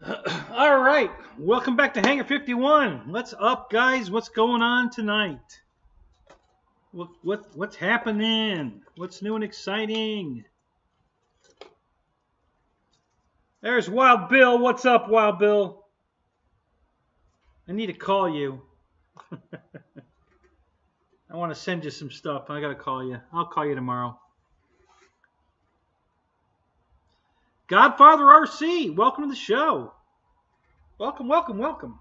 All right, welcome back to Hangar 51. What's up, guys? What's going on tonight? What's happening? What's new and exciting? There's Wild Bill. What's up, Wild Bill? I need to call you. I want to send you some stuff. I gotta call you. I'll call you tomorrow. Godfather RC, welcome to the show. Welcome, welcome, welcome.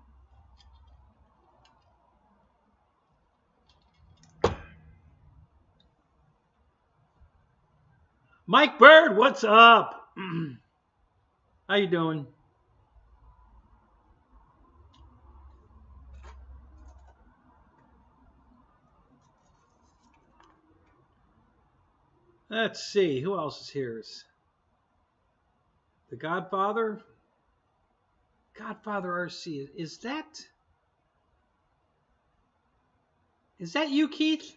Mike Bird, what's up? How you doing? Let's see, who else is here? The Godfather? Godfather RC, is that you, Keith?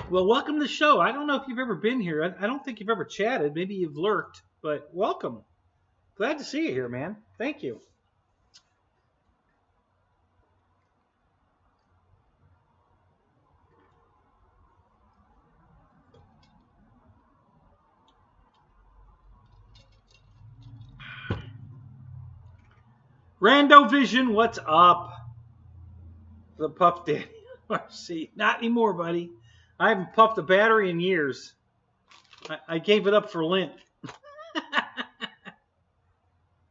Well, welcome to the show. I don't know if you've ever been here. I don't think you've ever chatted. Maybe you've lurked, but welcome. Glad to see you here, man. Thank you. Rando Vision, what's up? The Puff Daddy RC. Not anymore, buddy. I haven't puffed a battery in years. I gave it up for Lint.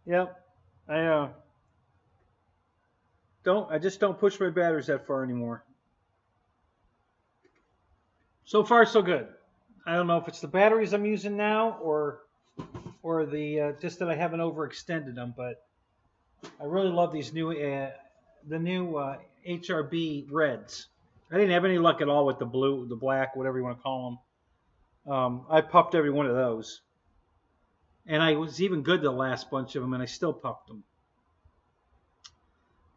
Yep. I just don't push my batteries that far anymore. So far, so good. I don't know if it's the batteries I'm using now or the just that I haven't overextended them, but I really love these new the new HRB reds. I didn't have any luck at all with the blue, the black, whatever you want to call them. I puffed every one of those. And I was even good to the last bunch of them, and I still puffed them.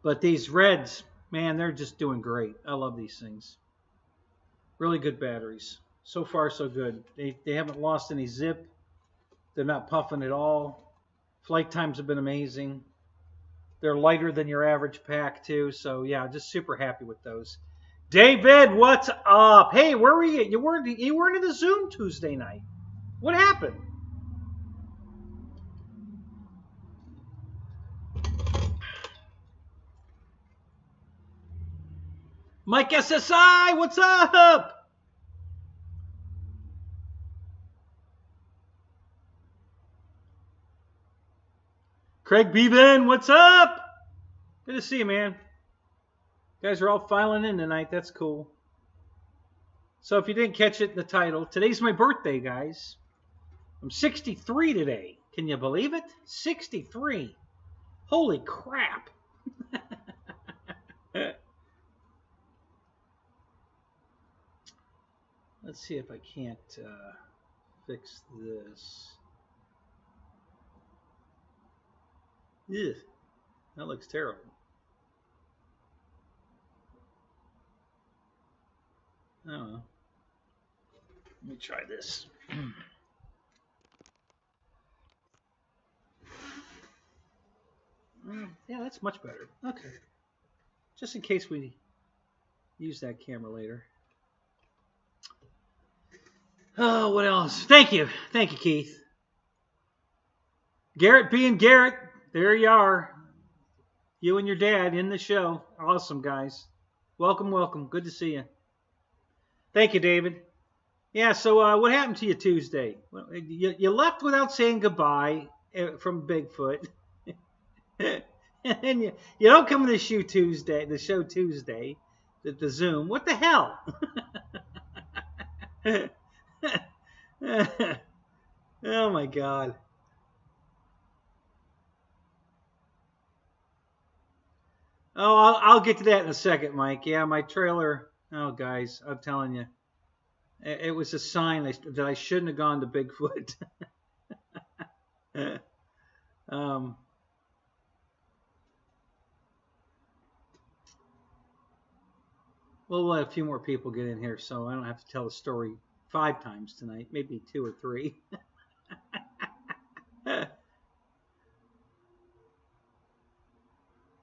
But these reds, man, they're just doing great. I love these things. Really good batteries. So far, so good. They haven't lost any zip. They're not puffing at all. Flight times have been amazing. They're lighter than your average pack, too. So, yeah, just super happy with those. David, what's up? Hey, where were you? You weren't in the Zoom Tuesday night. What happened? Mike SSI, what's up? Craig Bevan, what's up? Good to see you, man. You guys are all filing in tonight. That's cool. So if you didn't catch it in the title, today's my birthday, guys. I'm 63 today. Can you believe it? 63. Holy crap. Let's see if I can't fix this. Ugh, that looks terrible. I don't know. Let me try this. Yeah, that's much better. Okay. Just in case we use that camera later. Oh, what else? Thank you. Thank you, Keith. Garrett being Garrett. There you are. You and your dad in the show. Awesome, guys. Welcome, welcome. Good to see you. Thank you, David. Yeah, so what happened to you Tuesday? Well, you left without saying goodbye from Bigfoot. And you don't come to the show Tuesday, the Zoom. What the hell? Oh, my God. Oh, I'll get to that in a second, Mike. Yeah, my trailer. Oh, guys, I'm telling you. It was a sign that I shouldn't have gone to Bigfoot. We'll let a few more people get in here, so I don't have to tell the story 5 times tonight, maybe 2 or 3.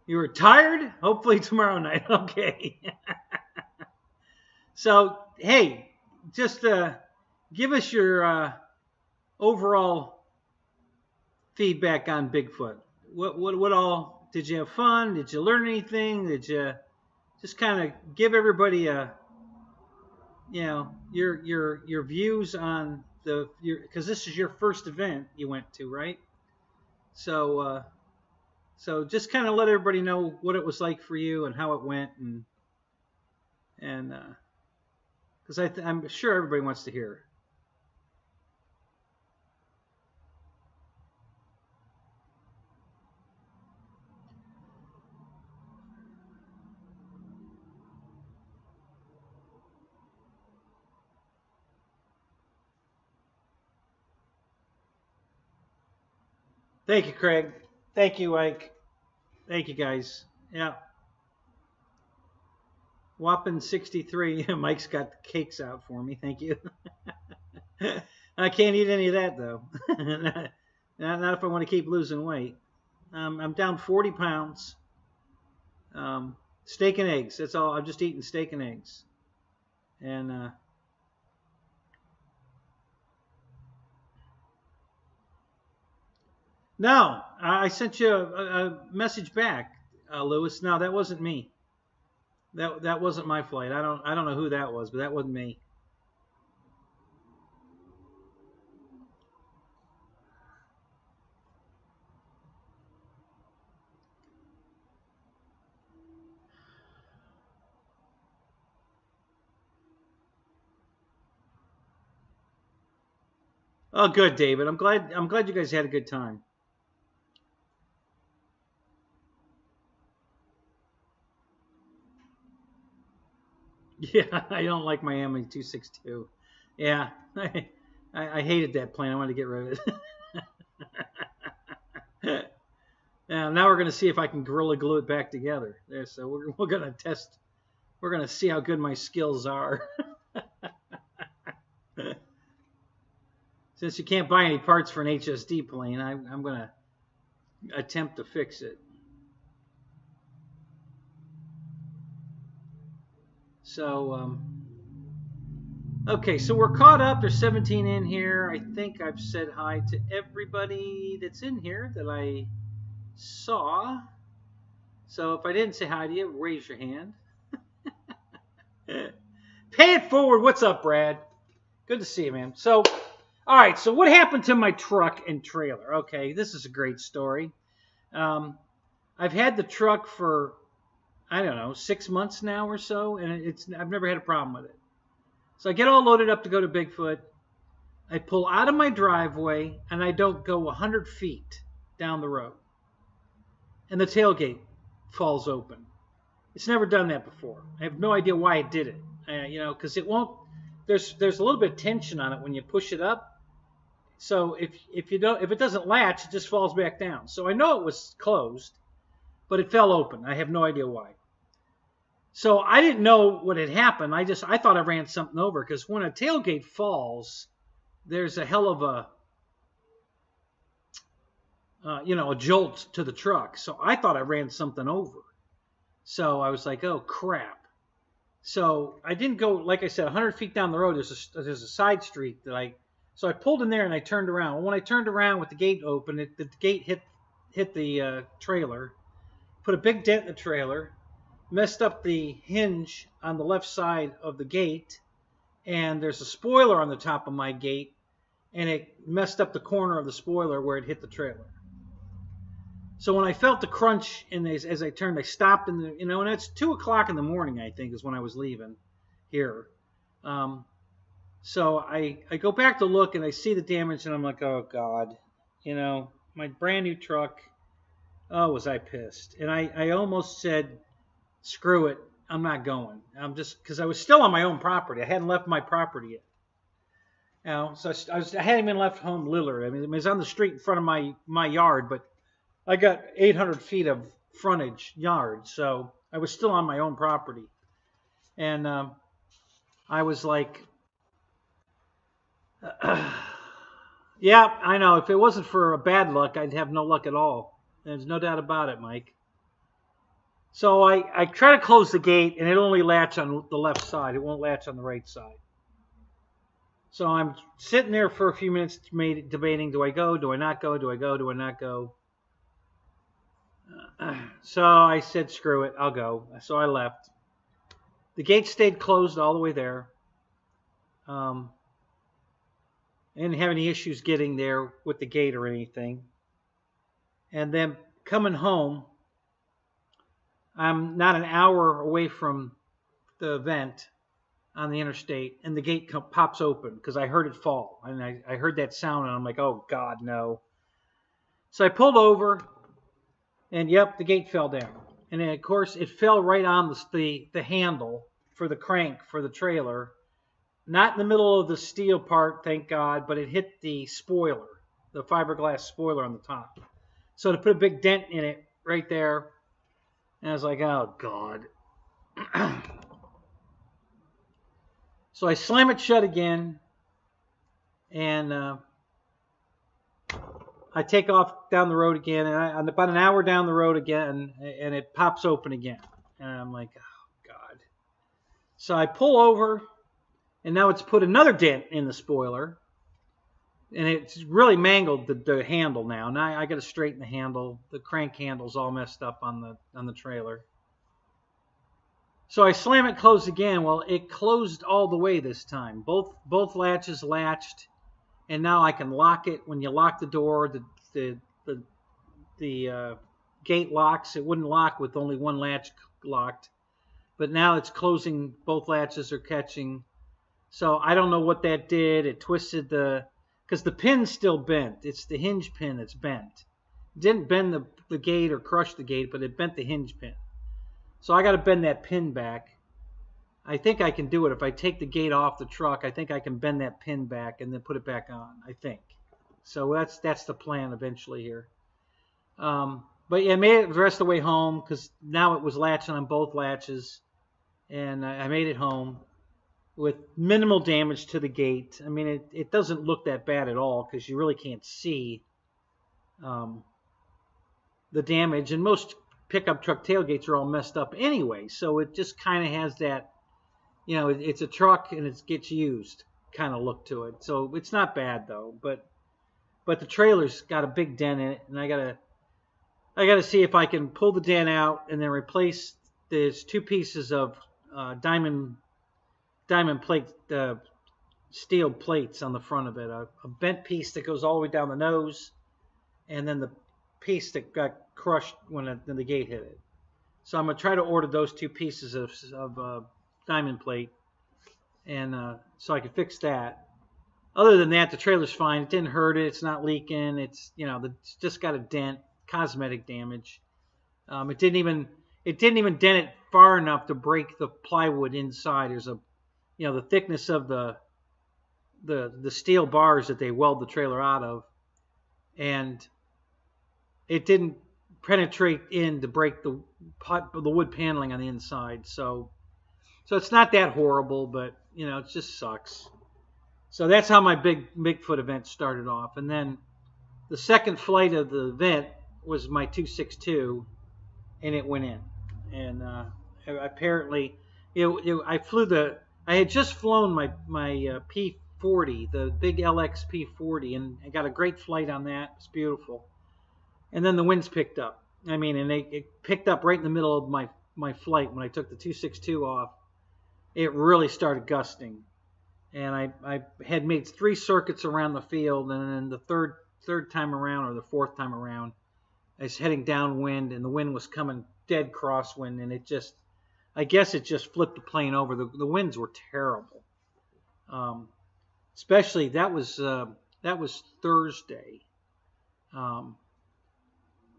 You were tired? Hopefully tomorrow night. Okay. So, hey, just give us your overall feedback on Bigfoot. What all, did you have fun? Did you learn anything? Did you just kind of give everybody a, your views on because this is your first event you went to, right? So just kind of let everybody know what it was like for you and how it went, and because I'm sure everybody wants to hear. Thank you, Craig. Thank you, Ike. Thank you, guys. Yeah. Whopping 63. Mike's got the cakes out for me. Thank you. I can't eat any of that, though. not if I want to keep losing weight. I'm down 40 pounds. Steak and eggs. That's all. I'm just eating steak and eggs. And no, I sent you a message back, Lewis. No, that wasn't me. That wasn't my flight. I don't know who that was, but that wasn't me. Oh, good, David. I'm glad you guys had a good time. Yeah, I don't like Miami 262. Yeah, I hated that plane. I wanted to get rid of it. Now we're going to see if I can Gorilla Glue it back together. There, so we're going to test. We're going to see how good my skills are. Since you can't buy any parts for an HSD plane, I'm going to attempt to fix it. So, okay, so we're caught up. There's 17 in here. I think I've said hi to everybody that's in here that I saw. So if I didn't say hi to you, raise your hand. Pay it forward. What's up, Brad? Good to see you, man. So, all right, so what happened to my truck and trailer? Okay, this is a great story. I've had the truck for, I don't know, 6 months now or so, and I've never had a problem with it. So I get all loaded up to go to Bigfoot. I pull out of my driveway, and I don't go 100 feet down the road. And the tailgate falls open. It's never done that before. I have no idea why it did it. Because it won't. There's a little bit of tension on it when you push it up. So if it doesn't latch, it just falls back down. So I know it was closed, but it fell open. I have no idea why. So I didn't know what had happened. I thought I ran something over, because when a tailgate falls, there's a hell of a jolt to the truck. So I thought I ran something over. So I was like, oh crap. So I didn't go, like I said, 100 feet down the road. There's a side street so I pulled in there and I turned around. Well, when I turned around with the gate open, the gate hit the trailer, put a big dent in the trailer, messed up the hinge on the left side of the gate, and there's a spoiler on the top of my gate, and it messed up the corner of the spoiler where it hit the trailer. So when I felt the crunch as I turned, I stopped and it's 2 o'clock in the morning, I think, is when I was leaving here. So I go back to look and I see the damage and I'm like, oh God, my brand new truck. Oh, was I pissed? And I almost said, screw it, I'm not going. I'm just, because I was still on my own property. I hadn't left my property yet. So I hadn't even left home Lillard. I mean, it was on the street in front of my yard, but I got 800 feet of frontage yard, so I was still on my own property. And I was like, yeah, I know. If it wasn't for a bad luck, I'd have no luck at all. There's no doubt about it, Mike. So I try to close the gate, and it only latches on the left side. It won't latch on the right side. So I'm sitting there for a few minutes debating, do I go, do I not go, do I go, do I not go? So I said, screw it, I'll go. So I left. The gate stayed closed all the way there. I didn't have any issues getting there with the gate or anything. And then coming home, I'm not an hour away from the event on the interstate, and the gate pops open because I heard it fall. And I heard that sound, and I'm like, oh, God, no. So I pulled over, and yep, the gate fell down. And then, of course, it fell right on the handle for the crank for the trailer. Not in the middle of the steel part, thank God, but it hit the spoiler, the fiberglass spoiler on the top. So to put a big dent in it right there, and I was like, oh, God. So I slam it shut again, and I take off down the road again, and I'm about an hour down the road again, and it pops open again. And I'm like, oh, God. So I pull over, and now it's put another dent in the spoiler, and it's really mangled the handle now. Now I got to straighten the handle. The crank handle's all messed up on the trailer. So I slam it closed again. Well, it closed all the way this time. Both latches latched, and now I can lock it. When you lock the door, the gate locks. It wouldn't lock with only one latch locked, but now it's closing. Both latches are catching. So I don't know what that did. It twisted because the pin's still bent. It's the hinge pin that's bent. It didn't bend the gate or crush the gate, but it bent the hinge pin. So I got to bend that pin back. I think I can do it. If I take the gate off the truck, I think I can bend that pin back and then put it back on, I think. So that's the plan eventually here. But yeah, I made it the rest of the way home because now it was latching on both latches. And I made it home with minimal damage to the gate. I mean, it doesn't look that bad at all because you really can't see the damage. And most pickup truck tailgates are all messed up anyway, so it just kind of has that, it's a truck and it gets used kind of look to it. So it's not bad though, but the trailer's got a big dent in it, and I gotta see if I can pull the dent out and then replace. There's two pieces of diamond plate, steel plates on the front of it. A bent piece that goes all the way down the nose, and then the piece that got crushed when the gate hit it. So I'm going to try to order those two pieces of diamond plate, and so I can fix that. Other than that, the trailer's fine. It didn't hurt it. It's not leaking. It's it's just got a dent, cosmetic damage. It didn't even dent it far enough to break the plywood inside. There's the thickness of the steel bars that they weld the trailer out of, and it didn't penetrate in to break the wood paneling on the inside. So it's not that horrible, but it just sucks. So that's how my Bigfoot event started off. And then the second flight of the event was my 262, and it went in. And apparently, I had just flown my P40, the big LX P40, and I got a great flight on that. It's beautiful. And then the winds picked up. And it picked up right in the middle of my flight when I took the 262 off. It really started gusting. And I had made 3 circuits around the field, and then the third time around, or the fourth time around, I was heading downwind, and the wind was coming dead crosswind, and I guess it just flipped the plane over. The winds were terrible. Especially that was Thursday.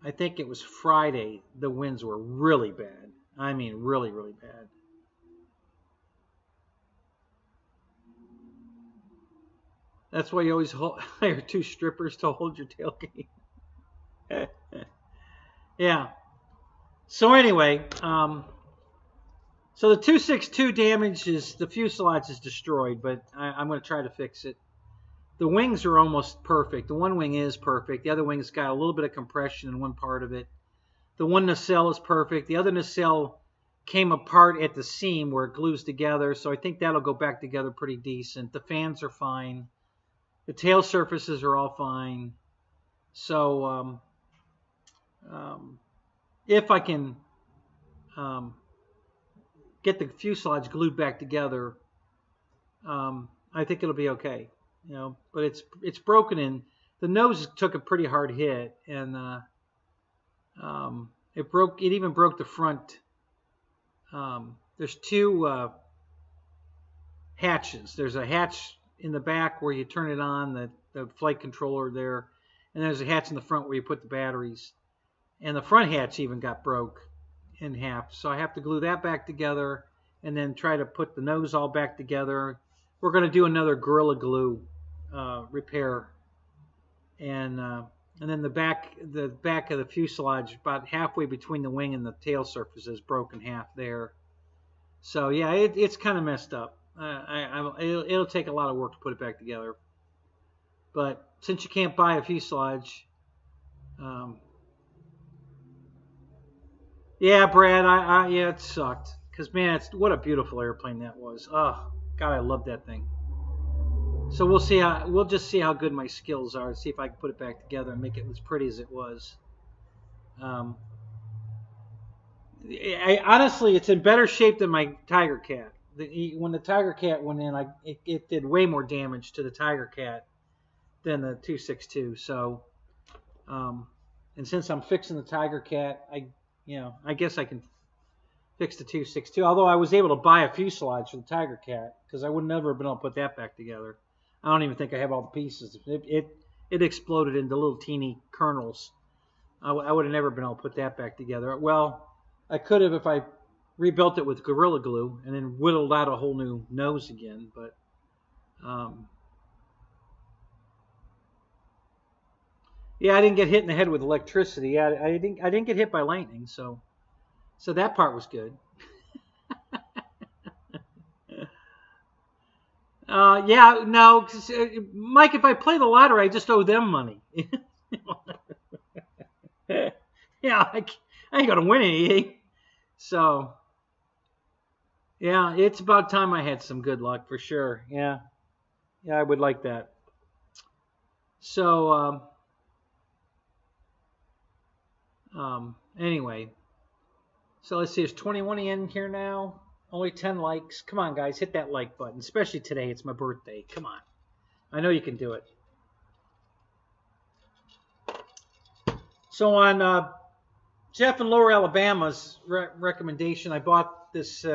I think it was Friday. The winds were really bad. I mean, really, really bad. That's why you always hire 2 strippers to hold your tailgate. Yeah. So anyway, So the 262 damage is, the fuselage is destroyed, but I'm going to try to fix it. The wings are almost perfect. The one wing is perfect. The other wing's got a little bit of compression in one part of it. The one nacelle is perfect. The other nacelle came apart at the seam where it glues together, so I think that'll go back together pretty decent. The fans are fine. The tail surfaces are all fine. So if I can get the fuselage glued back together, I think it'll be okay. You know, but it's broken in. The nose took a pretty hard hit, and it broke. It even broke the front. There's two hatches. There's a hatch in the back where you turn it on, the flight controller there, and there's a hatch in the front where you put the batteries. And the front hatch even got broke in half, so I have to glue that back together and then try to put the nose all back together. We're going to do another Gorilla Glue repair, and then the back of the fuselage, about halfway between the wing and the tail surface, is broken half there. So yeah, it's kind of messed up. It'll take a lot of work to put it back together. But since you can't buy a fuselage, yeah, Brad, yeah, it sucked. Because man, what a beautiful airplane that was. Oh God, I love that thing. So we'll just see how good my skills are. See if I can put it back together and make it as pretty as it was. Honestly, it's in better shape than my Tiger Cat. When the Tiger Cat went in, it did way more damage to the Tiger Cat than the 262. So, and since I'm fixing the Tiger Cat, I guess I can fix the 262. Although I was able to buy a fuselage for the Tiger Cat, because I would never have been able to put that back together. I don't even think I have all the pieces. It exploded into little teeny kernels. I would have never been able to put that back together. Well, I could have if I rebuilt it with Gorilla Glue and then whittled out a whole new nose again. But yeah, I didn't get hit in the head with electricity. Yeah, I didn't get hit by lightning, so that part was good. Yeah, no, Mike, if I play the lottery, I just owe them money. Yeah, I ain't gonna win anything. So, yeah, it's about time I had some good luck for sure. Yeah, I would like that. So, anyway, so let's see. There's 21 in here now. Only 10 likes. Come on, guys, hit that like button. Especially today, it's my birthday. Come on, I know you can do it. So on Jeff in Lower Alabama's recommendation, I bought this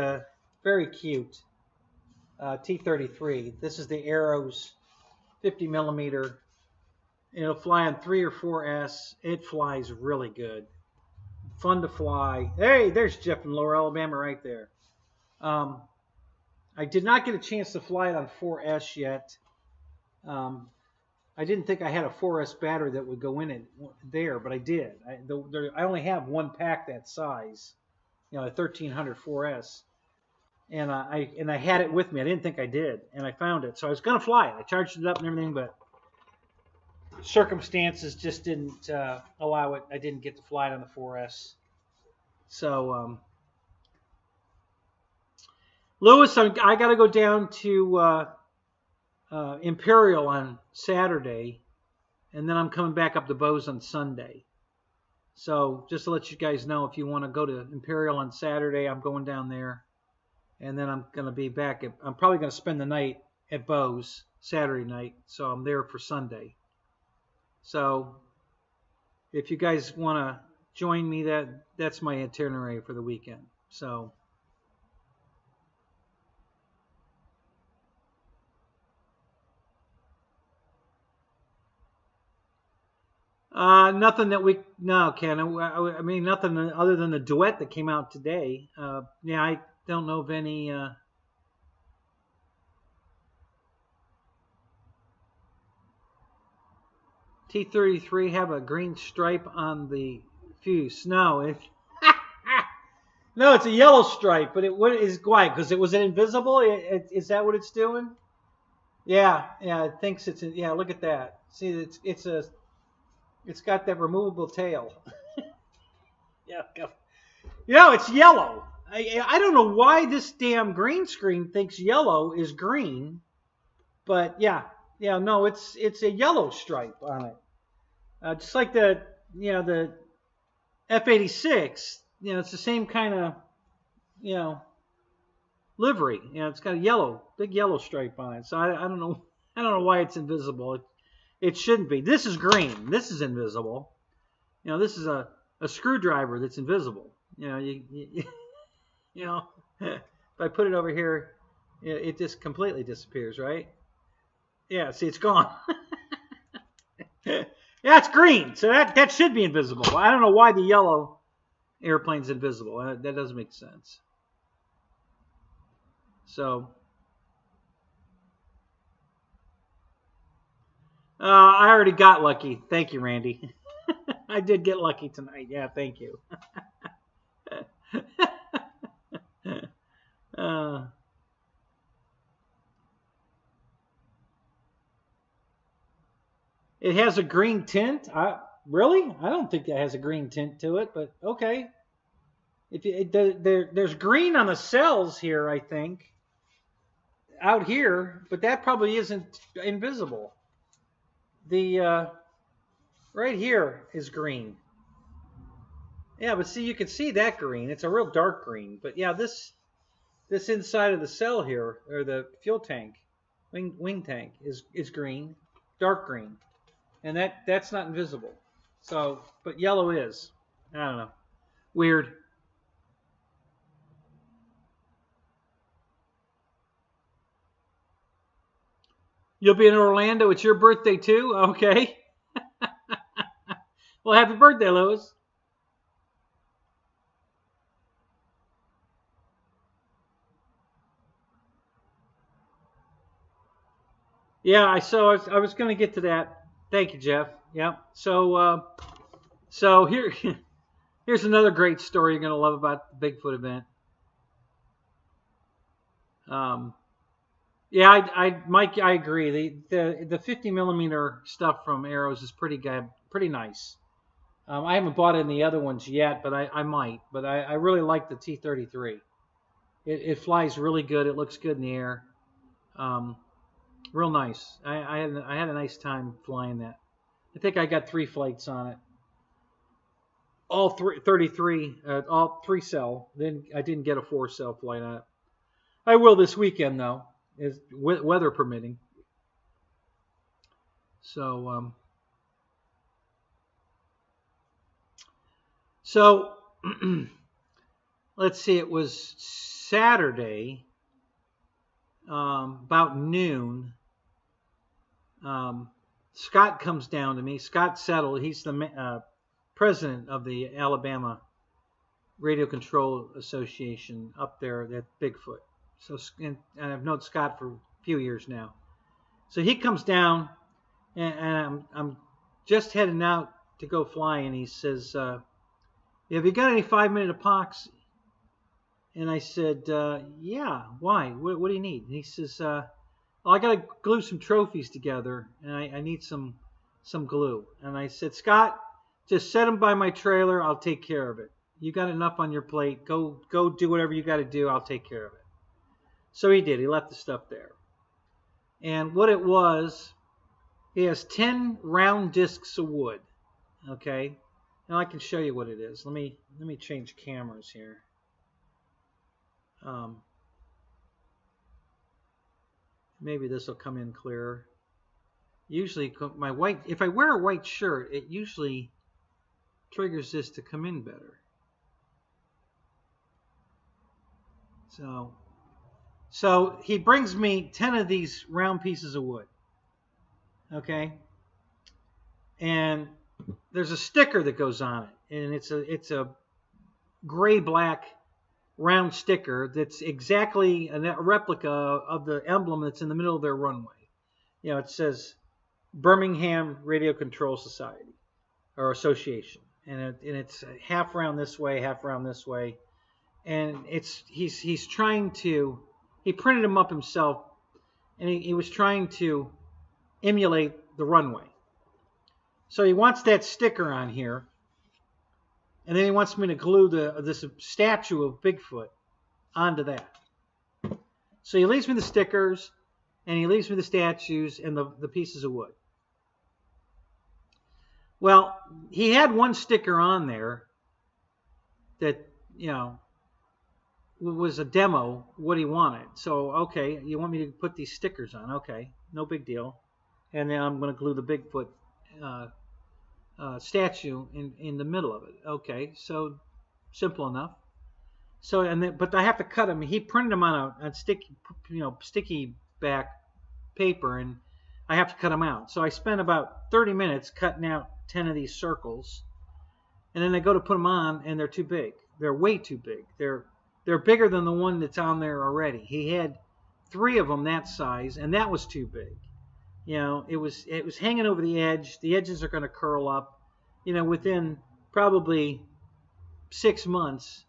very cute T-33. This is the Arrows 50 millimeter. It'll fly on 3 or 4S. It flies really good. Fun to fly. Hey, there's Jeff in Lower Alabama right there. I did not get a chance to fly it on 4S yet. I didn't think I had a 4S battery that would go in it there, but I did. I only have one pack that size, a 1300 4S, and I had it with me. I didn't think I did, and I found it, so I was gonna fly it. I charged it up and everything, but circumstances just didn't allow it. I didn't get to fly it on the 4S. So, Lewis, I got to go down to Imperial on Saturday, and then I'm coming back up to Bose on Sunday. So just to let you guys know, if you want to go to Imperial on Saturday, I'm going down there, and then I'm going to be back. I'm probably going to spend the night at Bose Saturday night, so I'm there for Sunday. So if you guys want to join me, that's my itinerary for the weekend. So. Nothing that Ken. I mean, nothing other than the duet that came out today. Yeah, I don't know of any. T-33 have a green stripe on the fuse. No, No, it's a yellow stripe, but what is why? Because it was invisible. Is that what it's doing? Yeah, yeah. It thinks it's yeah. Look at that. See, it's got that removable tail. Yeah, it's yellow. I don't know why this damn green screen thinks yellow is green, but yeah. No, it's a yellow stripe on it, just like the F-86. It's the same kind of you know livery. It's got a big yellow stripe on it. So I don't know. I don't know why it's invisible. It shouldn't be. This is green. This is invisible. This is a screwdriver that's invisible. You if I put it over here, it just completely disappears, right? Yeah, see, it's gone. Yeah, it's green, so that should be invisible. I don't know why the yellow airplane's invisible. That doesn't make sense. So, I already got lucky. Thank you, Randy. I did get lucky tonight. Yeah, thank you. It has a green tint. Really? I don't think it has a green tint to it, but okay. There's green on the cells here, I think, out here, but that probably isn't invisible. The right here is green. Yeah, but see, you can see that green. It's a real dark green. But yeah, this inside of the cell here, or the fuel tank, wing tank, is green, dark green, and that's not invisible. So, but yellow is. I don't know. Weird. You'll be in Orlando. It's your birthday too. Okay. Well, happy birthday, Lois. Yeah, I was going to get to that. Thank you, Jeff. Yeah. So here's another great story you're going to love about the Bigfoot event. Yeah, Mike, I agree. The 50 millimeter stuff from Arrows is pretty good, pretty nice. I haven't bought any other ones yet, but I might. But I really like the T-33. It flies really good. It looks good in the air. Real nice. I had a nice time flying that. I think I got 3 flights on it. All 33, all 3 cell. Then I didn't get a 4 cell flight on it. I will this weekend though, is weather permitting. So let's see. It was Saturday, about noon. Scott comes down to me. Scott Settle. He's the president of the Alabama Radio Control Association up there at Bigfoot. So, and I've known Scott for a few years now. So he comes down, and I'm just heading out to go fly, and he says, "Have you got any 5-minute epoxy?" And I said, "Yeah. Why? What do you need?" And he says, "Well, I got to glue some trophies together, and I need some glue." And I said, "Scott, just set them by my trailer. I'll take care of it. You got enough on your plate. Go do whatever you got to do. I'll take care of it." So he did. He left the stuff there. And what it was, he has 10 round discs of wood. Okay. Now I can show you what it is. Let me change cameras here. Maybe this will come in clearer. Usually, if I wear a white shirt, it usually triggers this to come in better. So he brings me 10 of these round pieces of wood. Okay. And there's a sticker that goes on it, and it's a gray-black round sticker that's exactly a replica of the emblem that's in the middle of their runway. It says Birmingham Radio Control Society or Association, and it's half round this way, half round this way, and he's trying to, he printed them up himself, and he was trying to emulate the runway. So he wants that sticker on here, and then he wants me to glue this statue of Bigfoot onto that. So he leaves me the stickers, and he leaves me the statues and the pieces of wood. Well, he had one sticker on there that, you know, was a demo what he wanted. So, okay, you want me to put these stickers on? Okay, no big deal. And then I'm going to glue the Bigfoot statue in the middle of it. Okay, so simple enough. So, and then, but I have to cut them. He printed them on a sticky back paper, and I have to cut them out. So I spent about 30 minutes cutting out 10 of these circles, and then I go to put them on, and they're too big. They're way too big. They're bigger than the one that's on there already. He had 3 of them that size, and that was too big. You know, it was hanging over the edge. The edges are going to curl up. You know, within probably 6 months,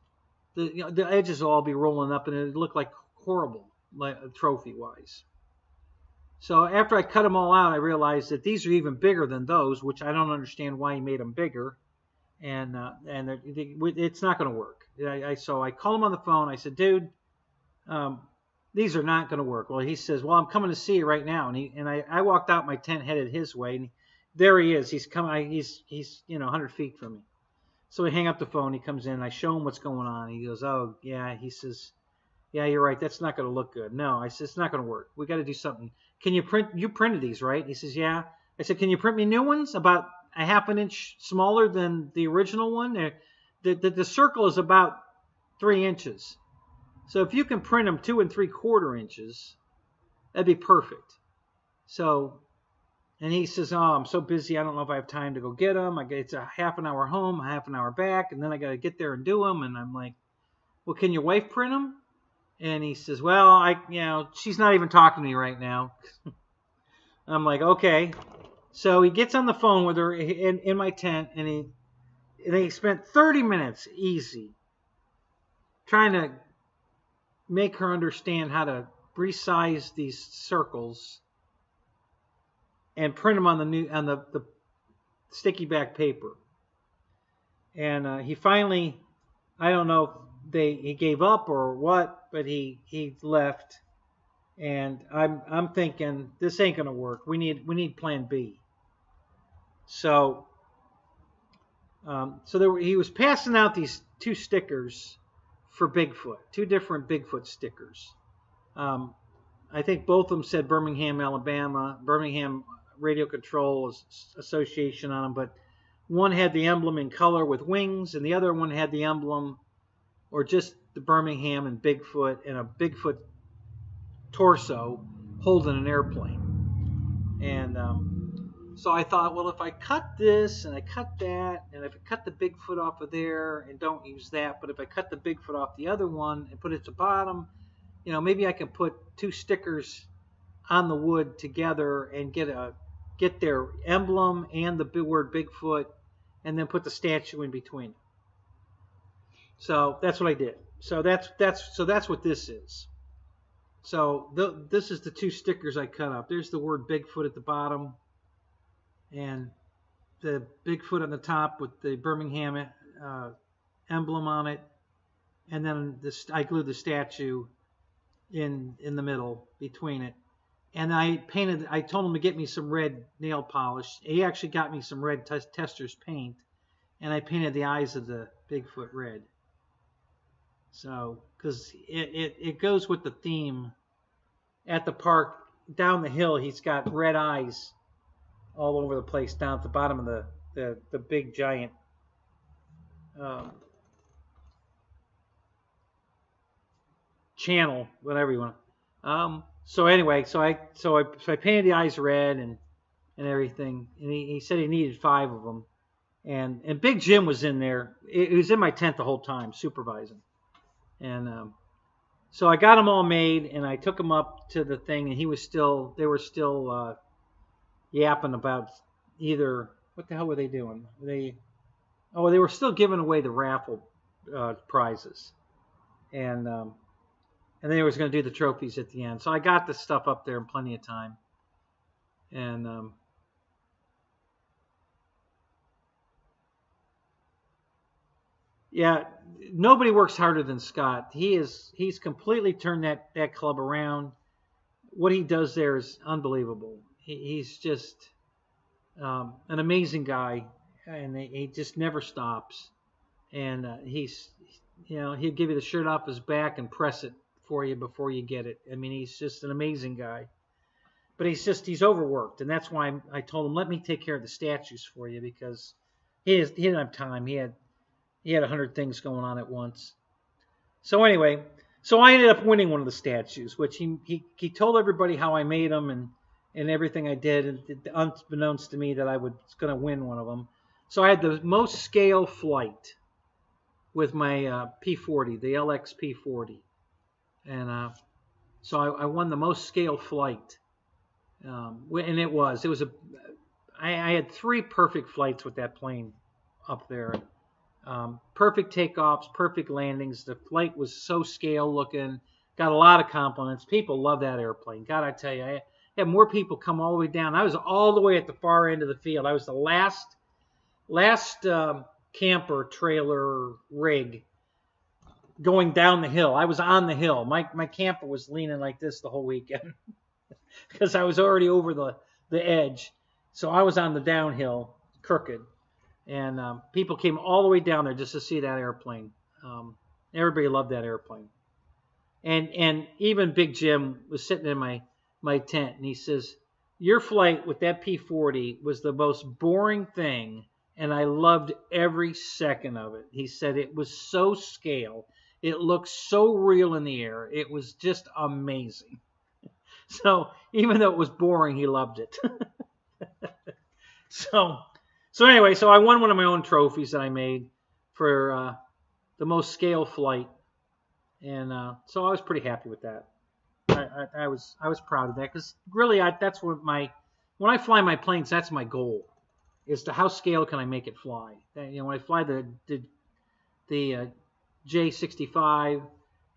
the edges will all be rolling up, and it look like horrible, like trophy-wise. So after I cut them all out, I realized that these are even bigger than those, which I don't understand why he made them bigger, and it's not going to work. So I called him on the phone. I said, dude, these are not going to work. Well, he says, well, I'm coming to see you right now. And I walked out my tent headed his way, and there he is. He's coming. He's 100 feet from me. So we hang up the phone. He comes in. I show him what's going on. He goes, oh yeah. He says, yeah, you're right. That's not going to look good. No, I said, it's not going to work. We got to do something. Can you print? You printed these, right? He says, yeah. I said, can you print me new ones about a half an inch smaller than the original one? The circle is about 3 inches. So if you can print them 2 3/4 inches, that'd be perfect. So, and he says, oh, I'm so busy. I don't know if I have time to go get them. It's a half an hour home, a half an hour back, and then I got to get there and do them. And I'm like, well, can your wife print them? And he says, well, she's not even talking to me right now. I'm like, okay. So he gets on the phone with her in my tent, and they spent 30 minutes easy trying to make her understand how to resize these circles and print them on the sticky back paper. And he finally, I don't know if he gave up or what, but he left. And I'm thinking, this ain't gonna work. We need plan B. So he was passing out these 2 stickers for Bigfoot, 2 different Bigfoot stickers. I think both of them said Birmingham, Alabama, Birmingham Radio Control Association on them, but one had the emblem in color with wings, and the other one had the emblem, or just the Birmingham and Bigfoot, and a Bigfoot torso holding an airplane. And so I thought, well, if I cut this and I cut that, and if I cut the Bigfoot off of there and don't use that, but if I cut the Bigfoot off the other one and put it at the bottom, maybe I can put 2 stickers on the wood together and get their emblem and the word Bigfoot, and then put the statue in between. So that's what I did. So that's what this is. So this is the 2 stickers I cut up. There's the word Bigfoot at the bottom, and the Bigfoot on the top with the Birmingham emblem on it, and then I glued the statue in the middle between it. And I told him to get me some red nail polish. He actually got me some red Tester's paint, and I painted the eyes of the Bigfoot red. So, because it goes with the theme. At the park, down the hill, he's got red eyes all over the place down at the bottom of the big giant channel, whatever you want. So anyway, so I painted the eyes red and everything, and he said he needed 5 of them, and Big Jim was in there. He was in my tent the whole time supervising, and so I got them all made, and I took them up to the thing, and they were still yapping about either, what the hell were they doing? They were still giving away the raffle prizes. and then he was going to do the trophies at the end. So I got the stuff up there in plenty of time. And yeah, nobody works harder than Scott. He's completely turned that club around. What he does there is unbelievable. He's just an amazing guy, and he just never stops. And he'll give you the shirt off his back and press it for you before you get it. I mean, he's just an amazing guy. But he's overworked, and that's why I told him, let me take care of the statues for you, because he didn't have time. He had 100 things going on at once. So anyway, so I ended up winning one of the statues, which he told everybody how I made them and everything I did, and unbeknownst to me that I was going to win one of them. So I had the most scale Flite with my P40, the LX P40. And so I won the most scale Flite. And it was I had 3 perfect flights with that plane up there. Perfect takeoffs, perfect landings. The flight was so scale looking. Got a lot of compliments. People love that airplane. God, I tell you, I had more people come all the way down. I was all the way at the far end of the field. I was the last camper trailer rig going down the hill. I was on the hill. My camper was leaning like this the whole weekend because I was already over the edge. So I was on the downhill, crooked. And people came all the way down there just to see that airplane. Everybody loved that airplane. And even Big Jim was sitting in my tent, and he says, your flight with that P40 was the most boring thing, and I loved every second of it. He said it was so scale. It looked so real in the air. It was just amazing. So even though it was boring, he loved it. So anyway, so I won one of my own trophies that I made for the most scale flight, and so I was pretty happy with that. I was proud of that, because really that's what when I fly my planes, that's my goal, is to how scale can I make it fly. When I fly the J65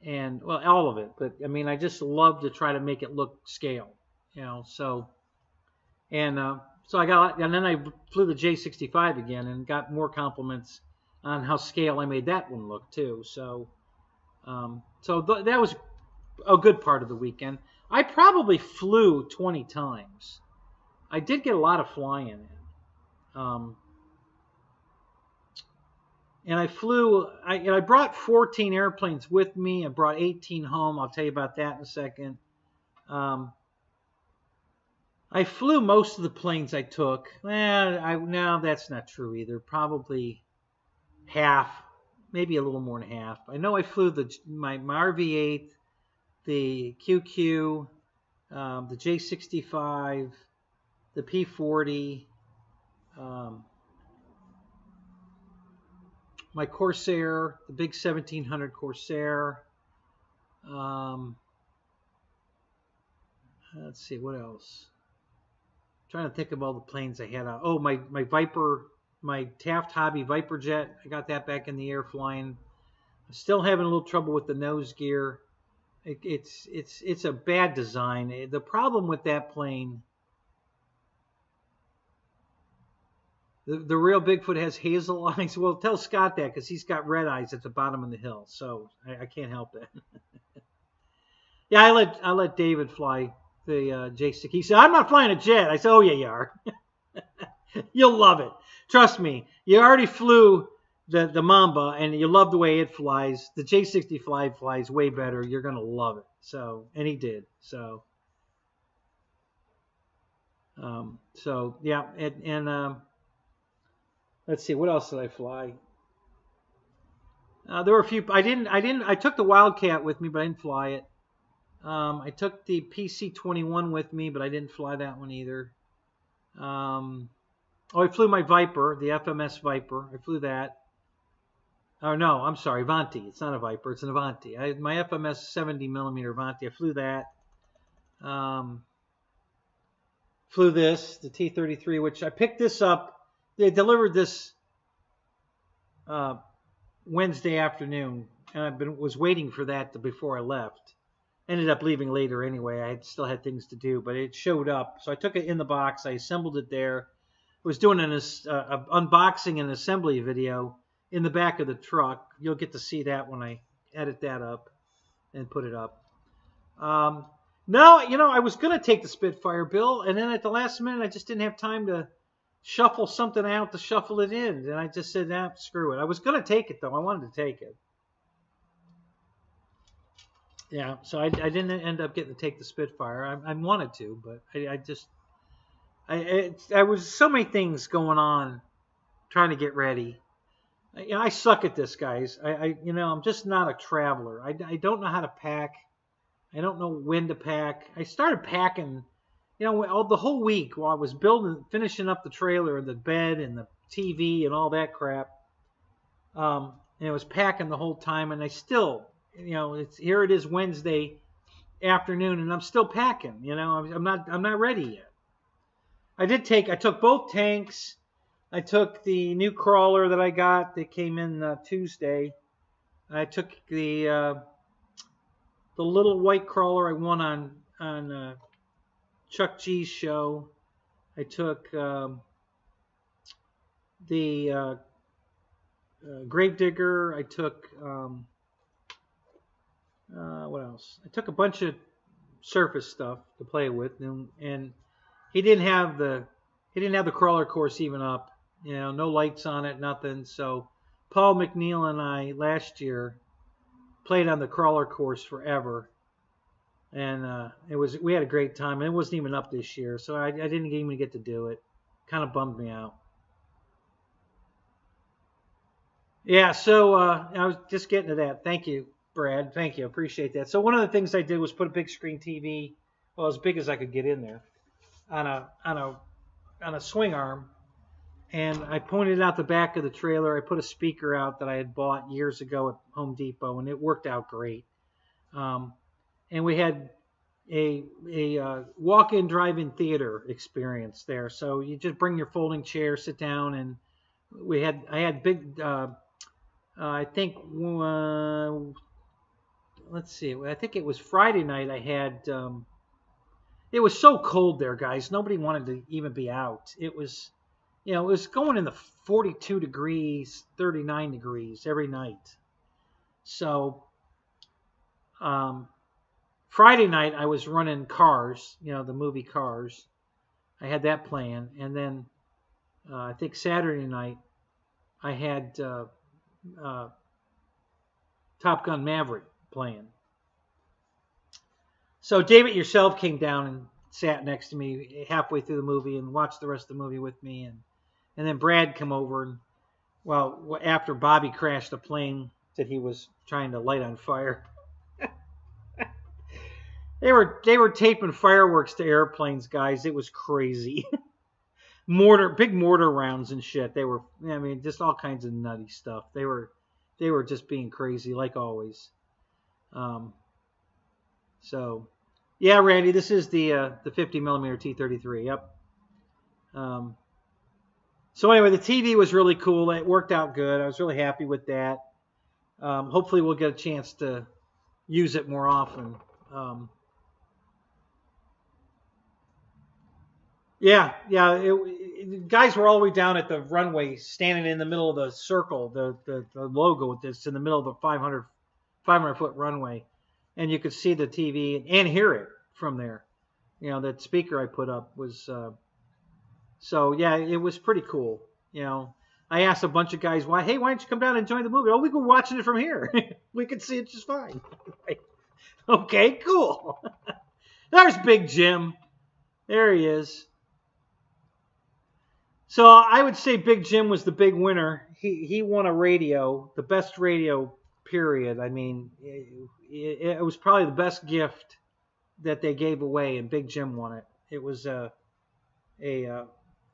and all of it, but I mean I just love to try to make it look scale, So I got, and then I flew the J65 again and got more compliments on how scale I made that one look too. So that was a good part of the weekend. I probably flew 20 times. I did get a lot of flying in. And I flew, I brought 14 airplanes with me. I brought 18 home. I'll tell you about that in a second. I flew most of the planes I took. No, that's not true either. Probably half, maybe a little more than half. I know I flew my RV-8, the QQ, the J65, the P40, my Corsair, the big 1700 Corsair. Let's see, what else? Trying to think of all the planes I had out. Oh, my Viper, my Taft Hobby Viper jet. I got that back in the air flying. I'm still having a little trouble with the nose gear. It's a bad design. The problem with that plane, the real Bigfoot has hazel eyes. Well, tell Scott that, because he's got red eyes at the bottom of the hill. So I can't help it. Yeah, I let David fly the J6. He said, I'm not flying a jet. I said, oh, yeah, you are. You'll love it. Trust me. You already flew the Mamba, and you love the way it flies. The J65 flies way better. You're going to love it. So, and he did. So yeah. And let's see. What else did I fly? There were a few. I took the Wildcat with me, but I didn't fly it. I took the PC-21 with me, but I didn't fly that one either. I flew my Viper, the FMS Viper. I flew that. Oh, no, I'm sorry, Avanti. It's not a Viper, it's an Avanti. My FMS 70mm Avanti, I flew that. Flew this, the T-33, which I picked this up. They delivered this Wednesday afternoon. and was waiting for that before I left. Ended up leaving later anyway. I still had things to do, but it showed up. So I took it in the box. I assembled it there. I was doing an unboxing and assembly video in the back of the truck. You'll get to see that when I edit that up and put it up. No, I was going to take the Spitfire, Bill, and then at the last minute, I just didn't have time to shuffle something out to shuffle it in. And I just said, nah, screw it. I was going to take it, though. I wanted to take it. Yeah, so I didn't end up getting to take the Spitfire. I wanted to, but I was so many things going on trying to get ready. I suck at this, guys. I'm just not a traveler. I don't know how to pack. I don't know when to pack. I started packing, the whole week while I was finishing up the trailer and the bed and the TV and all that crap. And I was packing the whole time, and I still, here it is Wednesday afternoon, and I'm still packing. I'm not ready yet. I took both tanks. I took the new crawler that I got that came in Tuesday. I took the little white crawler I won on Chuck G's show. I took the Gravedigger. I took what else? I took a bunch of surface stuff to play with, and he didn't have the crawler course even up. No lights on it, nothing. So Paul McNeil and I last year played on the crawler course forever, and we had a great time. And it wasn't even up this year, so I didn't even get to do it. Kind of bummed me out. Yeah, so I was just getting to that. Thank you, Brad. Thank you. Appreciate that. So one of the things I did was put a big screen TV, well, as big as I could get in there, on a swing arm, and I pointed out the back of the trailer. I put a speaker out that I had bought years ago at Home Depot, and it worked out great. And we had a walk-in drive-in theater experience there. So you just bring your folding chair, sit down, and I had big. I think let's see. I think it was Friday night. I had. It was so cold there, guys. Nobody wanted to even be out. It was, it was going in the 42 degrees, 39 degrees every night. So, Friday night I was running Cars, the movie Cars. I had that playing, and then I think Saturday night I had Top Gun Maverick playing. So David yourself came down and sat next to me halfway through the movie and watched the rest of the movie with me, and then Brad come over, and after Bobby crashed a plane that he was trying to light on fire. They were taping fireworks to airplanes, guys. It was crazy. Big mortar rounds and shit. They were, just all kinds of nutty stuff. They were just being crazy like always. So, yeah, Randy, this is the 50mm T33. Yep. So anyway, the TV was really cool. It worked out good. I was really happy with that. Hopefully, we'll get a chance to use it more often. Guys were all the way down at the runway, standing in the middle of the circle, the logo that's in the middle of the 500-foot runway. And you could see the TV and hear it from there. That speaker I put up was... So, yeah, it was pretty cool. I asked a bunch of guys, why don't you come down and join the movie? Oh, we were watching it from here. We could see it just fine. Okay, cool. There's Big Jim. There he is. So I would say Big Jim was the big winner. He won a radio, the best radio, period. I mean, it was probably the best gift that they gave away, and Big Jim won it. It was a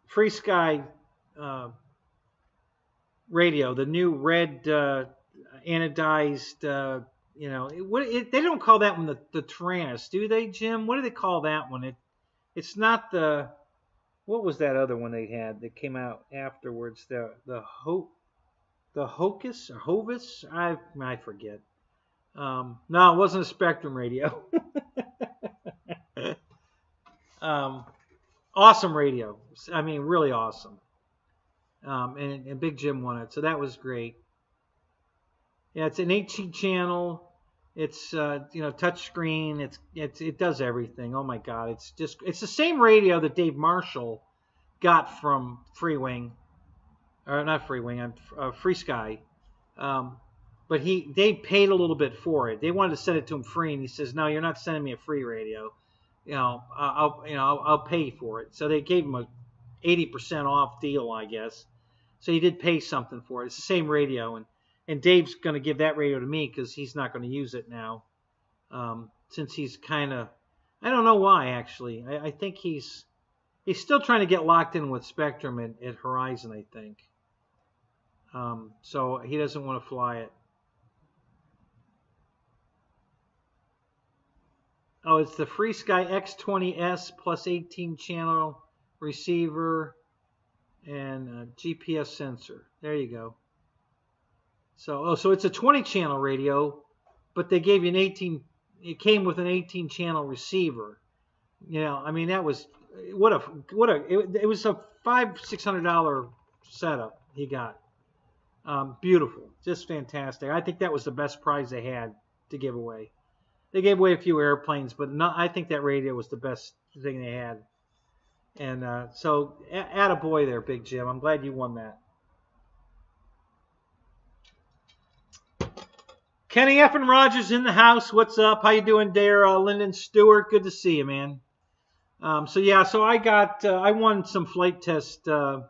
Free Sky radio, the new red anodized. They don't call that one the Tyrannus, do they, Jim? What do they call that one? It's not the. What was that other one they had that came out afterwards? The Hope. the Hocus or Hovis. I forget. No, it wasn't a Spectrum radio. Awesome radio. I mean, really awesome. And Big Jim won it, so that was great. Yeah, it's an 18 channel. It's touch screen. It does everything. Oh my God, it's the same radio that Dave Marshall got from Freewing, or not Freewing, Free Sky. But they paid a little bit for it. They wanted to send it to him free, and he says, "No, you're not sending me a free radio. I'll pay for it." So they gave him a 80% off deal, I guess. So he did pay something for it. It's the same radio, and Dave's going to give that radio to me because he's not going to use it now, since he's kind of, I don't know why actually. I think he's still trying to get locked in with Spectrum at Horizon, I think. So he doesn't want to fly it. Oh, it's the Free Sky X20S plus 18 channel receiver and GPS sensor. There you go. So it's a 20 channel radio, but they gave you an 18. It came with an 18 channel receiver. I mean, that was it was a $500-600 setup he got. Beautiful, just fantastic. I think that was the best prize they had to give away. They gave away a few airplanes, but I think that radio was the best thing they had. And so, attaboy there, Big Jim. I'm glad you won that. Kenny F. and Rogers in the house. What's up? How you doing there, Lyndon Stewart? Good to see you, man. So I won some flight test, a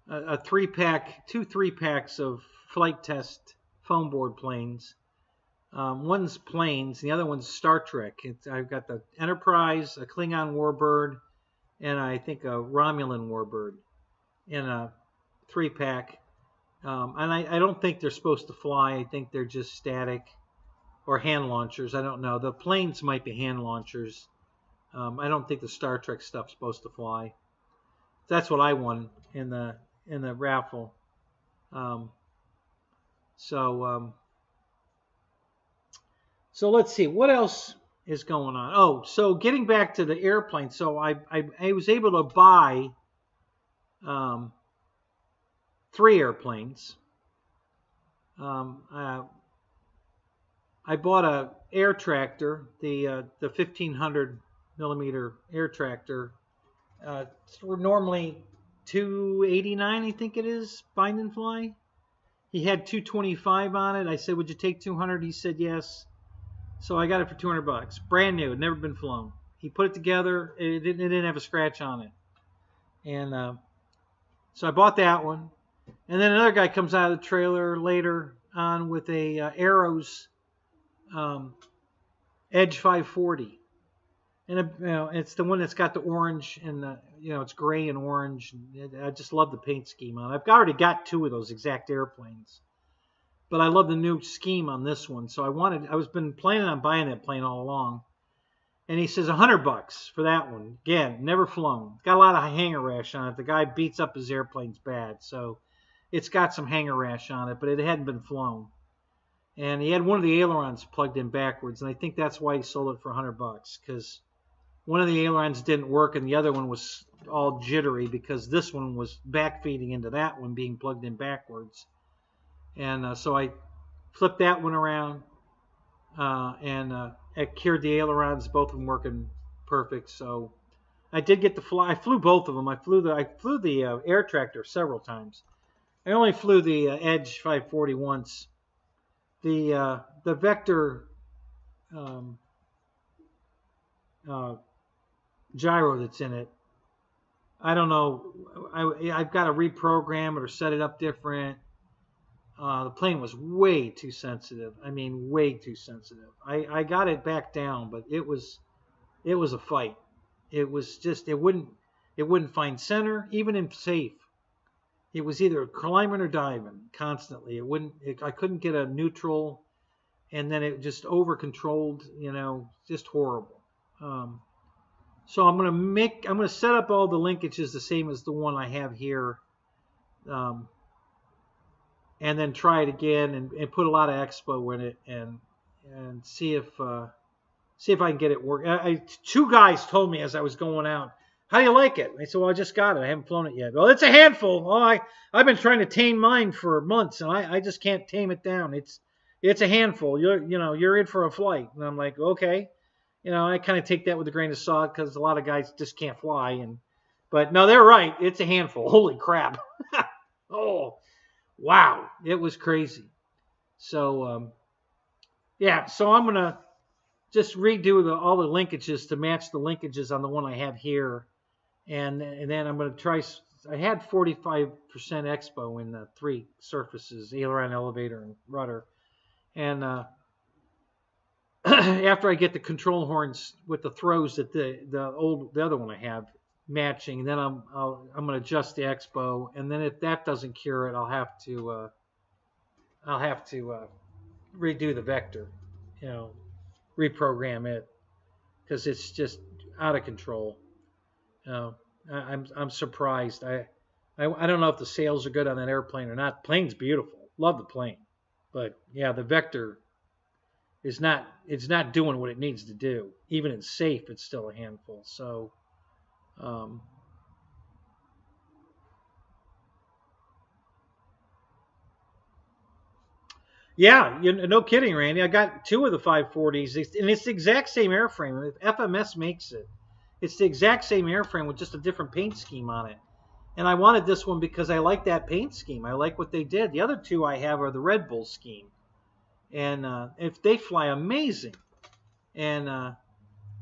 3-pack, 2 3-packs of flight test foam board planes. One's planes, the other one's Star Trek. I've got the Enterprise, a Klingon Warbird, and I think a Romulan Warbird in a 3-pack. And I don't think they're supposed to fly. I think they're just static or hand launchers. I don't know. The planes might be hand launchers. I don't think the Star Trek stuff's supposed to fly. That's what I won in the raffle. So let's see, what else is going on? Oh, so getting back to the airplane. So I was able to buy 3 airplanes. I bought a air tractor, the 1500 millimeter air tractor. It's normally $289, I think it is, bind and fly. He had $225 on it. I said, "Would you take $200?" He said yes. So I got it for $200. Brand new, never been flown. He put it together. It didn't have a scratch on it. And so I bought that one. And then another guy comes out of the trailer later on with a Arrows Edge 540. And it's the one that's got the orange and it's gray and orange. I just love the paint scheme on it. I've already got 2 of those exact airplanes. But I love the new scheme on this one. So I was been planning on buying that plane all along. And he says $100 for that one. Again, never flown. Got a lot of hangar rash on it. The guy beats up his airplanes bad. So it's got some hangar rash on it, but it hadn't been flown. And he had one of the ailerons plugged in backwards. And I think that's why he sold it for $100. Because one of the ailerons didn't work and the other one was all jittery because this one was backfeeding into that one being plugged in backwards. And so I flipped that one around and it cured the ailerons, both of them working perfect. So I did get to fly. I flew both of them. I flew the air tractor several times. I only flew the Edge 540 once. The Vector gyro that's in it, I don't know. I've got to reprogram it or set it up different. The plane was way too sensitive. I mean, way too sensitive. I got it back down, but it was a fight. It was just it wouldn't find center, even in safe. It was either climbing or diving constantly. I couldn't get a neutral, and then it just over controlled. Just horrible. So I'm gonna set up all the linkages the same as the one I have here. and then try it again and put a lot of expo in it and see if I can get it work. Two guys told me as I was going out, "How do you like it?" I said, "Well, I just got it. I haven't flown it yet." "Well, it's a handful." "Oh, I've been trying to tame mine for months, and I just can't tame it down. It's a handful. You're in for a flight." And I'm like, "Okay." I kind of take that with a grain of salt because a lot of guys just can't fly. But no, they're right. It's a handful. Holy crap. Oh, wow. It was crazy. So, yeah. So I'm going to just redo all the linkages to match the linkages on the one I have here. And then I'm going to try. I had 45% expo in the 3 surfaces, aileron, elevator, and rudder. And after I get the control horns with the throws that the other one I have matching, then I'm going to adjust the expo, and then if that doesn't cure it, I'll have to redo the vector, reprogram it, because it's just out of control. I'm surprised. I don't know if the sails are good on that airplane or not. The plane's beautiful. Love the plane, but yeah, the vector it's not doing what it needs to do. Even in safe, it's still a handful. So, yeah, no kidding, Randy. I got 2 of the 540s, and it's the exact same airframe. FMS makes it. It's the exact same airframe with just a different paint scheme on it. And I wanted this one because I like that paint scheme. I like what they did. The other 2 I have are the Red Bull scheme. And if they fly amazing. And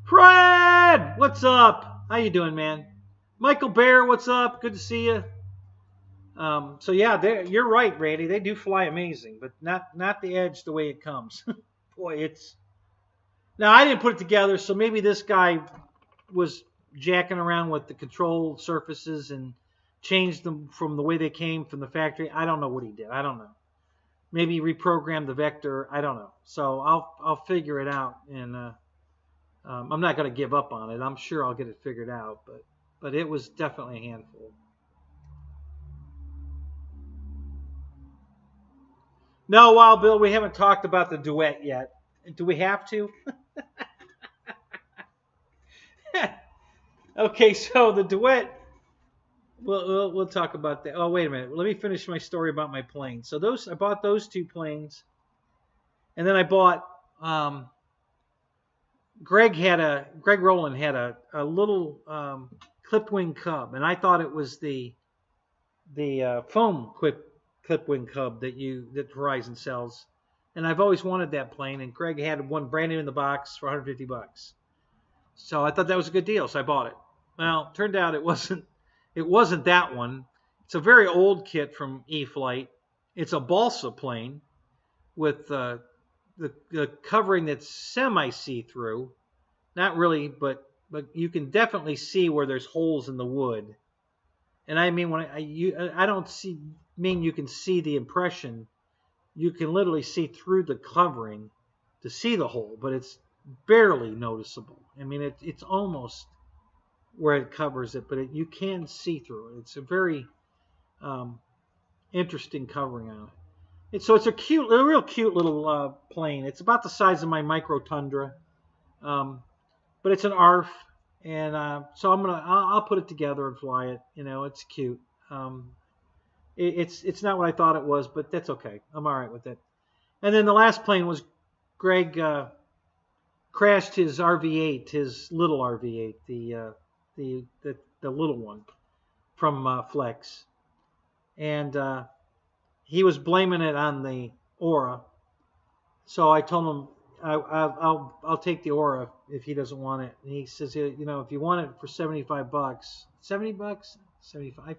Fred, what's up? How you doing, man? Michael Bear, what's up? Good to see you. So yeah, you're right, Randy. They do fly amazing, but not the Edge the way it comes. Boy, now I didn't put it together, so maybe this guy was jacking around with the control surfaces and changed them from the way they came from the factory. I don't know what he did. I don't know. Maybe reprogram the vector. I don't know. So I'll figure it out, and I'm not going to give up on it. I'm sure I'll get it figured out, but it was definitely a handful. No, Wild Bill, we haven't talked about the duet yet. Do we have to? Okay, so the duet. We'll talk about that. Oh, wait a minute. Let me finish my story about my plane. So I bought those 2 planes, and then I bought. Greg Rowland had a little clipped wing Cub, and I thought it was the foam clipped wing Cub that Horizon sells, and I've always wanted that plane. And Greg had one brand new in the box for $150, so I thought that was a good deal, so I bought it. Well, turned out it wasn't. It wasn't that one. It's a very old kit from E-Flite. It's a balsa plane with the covering that's semi-see-through. Not really, but you can definitely see where there's holes in the wood. And I mean, when I don't mean you can see the impression. You can literally see through the covering to see the hole, but it's barely noticeable. I mean, it's almost where it covers it, but you can see through it. It's a very interesting covering on it. So it's a real cute little plane. It's about the size of my Micro Tundra, but it's an ARF, and so I'll put it together and fly it. It's cute. It's not what I thought it was, but that's okay. I'm all right with it. And then the last plane was Greg crashed his RV8, his little RV8, the little one from Flex, and he was blaming it on the Aura. So I told him I'll take the Aura if he doesn't want it. And he says, if you want it for $75, $70, 75.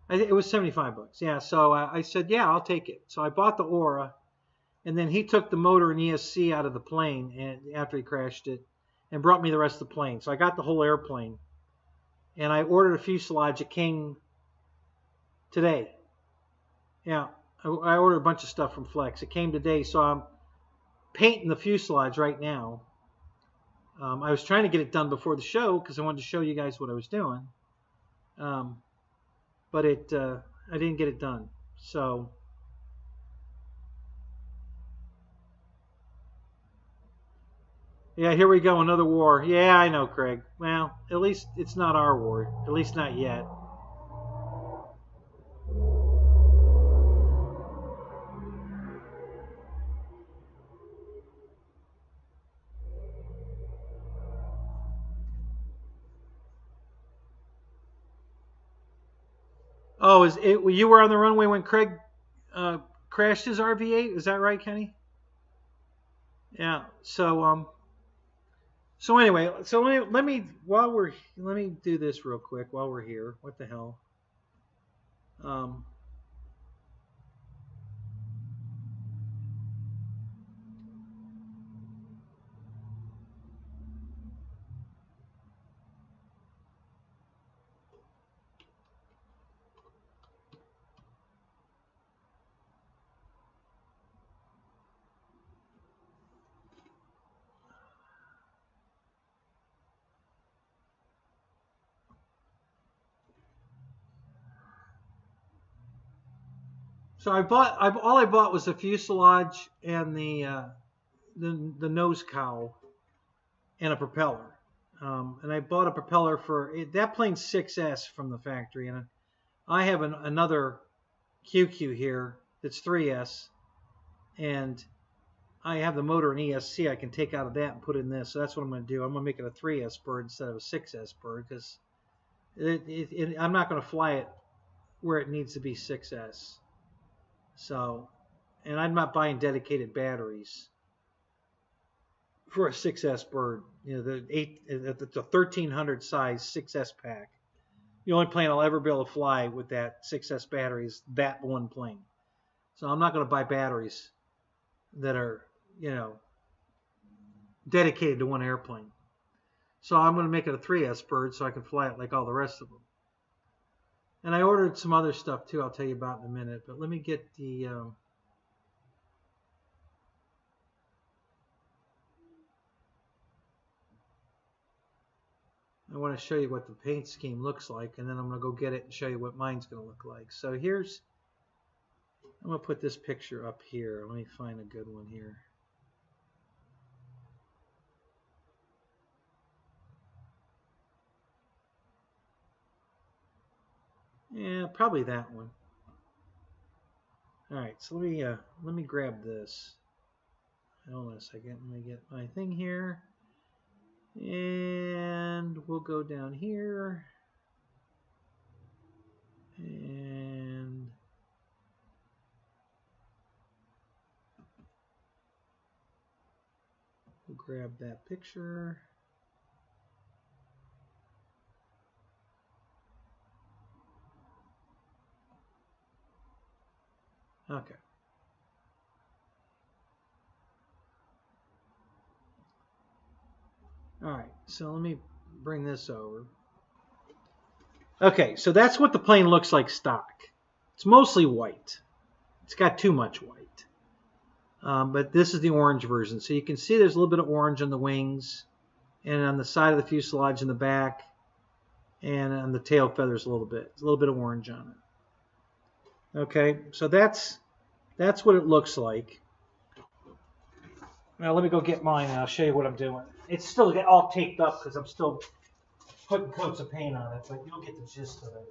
I think it was $75. Yeah. So I said, yeah, I'll take it. So I bought the Aura, and then he took the motor and ESC out of the plane and after he crashed it, and brought me the rest of the plane. So I got the whole airplane, and I ordered a fuselage. It came today. Yeah, I ordered a bunch of stuff from Flex. It came today, so I'm painting the fuselage right now. I was trying to get it done before the show because I wanted to show you guys what I was doing, but I didn't get it done. So Yeah, here we go, another war. Yeah, I know, Craig. Well, at least it's not our war. At least not yet. Oh, is it? You were on the runway when Craig crashed his RV-8? Is that right, Kenny? Yeah. So anyway, so let me let me do this real quick while we're here. What the hell? Um, so all I bought was the fuselage and the nose cowl and a propeller. And I bought a propeller for that plane's 6S from the factory, and I have another QQ here that's 3S, and I have the motor in ESC. I can take out of that and put in this. So that's what I'm going to do. I'm going to make it a 3S bird instead of a 6S bird because I'm not going to fly it where it needs to be 6S. So, and I'm not buying dedicated batteries for a 6S bird. You know, the 1300 size 6S pack. The only plane I'll ever be able to fly with that 6S battery is that one plane. So I'm not going to buy batteries that are, you know, dedicated to one airplane. So I'm going to make it a 3S bird so I can fly it like all the rest of them. And I ordered some other stuff too I'll tell you about in a minute. But let me get the... I want to show you what the paint scheme looks like, and then I'm going to go get it and show you what mine's going to look like. So here's... I'm going to put this picture up here. Let me find a good one here. Yeah, probably that one. All right, so let me grab this. Hold on a second. Let me get my thing here, and we'll go down here, and we'll grab that picture. Okay. All right, so let me bring this over. Okay, so that's what the plane looks like stock. It's mostly white. It's got too much white. But this is the orange version. So you can see there's a little bit of orange on the wings and on the side of the fuselage in the back and on the tail feathers a little bit. There's a little bit of orange on it. Okay, so that's what it looks like. Now let me go get mine and I'll show you what I'm doing. It's still all taped up because I'm still putting coats of paint on it, but you'll get the gist of it.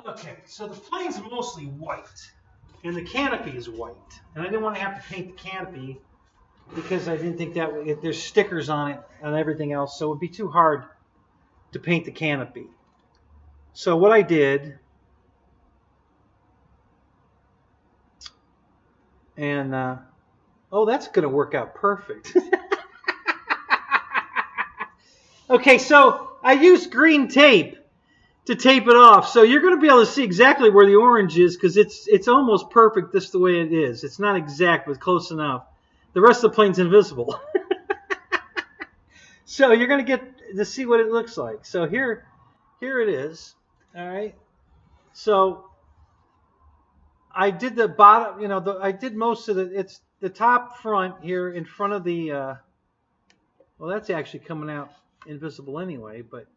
Okay, so the plane's mostly white, and the canopy is white. And I didn't want to have to paint the canopy because I didn't think that there's stickers on it and everything else, so it would be too hard to paint the canopy. So what I did, and oh, that's going to work out perfect. Okay, so I used green tape to tape it off, so you're going to be able to see exactly where the orange is because it's almost perfect just the way it is. It's not exact, but close enough. the rest of the plane's invisible. So you're going to get to see what it looks like. So here it is. All right. So I did the bottom, I did most of it's the top front here in front of the, well, that's actually coming out invisible anyway, but,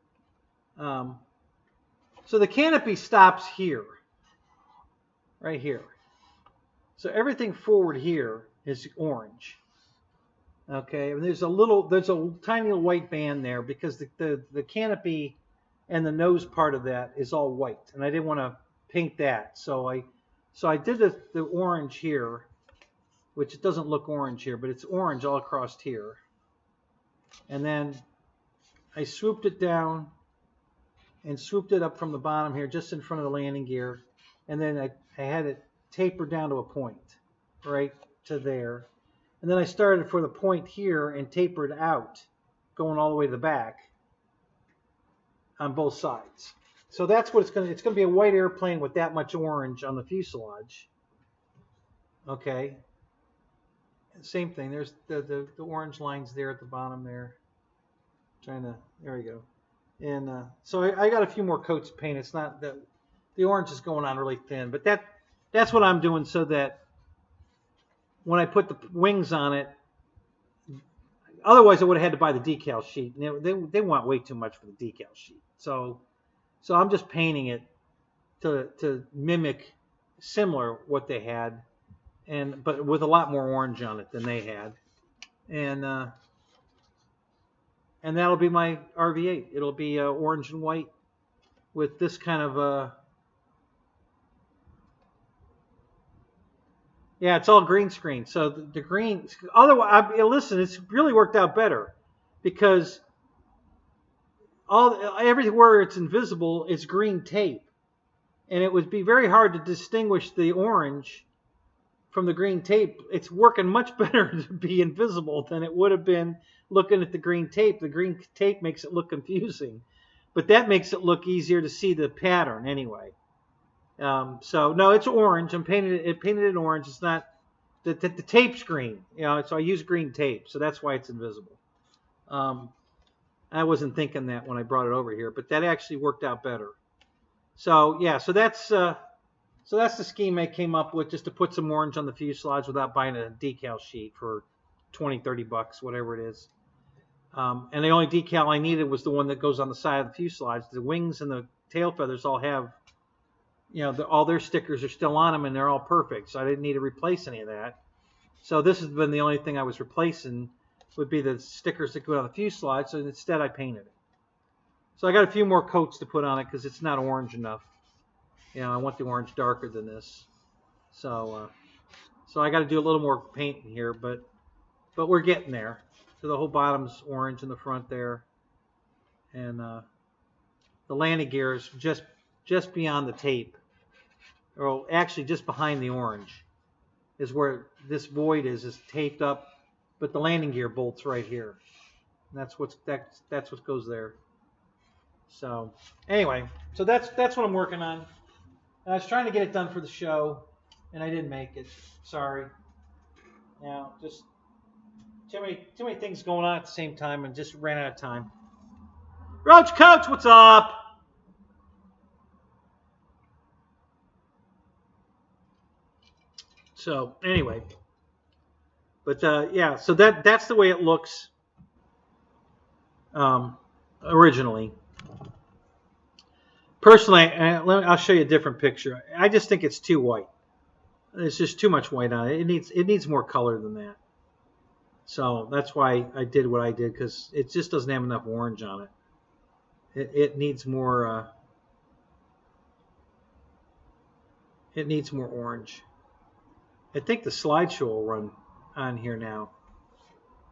so the canopy stops here, right here. So everything forward here is orange. Okay, and there's a tiny little white band there because the canopy and the nose part of that is all white, and I didn't want to paint that, so I did the orange here, which it doesn't look orange here, but it's orange all across here, and then I swooped it down and swooped it up from the bottom here, just in front of the landing gear, and then I had it tapered down to a point, right to there. And then I started for the point here and tapered out, going all the way to the back on both sides. So that's what it's going to be a white airplane with that much orange on the fuselage. Okay. Same thing. There's the orange lines there at the bottom there. There we go. And so I got a few more coats of paint. It's not that the orange is going on really thin, but that's what I'm doing so that when I put the wings on it, otherwise I would have had to buy the decal sheet. They want way too much for the decal sheet. So I'm just painting it to mimic similar what they had, but with a lot more orange on it than they had. And that'll be my RV8. It'll be orange and white with this kind of yeah, it's all green screen. So the green, otherwise, listen, it's really worked out better because everywhere it's invisible, it's green tape. And it would be very hard to distinguish the orange from the green tape. It's working much better to be invisible than it would have been looking at the green tape. The green tape makes it look confusing, but that makes it look easier to see the pattern anyway. So no, it's orange. I painted it orange. It's not the tape's green, so I use green tape, so that's why it's invisible. I wasn't thinking that when I brought it over here, but that actually worked out better. So yeah, so that's the scheme I came up with, just to put some orange on the fuselage without buying a decal sheet for $20-$30, whatever it is. And the only decal I needed was the one that goes on the side of the fuselage. The wings and the tail feathers all have, all their stickers are still on them, and they're all perfect. So I didn't need to replace any of that. So this has been the only thing I was replacing, would be the stickers that go on the fuselage. So instead I painted it. So I got a few more coats to put on it because it's not orange enough. I want the orange darker than this. So I got to do a little more paint in here, but we're getting there. So the whole bottom's orange in the front there, and the landing gear is just beyond the tape. Or actually just behind the orange is where this void is taped up, but the landing gear bolts right here. And that's what goes there. So anyway, so that's what I'm working on. I was trying to get it done for the show, and I didn't make it. Sorry. Just too many things going on at the same time, and just ran out of time. Roach Coach, what's up? So anyway, but yeah, so that's the way it looks originally. Personally, I'll show you a different picture. I just think it's too white. There's just too much white on it. It needs more color than that. So that's why I did what I did, because it just doesn't have enough orange on it. It needs more. It needs more orange. I think the slideshow will run on here now.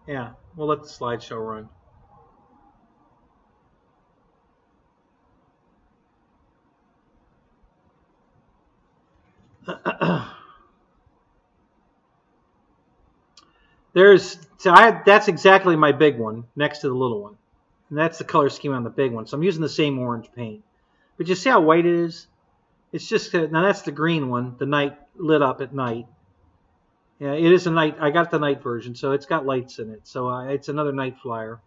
Yeah, we'll let the slideshow run. That's exactly my big one next to the little one. And that's the color scheme on the big one. So I'm using the same orange paint. But you see how white it is? It's just, now that's the green one, the night lit up at night. Yeah, it is a night. I got the night version, so it's got lights in it. So it's another night flyer.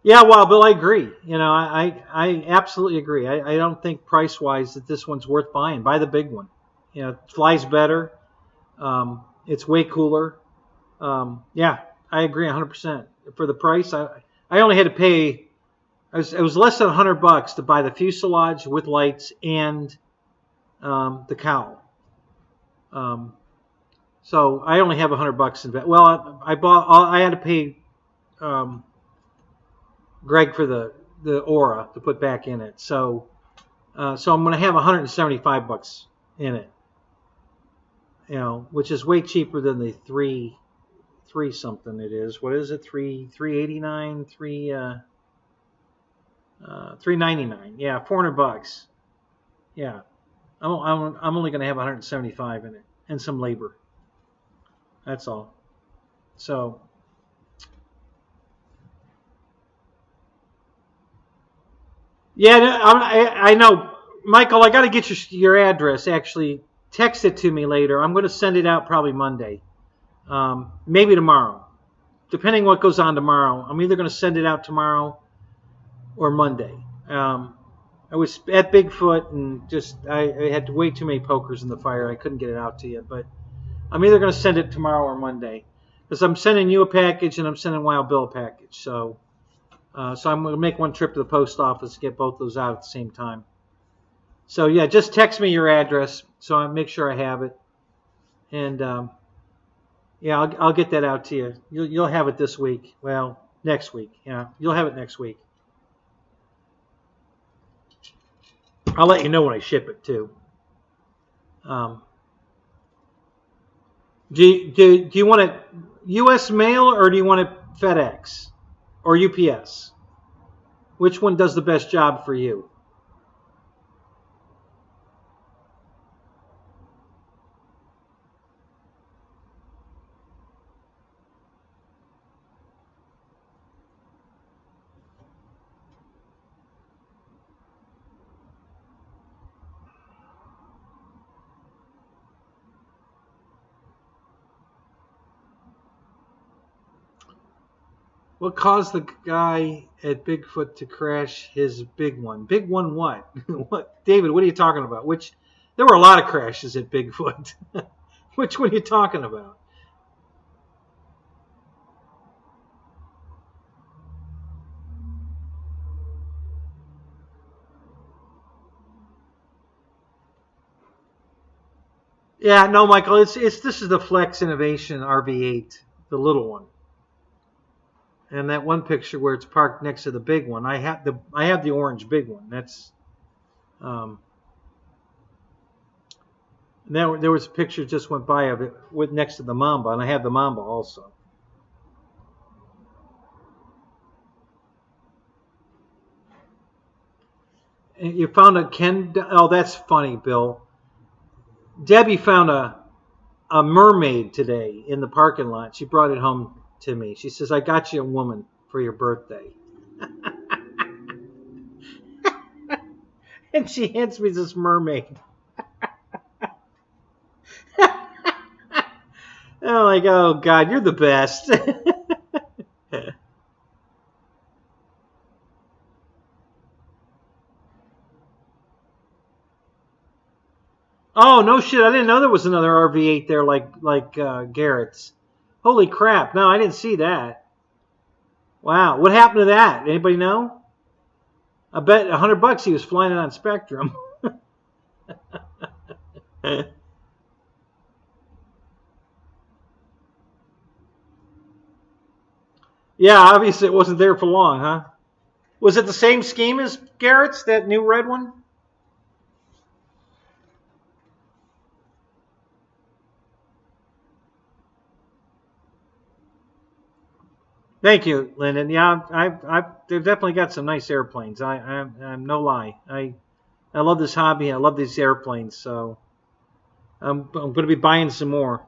Yeah, well, Bill, I agree. I absolutely agree. I don't think price wise that this one's worth buying. Buy the big one. It flies better. It's way cooler. Yeah, I agree 100%. For the price, I only had to pay. It was less than $100 to buy the fuselage with lights and the cowl. Um, so I only have $100 in that. Well, I bought. I had to pay um, Greg for the aura to put back in it. So I'm going to have $175 in it. Which is way cheaper than the three something it is. What is it? 389, 399. Yeah, $400. Yeah, I'm only going to have 175 in it and some labor. That's all. So yeah, I know, Michael. I got to get your address. Actually, text it to me later. I'm going to send it out probably Monday, maybe tomorrow, depending what goes on tomorrow. I'm either going to send it out tomorrow or Monday. I was at Bigfoot and I had way too many pokers in the fire. I couldn't get it out to you, but I'm either going to send it tomorrow or Monday because I'm sending you a package and I'm sending Wild Bill a package. So I'm going to make one trip to the post office to get both those out at the same time. So yeah, just text me your address so I make sure I have it, and yeah, I'll get that out to you. You'll have it this week. Well, next week. Yeah, you'll have it next week. I'll let you know when I ship it too. Um, do you want it U.S. mail or do you want it FedEx or UPS? Which one does the best job for you? What caused the guy at Bigfoot to crash his big one? Big one what? What, David, what are you talking about? There were a lot of crashes at Bigfoot. Which one are you talking about? Yeah, no, Michael, it's this is the Flex Innovation RV8, the little one. And that one picture where it's parked next to the big one, I have the orange big one. That's um, there was a picture just went by of it with next to the Mamba, and I have the Mamba also. And you found a Ken? Oh, that's funny, Bill. Debbie found a mermaid today in the parking lot. She brought it home to me. She says, "I got you a woman for your birthday." And she hands me this mermaid. I'm like, oh God, you're the best. Oh no shit! I didn't know there was another RV8 there like Garrett's. Holy crap! No, I didn't see that. Wow, what happened to that? Anybody know? I bet $100 he was flying it on Spectrum. Yeah, obviously it wasn't there for long, huh? Was it the same scheme as Garrett's, that new red one? Thank you, Lyndon. Yeah, they've definitely got some nice airplanes. I'm no lie. I love this hobby. I love these airplanes. So I'm going to be buying some more.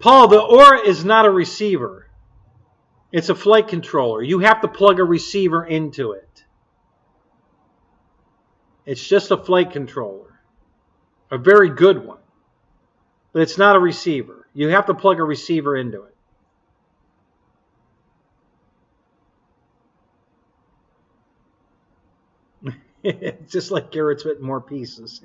Paul, the Aura is not a receiver. It's a flight controller. You have to plug a receiver into it. It's just a flight controller. A very good one. But it's not a receiver. You have to plug a receiver into it. It's just like Garrett's with more pieces.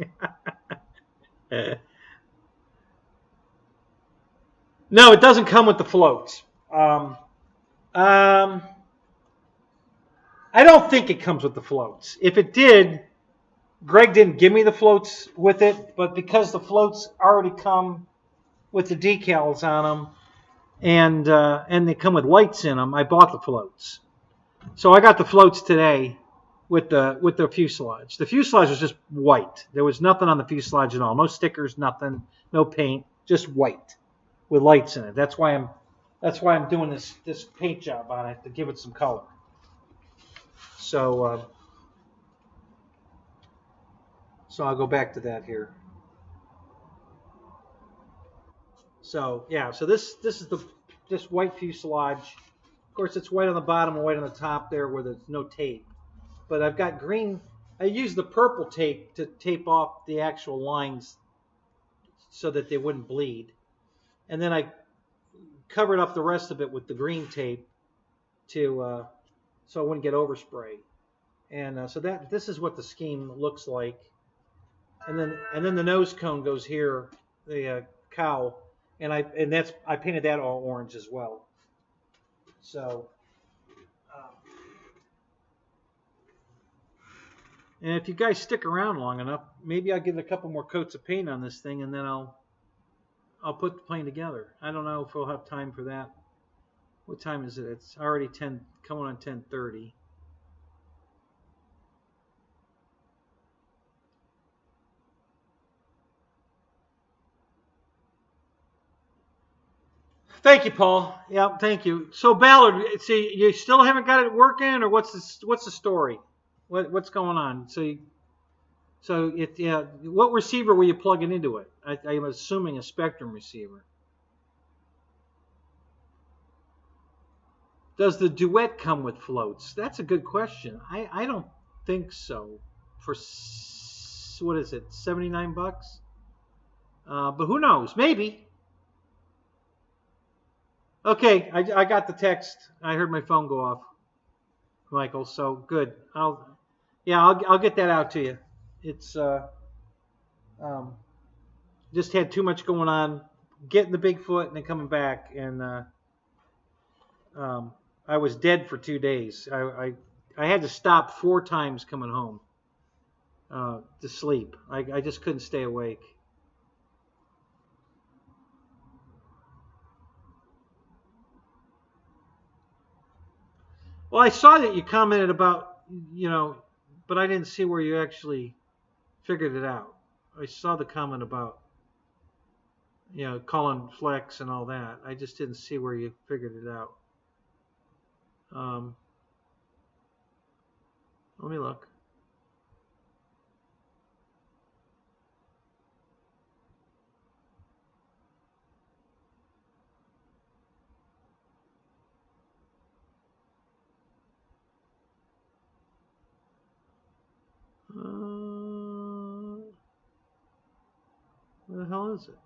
No, it doesn't come with the floats. I don't think it comes with the floats. If it did, Greg didn't give me the floats with it, but because the floats already come with the decals on them, and they come with lights in them, I bought the floats. So I got the floats today with the fuselage. The fuselage was just white. There was nothing on the fuselage at all. No stickers, nothing, no paint, just white with lights in it. That's why I'm doing this paint job on it to give it some color. So I'll go back to that here. So yeah, so this is this white fuselage. Of course, it's white on the bottom and white on the top there where there's no tape. But I've got green. I used the purple tape to tape off the actual lines so that they wouldn't bleed, and then I covered up the rest of it with the green tape to so it wouldn't get overspray. And so this is what the scheme looks like. And then the nose cone goes here, the cowl, and I painted that all orange as well. So, and if you guys stick around long enough, maybe I'll get a couple more coats of paint on this thing, and then I'll put the plane together. I don't know if we'll have time for that. What time is it? It's already coming on 10:30. Thank you, Paul. Yeah, thank you. So Ballard, see, you still haven't got it working, or what's the story? What's going on? What receiver were you plugging into it? I'm assuming a Spectrum receiver. Does the Duet come with floats? That's a good question. I don't think so. For what is it, $79? But who knows? Maybe. Okay, I got the text. I heard my phone go off, Michael. So good. I'll get that out to you. It's just had too much going on, getting the Bigfoot and then coming back, and I was dead for 2 days. I had to stop 4 times coming home to sleep. I just couldn't stay awake. Well, I saw that you commented about, but I didn't see where you actually figured it out. I saw the comment about, calling flex and all that. I just didn't see where you figured it out. Let me look. Where the hell is it?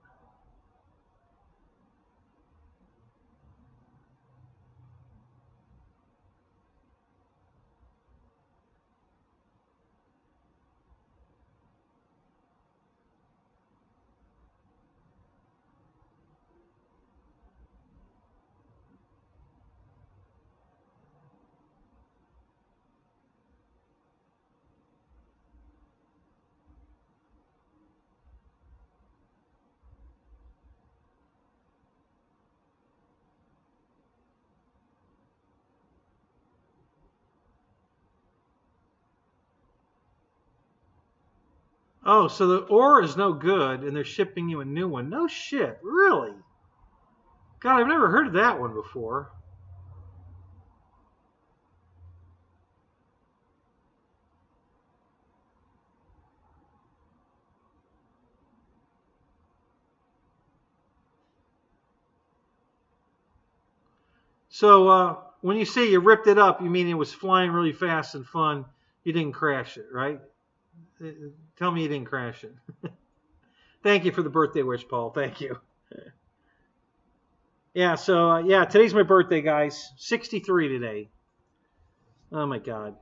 Oh, so the ore is no good, and they're shipping you a new one. No shit, really? God, I've never heard of that one before. So when you say you ripped it up, you mean it was flying really fast and fun. You didn't crash it, right? Tell me you didn't crash it. Thank you for the birthday wish, Paul. Thank you. Yeah, so yeah, today's my birthday, guys. 63 today. Oh my God.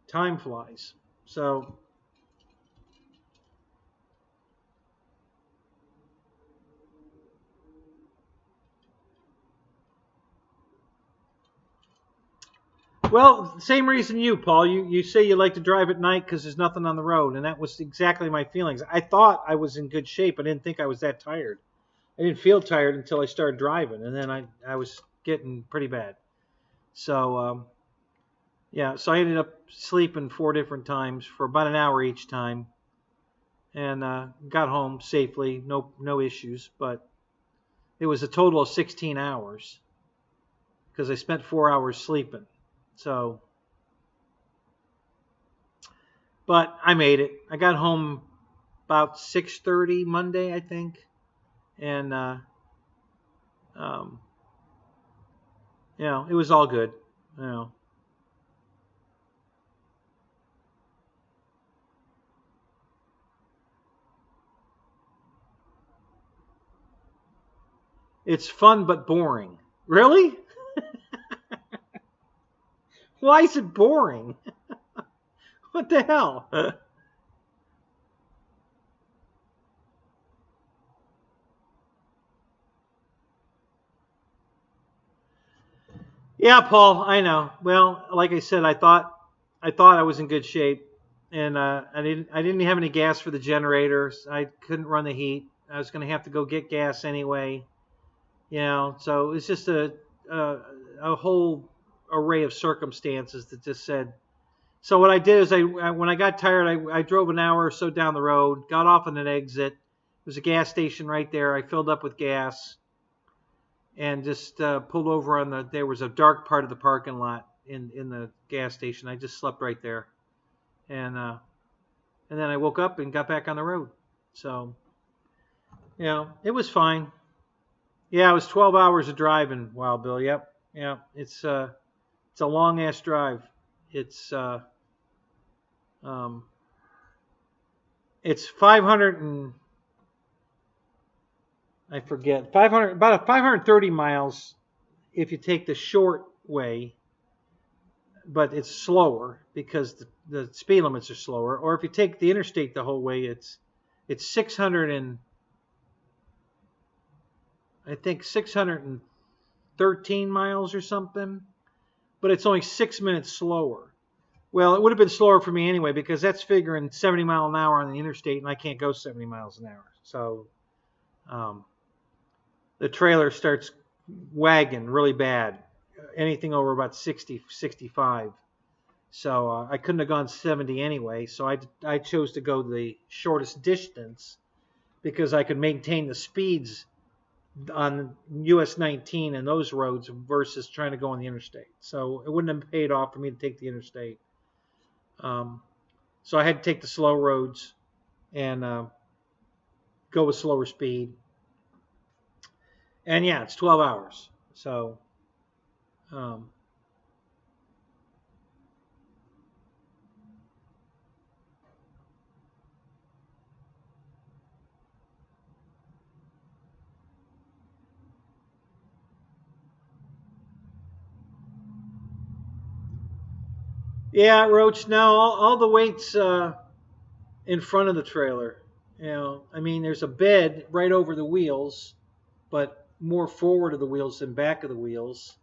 Time flies. So well, same reason you, Paul. You say you like to drive at night because there's nothing on the road, and that was exactly my feelings. I thought I was in good shape. I didn't think I was that tired. I didn't feel tired until I started driving, and then I was getting pretty bad. So yeah, so I ended up sleeping 4 different times for about an hour each time, and got home safely, no issues. But it was a total of 16 hours because I spent 4 hours sleeping. So, but I made it. I got home about 6:30 Monday, I think, and you know, it was all good. You know, it's fun but boring. Really? Why is it boring? What the hell? Yeah, Paul, I know. Well, like I said, I thought I was in good shape, and I didn't have any gas for the generators. I couldn't run the heat. I was going to have to go get gas anyway. You know, so it's just a whole array of circumstances that just said. So what I did is when I got tired, I drove an hour or so down the road, got off at an exit. There's a gas station right there. I filled up with gas and just pulled over on the. There was a dark part of the parking lot in the gas station. I just slept right there, and and then I woke up and got back on the road. So you know, it was fine. Yeah, it was 12 hours of driving, Wild Bill. Yep, yeah, it's a long ass drive. It's um, it's 500 and I forget 500 about 530 miles if you take the short way, but it's slower because the speed limits are slower. Or if you take the interstate the whole way, it's 600 and I think 613 miles or something, but it's only 6 minutes slower. Well, it would have been slower for me anyway because that's figuring 70 mile an hour on the interstate, and I can't go 70 miles an hour. So um, the trailer starts wagging really bad, anything over about 60, 65. So I couldn't have gone 70 anyway. So I chose to go the shortest distance because I could maintain the speeds on US 19 and those roads versus trying to go on the interstate. So it wouldn't have paid off for me to take the interstate. So I had to take the slow roads and go with slower speed. And yeah, it's 12 hours. So um, yeah, Roach. Now all the weight's in front of the trailer. You know, I mean, there's a bed right over the wheels, but more forward of the wheels than back of the wheels.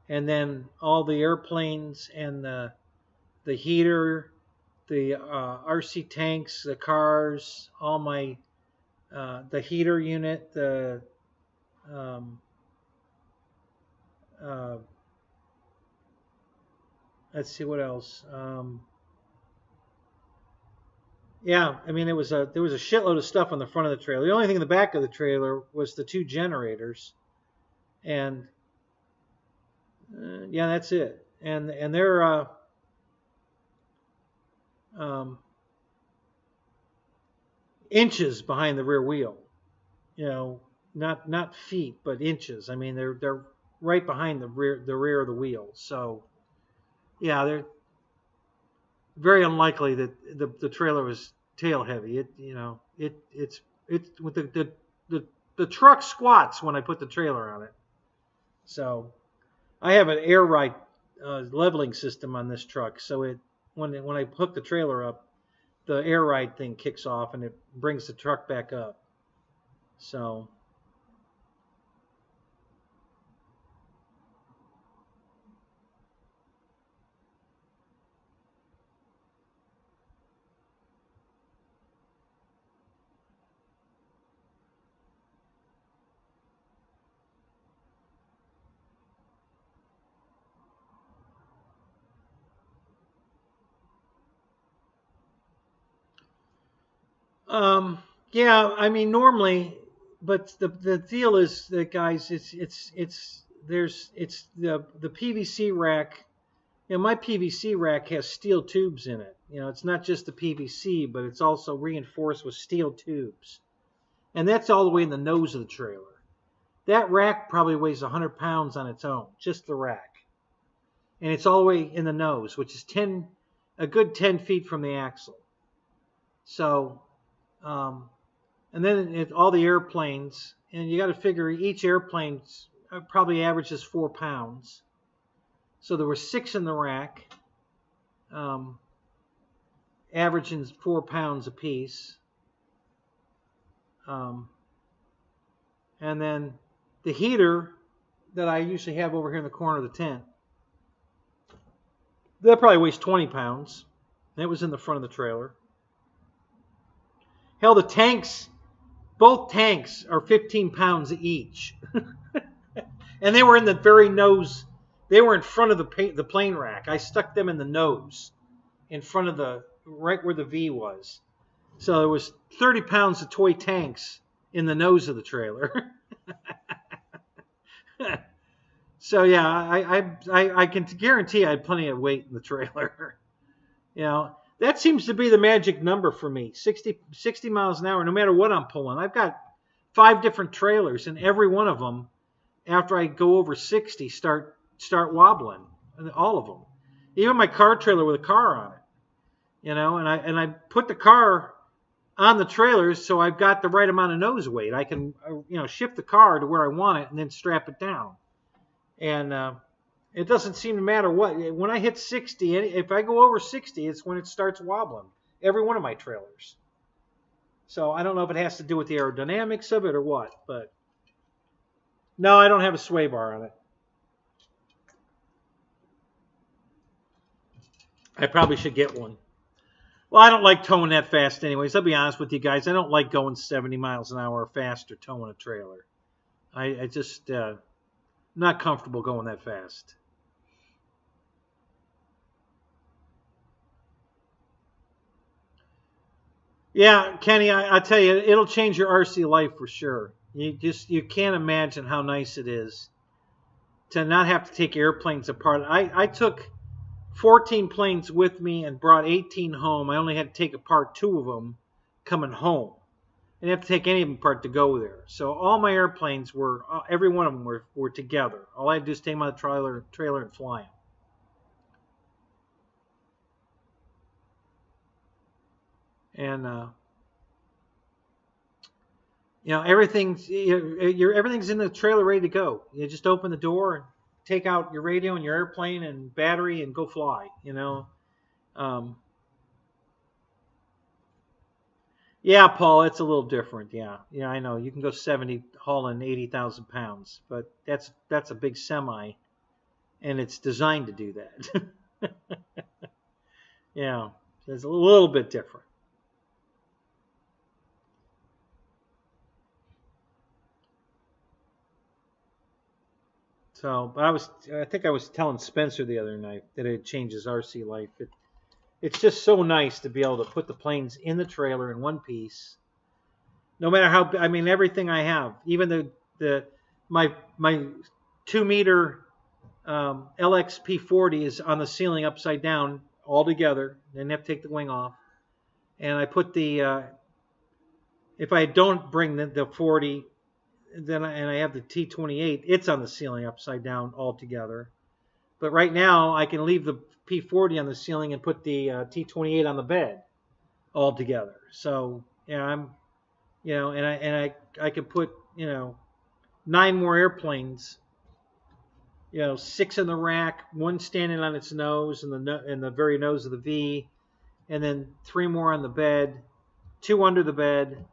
And then all the airplanes and the heater, the RC tanks, the cars, all my the heater unit, the um, uh, let's see what else. Yeah, I mean there was a shitload of stuff on the front of the trailer. The only thing in the back of the trailer was the two generators, and yeah, that's it. And they're um, inches behind the rear wheel. You know, not feet, but inches. I mean, they're right behind the rear of the wheel. So yeah, they're very unlikely that the trailer was tail heavy. It's with the truck squats when I put the trailer on it. So I have an air ride leveling system on this truck. So when I hook the trailer up, the air ride thing kicks off and it brings the truck back up. So yeah, I mean normally, but the deal is that guys, it's the PVC rack. My PVC rack has steel tubes in it. It's not just the PVC, but it's also reinforced with steel tubes. And that's all the way in the nose of the trailer. That rack probably weighs 100 pounds on its own, just the rack. And it's all the way in the nose, which is a good 10 feet from the axle. So, and then all the airplanes, and you got to figure each airplane probably averages 4 pounds. So there were 6 in the rack, averaging 4 pounds apiece. And then the heater that I usually have over here in the corner of the tent, that probably weighs 20 pounds. That was in the front of the trailer. Hell, the tanks, both tanks are 15 pounds each. And they were in the very nose. They were in front of the plane rack. I stuck them in the nose, in front of right where the V was. So there was 30 pounds of toy tanks in the nose of the trailer. So yeah, I can guarantee I had plenty of weight in the trailer. That seems to be the magic number for me. 60 miles an hour, no matter what I'm pulling. I've got 5 different trailers, and every one of them, after I go over 60, start wobbling. All of them. Even my car trailer with a car on it. And I put the car on the trailers so I've got the right amount of nose weight. I can shift the car to where I want it and then strap it down. And it doesn't seem to matter what. When I hit 60, if I go over 60, it's when it starts wobbling. Every one of my trailers. So I don't know if it has to do with the aerodynamics of it or what, but no, I don't have a sway bar on it. I probably should get one. Well, I don't like towing that fast anyways. I'll be honest with you guys. I don't like going 70 miles an hour or faster towing a trailer. I just not comfortable going that fast. Yeah, Kenny, I tell you, it'll change your RC life for sure. You can't imagine how nice it is to not have to take airplanes apart. I took 14 planes with me and brought 18 home. I only had to take apart 2 of them coming home. I didn't have to take any of them apart to go there. So all my airplanes every one of them were together. All I had to do is take them out of the trailer and fly them. And everything's in the trailer ready to go. You just open the door and take out your radio and your airplane and battery and go fly. Yeah, Paul, it's a little different. Yeah, I know. You can go 70 hauling 80,000 pounds, but that's a big semi, and it's designed to do that. Yeah, it's a little bit different. So, but I think I was telling Spencer the other night that it changes RC life. It's just so nice to be able to put the planes in the trailer in one piece. No matter how, everything I have, even my 2-meter LXP40 is on the ceiling upside down all together. Didn't have to take the wing off. And I put if I don't bring the 40, and I have the T28. It's on the ceiling upside down altogether. But right now I can leave the P40 on the ceiling and put the T28 on the bed altogether. So yeah, I'm, and I could put 9 more airplanes. 6 in the rack, 1 standing on its nose in the very nose of the V, and then 3 more on the bed, 2 under the bed.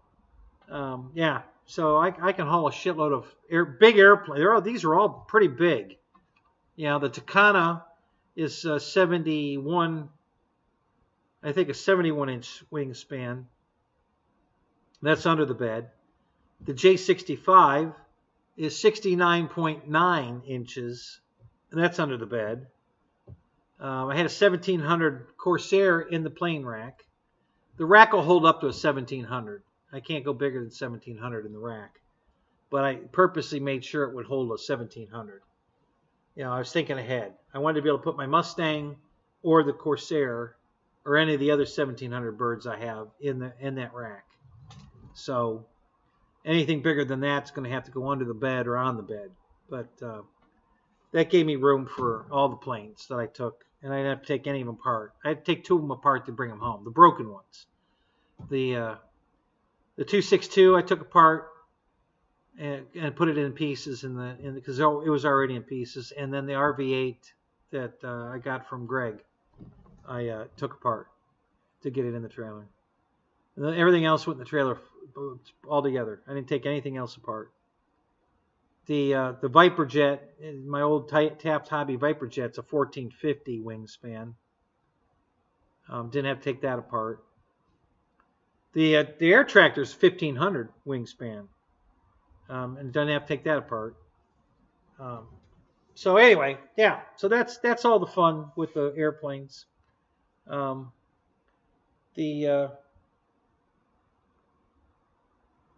Yeah, so I can haul a shitload of big airplanes. These are all pretty big. The Takana is 71, I think a 71-inch wingspan. That's under the bed. The J65 is 69.9 inches, and that's under the bed. I had a 1700 Corsair in the plane rack. The rack will hold up to a 1700. I can't go bigger than 1700 in the rack, but I purposely made sure it would hold a 1700. I was thinking ahead. I wanted to be able to put my Mustang or the Corsair or any of the other 1700 birds I have in that rack. So anything bigger than that's going to have to go under the bed or on the bed. But that gave me room for all the planes that I took, and I didn't have to take any of them apart. I had to take 2 of them apart to bring them home, the broken ones. The 262 I took apart and put it in pieces because it was already in pieces, and then the RV8 that I got from Greg, I took apart to get it in the trailer. And then everything else went in the trailer all together. I didn't take anything else apart. The Viper jet, my old Taft Hobby Viper jet's a 1450 wingspan. Didn't have to take that apart. The Air Tractor's 1500 wingspan, and didn't have to take that apart. So anyway, yeah. So that's all the fun with the airplanes.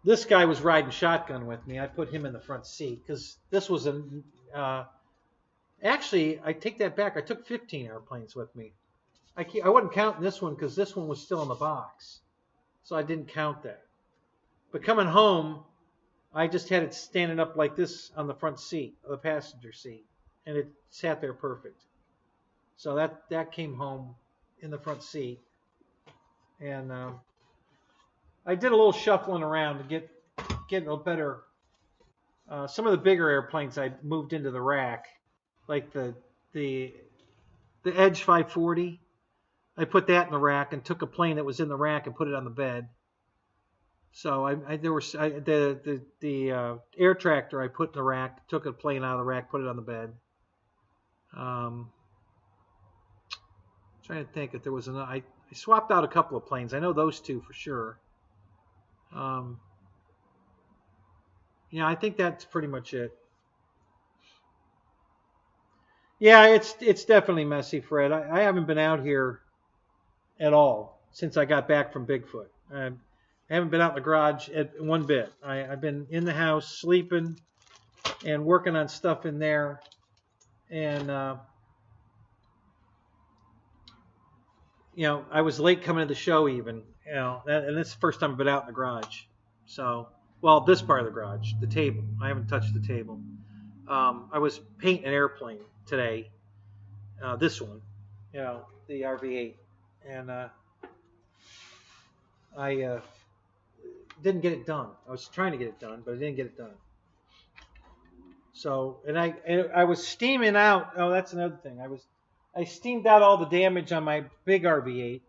This guy was riding shotgun with me. I put him in the front seat because this was actually, I take that back. I took 15 airplanes with me. I wasn't counting this one because this one was still in the box, so I didn't count that. But coming home, I just had it standing up like this on the front seat, the passenger seat, and it sat there perfect. So that came home in the front seat, and I did a little shuffling around to get a better. Some of the bigger airplanes I moved into the rack, like the Edge 540. I put that in the rack and took a plane that was in the rack and put it on the bed. So the Air Tractor I put in the rack, took a plane out of the rack, put it on the bed. Trying to think if there was another. I swapped out a couple of planes. I know those 2 for sure. I think that's pretty much it. Yeah, it's definitely messy, Fred. I haven't been out here at all since I got back from Bigfoot. I haven't been out in the garage one bit. I've been in the house sleeping and working on stuff in there, and I was late coming to the show even. And this is the first time I've been out in the garage. So, well, this part of the garage, the table. I haven't touched the table. I was painting an airplane today. This one, the RV8, and I didn't get it done. I was trying to get it done, but I didn't get it done. So, and I was steaming out. Oh, that's another thing. I steamed out all the damage on my big RV8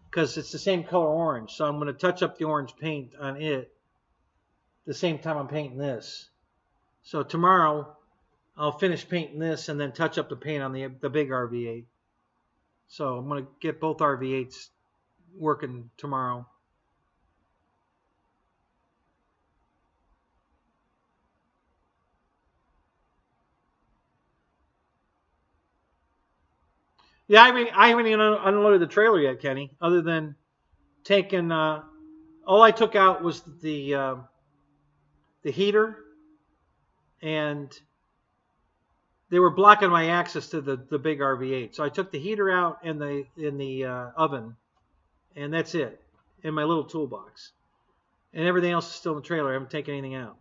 because it's the same color orange. So I'm going to touch up the orange paint on it the same time I'm painting this. So tomorrow I'll finish painting this and then touch up the paint on the big RV8. So I'm going to get both RV8s working tomorrow. Yeah, I haven't even unloaded the trailer yet, Kenny. Other than taking, all I took out was the heater, and they were blocking my access to the big RV8. So I took the heater out in the oven, and that's it in my little toolbox. And everything else is still in the trailer. I haven't taken anything out.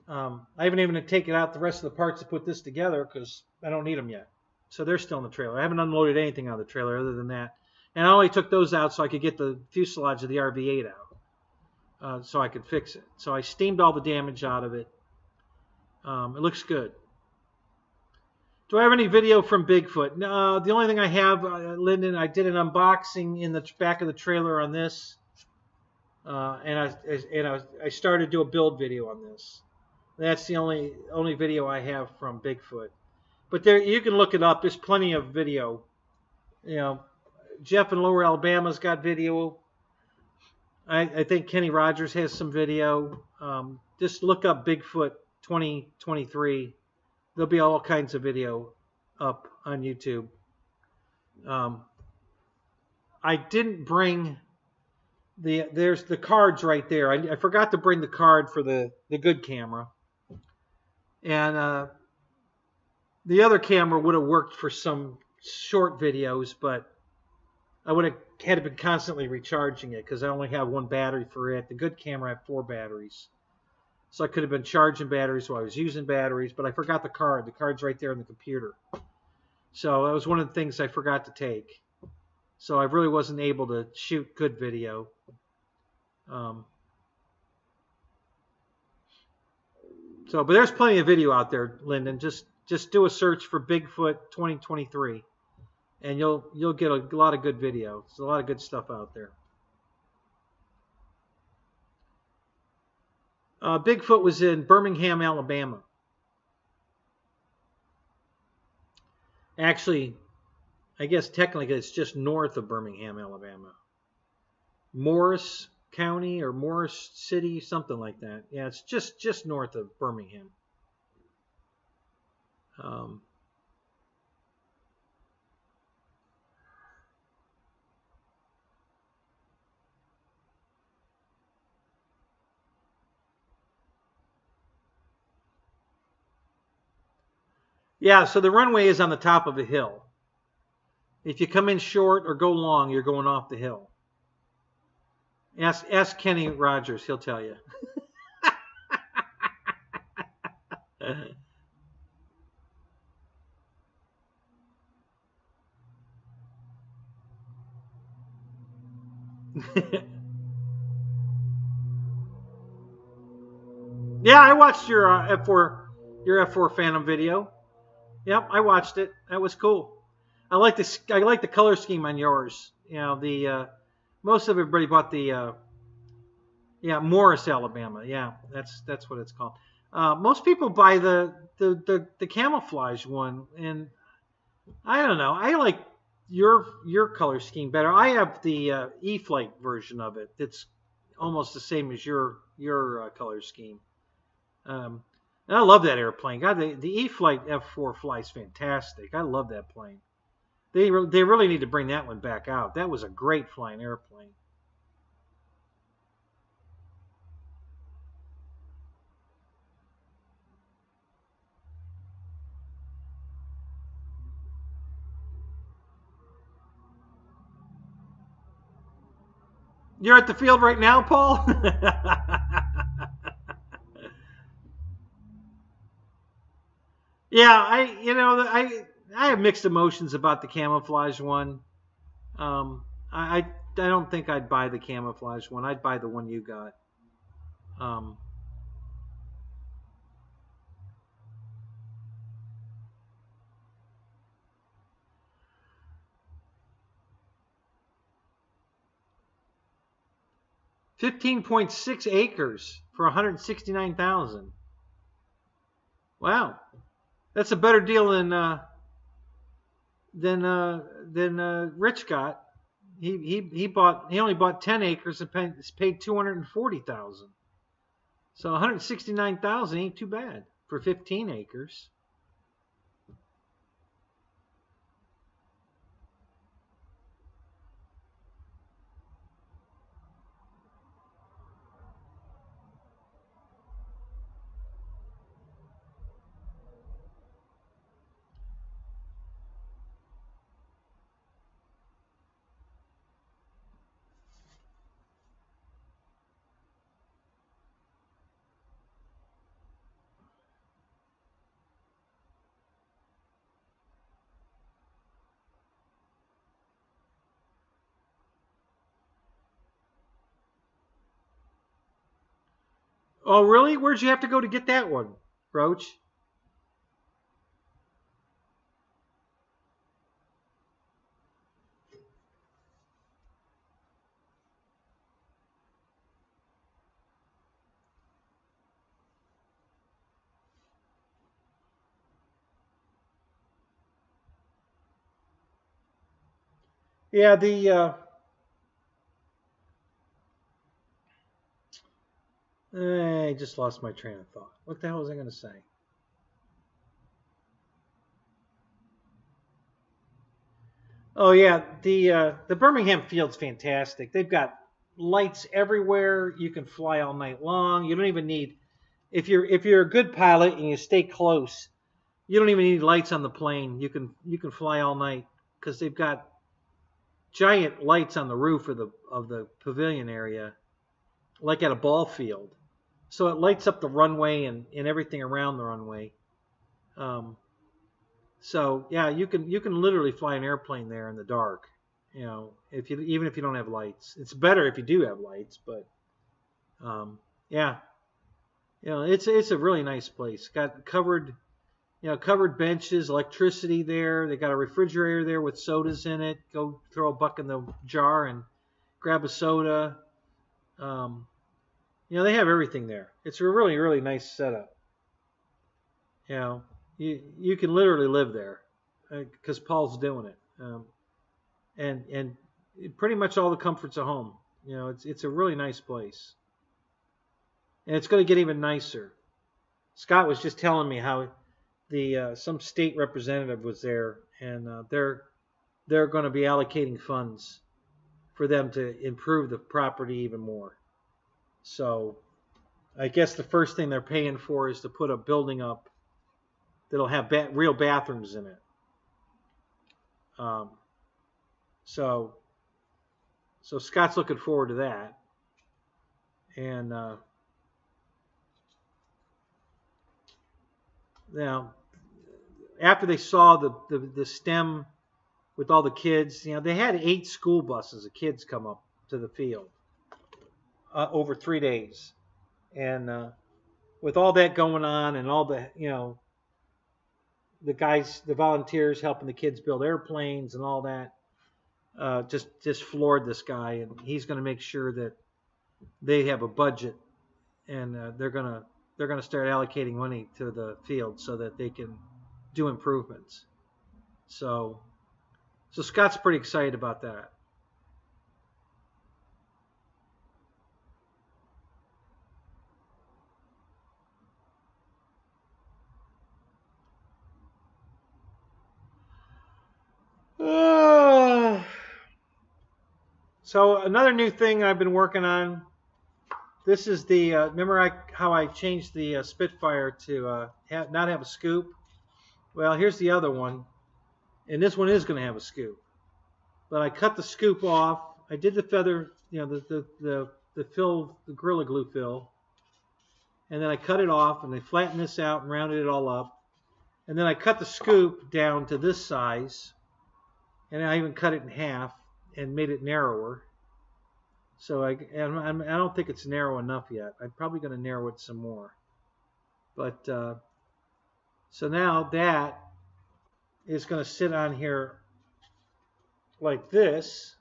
I haven't even taken out the rest of the parts to put this together because I don't need them yet. So they're still in the trailer. I haven't unloaded anything out of the trailer other than that. And I only took those out so I could get the fuselage of the RV-8 out so I could fix it. So I steamed all the damage out of it. It looks good. Do I have any video from Bigfoot? No, the only thing I have, Lyndon, I did an unboxing in the back of the trailer on this. And I started to do a build video on this. That's the only video I have from Bigfoot. But there, you can look it up. There's plenty of video. You know, Jeff in Lower Alabama's got video. I think Kenny Rogers has some video. Just look up Bigfoot 2023. There'll be all kinds of video up on YouTube. I didn't bring there's the cards right there. I forgot to bring the card for the good camera. And the other camera would have worked for some short videos, but I would have had to be constantly recharging it because I only have one battery for it. The good camera had 4 batteries. So I could have been charging batteries while I was using batteries, but I forgot the card. The card's right there in the computer. So that was one of the things I forgot to take. So I really wasn't able to shoot good video. But there's plenty of video out there, Lyndon. Just do a search for Bigfoot 2023, and you'll get a lot of good video. There's a lot of good stuff out there. Bigfoot was in Birmingham, Alabama. Actually, I guess technically it's just north of Birmingham, Alabama. Morris County or Morris City, something like that. Yeah, it's just north of Birmingham. Yeah, so the runway is on the top of a hill. If you come in short or go long, you're going off the hill. Ask Kenny Rogers, he'll tell you. Yeah, I watched your F4 Phantom video. Yep, I watched it. That was cool. I like the color scheme on yours. You know, most of everybody bought the Morris, Alabama. Yeah, that's what it's called. Most people buy the camouflage one, and I don't know. I like your color scheme better. I have the E-Flite version of it. It's almost the same as your color scheme. And I love that airplane. God, the E-Flite F4 flies fantastic. I love that plane. They really need to bring that one back out. That was a great flying airplane. You're at the field right now, Paul? Yeah, I have mixed emotions about the camouflage one. I don't think I'd buy the camouflage one. I'd buy the one you got. $15.6 acres for $169,000. Wow, that's a better deal than Rich got. He only bought 10 acres and paid $240,000. So $169,000 ain't too bad for 15 acres. Oh, really? Where'd you have to go to get that one, Roach? Yeah, I just lost my train of thought. What the hell was I going to say? Oh yeah, the Birmingham field's fantastic. They've got lights everywhere. You can fly all night long. You don't even need if you're a good pilot and you stay close, you don't even need lights on the plane. You can fly all night because they've got giant lights on the roof of the pavilion area, like at a ball field. So it lights up the runway and everything around the runway. Um, so yeah, you can literally fly an airplane there in the dark. You know, if you even if you don't have lights, it's better if you do have lights. But yeah, you know, it's a really nice place. Got covered benches, electricity there. They got a refrigerator there with sodas in it. Go throw a buck in the jar and grab a soda. Um, they have everything there. It's a really really nice setup. You know, you can literally live there because Paul's doing it, and pretty much all the comforts of home. You know, it's a really nice place, and it's going to get even nicer. Scott was just telling me how the some state representative was there, and they're going to be allocating funds for them to improve the property even more. So I guess the first thing they're paying for is to put a building up that'll have real bathrooms in it. Um, so so Scott's looking forward to that, and now after they saw the STEM with all the kids, they had 8 school buses of kids come up to the field over 3 days, and with all that going on and all the volunteers helping the kids build airplanes and all that, just floored this guy, and he's going to make sure that they have a budget, and they're gonna start allocating money to the field so that they can do improvements. So Scott's pretty excited about that. Uh, so another new thing I've been working on. This is the remember how I changed the Spitfire to not have a scoop. Well, here's the other one, and this one is going to have a scoop. But I cut the scoop off. I did the feather, the fill, the Gorilla Glue fill, and then I cut it off, and I flattened this out and rounded it all up. And then I cut the scoop down to this size, and I even cut it in half and made it narrower. So I don't think it's narrow enough yet. I'm probably going to narrow it some more. But so now that is going to sit on here like this.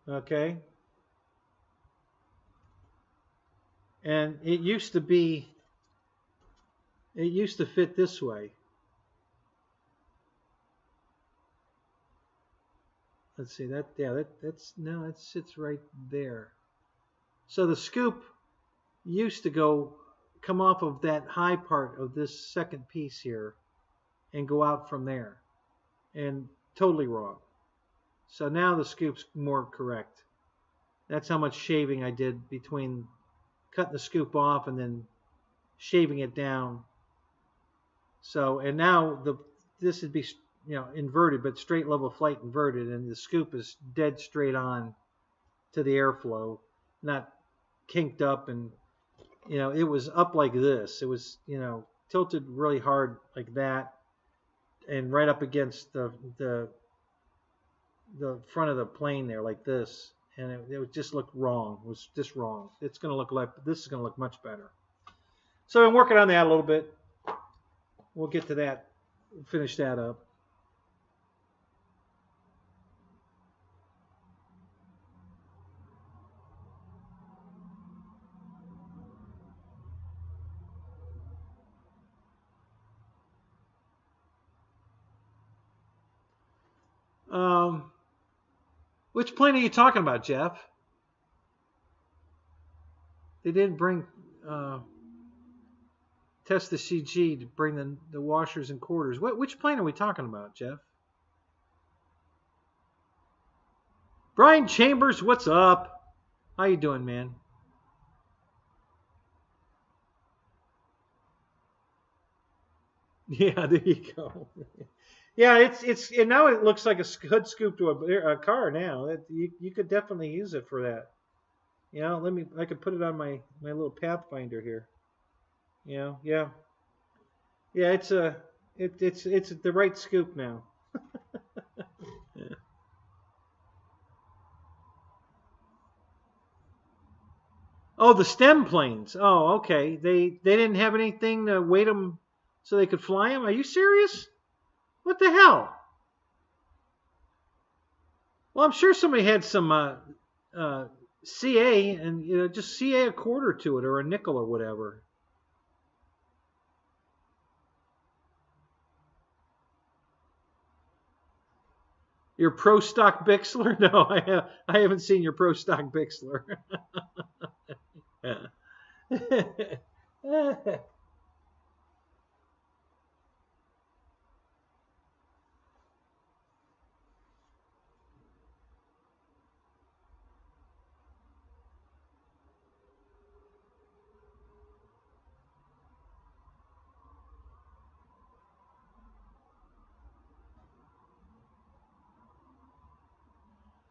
Okay. And it used to fit this way. Let's see that. Yeah, that sits right there. So the scoop used to come off of that high part of this second piece here and go out from there, and totally wrong. So now the scoop's more correct. That's how much shaving I did between cutting the scoop off and then shaving it down. So, and now this would be inverted, but straight level flight inverted, and the scoop is dead straight on to the airflow, not kinked up, and it was up like this. It was tilted really hard like that, and right up against the the front of the plane there like this, and it would just look wrong. It was just wrong. It's going to look like this is going to look much better. So I'm working on that a little bit. We'll get to that. Finish that up. Which plane are you talking about, Jeff? They didn't bring test the CG to bring the washers and quarters. Which plane are we talking about, Jeff? Brian Chambers, what's up? How you doing, man? Yeah, there you go. Yeah, it's and now it looks like a hood scoop to a car now. You could definitely use it for that. You know, I could put it on my little Pathfinder here. You know, yeah, yeah. It's the right scoop now. Oh, the stem planes. Oh, okay. They didn't have anything to weight them so they could fly them. Are you serious? What the hell? Well, I'm sure somebody had some CA and just CA a quarter to it or a nickel or whatever. Your pro stock Bixler? No, I haven't seen your pro stock Bixler.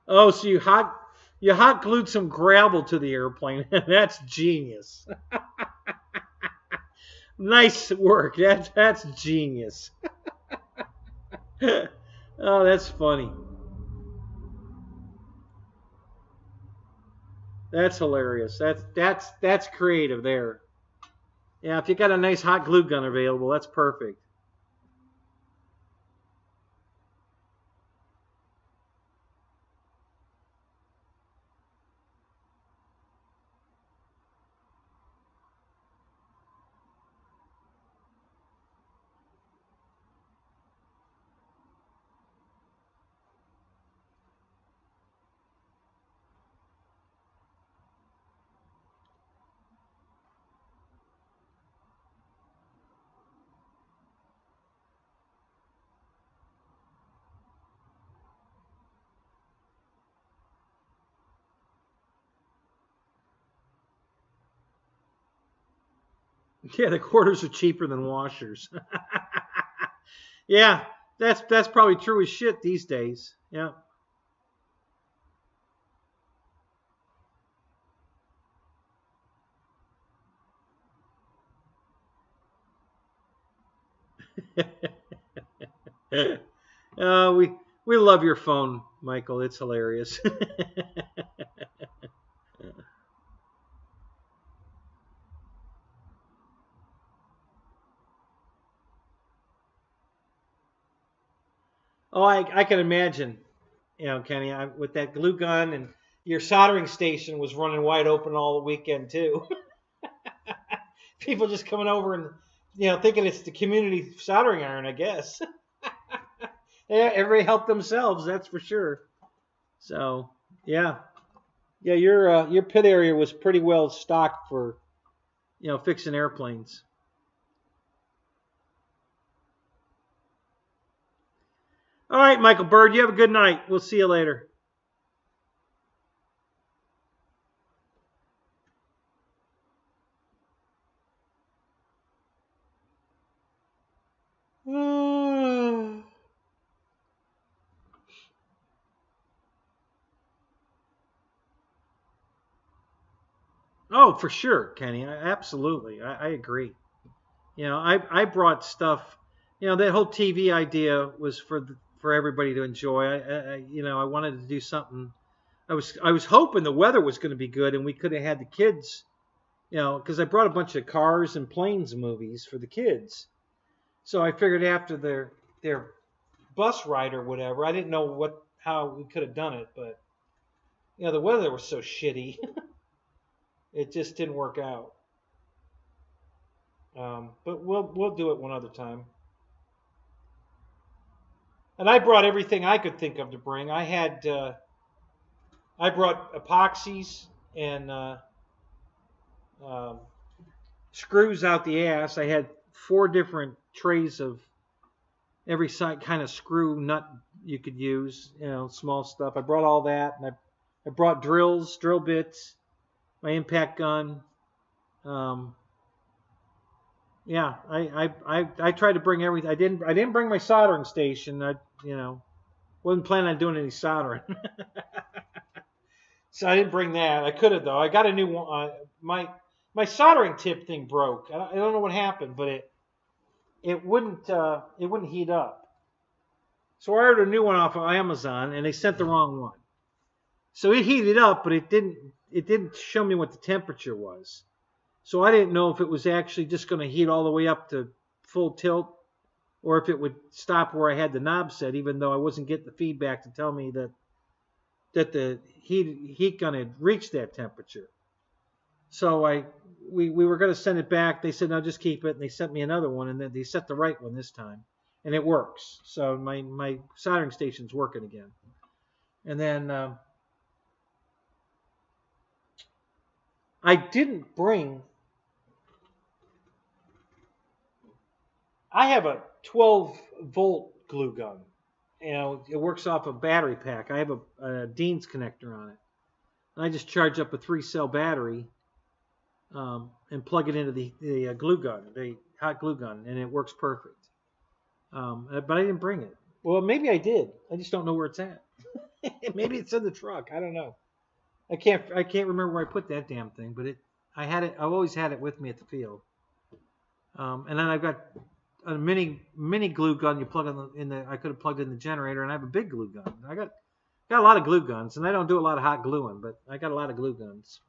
Oh, so you hot glued some gravel to the airplane. That's genius. Nice work. That's genius. Oh, that's funny. That's hilarious. That's creative there. Yeah, if you got a nice hot glue gun available, that's perfect. Yeah, the quarters are cheaper than washers. Yeah, that's probably true as shit these days. Yeah. We love your phone, Michael. It's hilarious. Oh, I can imagine. Kenny, with that glue gun and your soldering station was running wide open all the weekend too. People just coming over and thinking it's the community soldering iron, I guess. Yeah, everybody helped themselves, that's for sure. So yeah, yeah, your pit area was pretty well stocked for fixing airplanes. All right, Michael Bird, you have a good night. We'll see you later. Oh, for sure, Kenny. Absolutely. I agree. I brought stuff. That whole TV idea was for everybody to enjoy. I wanted to do something. I was hoping the weather was going to be good and we could have had the kids, because I brought a bunch of cars and planes movies for the kids. So I figured after their bus ride or whatever, I didn't know how we could have done it, but the weather was so shitty, it just didn't work out. But we'll do it one other time. And I brought everything I could think of to bring. I brought epoxies and screws out the ass. I had 4 different trays of every kind of screw nut you could use, small stuff. I brought all that, and I brought drills, drill bits, my impact gun. Yeah, I tried to bring everything. I didn't bring my soldering station. I wasn't planning on doing any soldering, so I didn't bring that. I could have though. I got a new one. My soldering tip thing broke. I don't know what happened, but it wouldn't heat up. So I ordered a new one off of Amazon, and they sent the wrong one. So it heated up, but it didn't show me what the temperature was. So I didn't know if it was actually just going to heat all the way up to full tilt, or if it would stop where I had the knob set, even though I wasn't getting the feedback to tell me that the heat gun had reached that temperature. So we were going to send it back. They said, no, just keep it. And they sent me another one, and then they set the right one this time. And it works. So my soldering station's working again. And then I didn't bring... I have a 12-volt glue gun. It works off a battery pack. I have a Dean's connector on it. And I just charge up a 3-cell battery and plug it into the glue gun, the hot glue gun, and it works perfect. But I didn't bring it. Well, maybe I did. I just don't know where it's at. Maybe it's in the truck. I don't know. I can't remember where I put that damn thing, but I had it. I've always had it with me at the field. And then I've got a mini glue gun. You plug I could have plugged in the generator, and I have a big glue gun. I got a lot of glue guns, and I don't do a lot of hot gluing, but I got a lot of glue guns.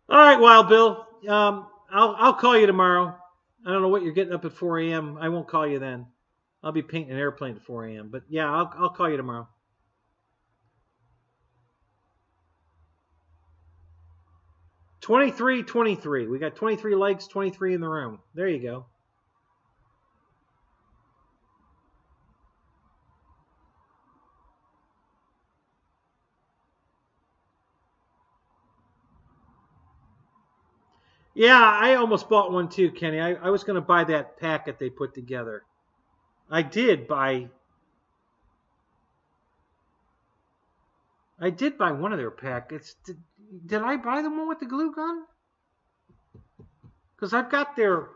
All right, Wild Bill. I'll call you tomorrow. I don't know what you're getting up at 4 a.m. I won't call you then. I'll be painting an airplane at 4 a.m. But yeah, I'll call you tomorrow. $23.23. We got 23 likes, 23 in the room. There you go. Yeah, I almost bought one too, Kenny. I was going to buy that packet they put together. I did buy one of their packets. Did I buy the one with the glue gun? Because I've got their...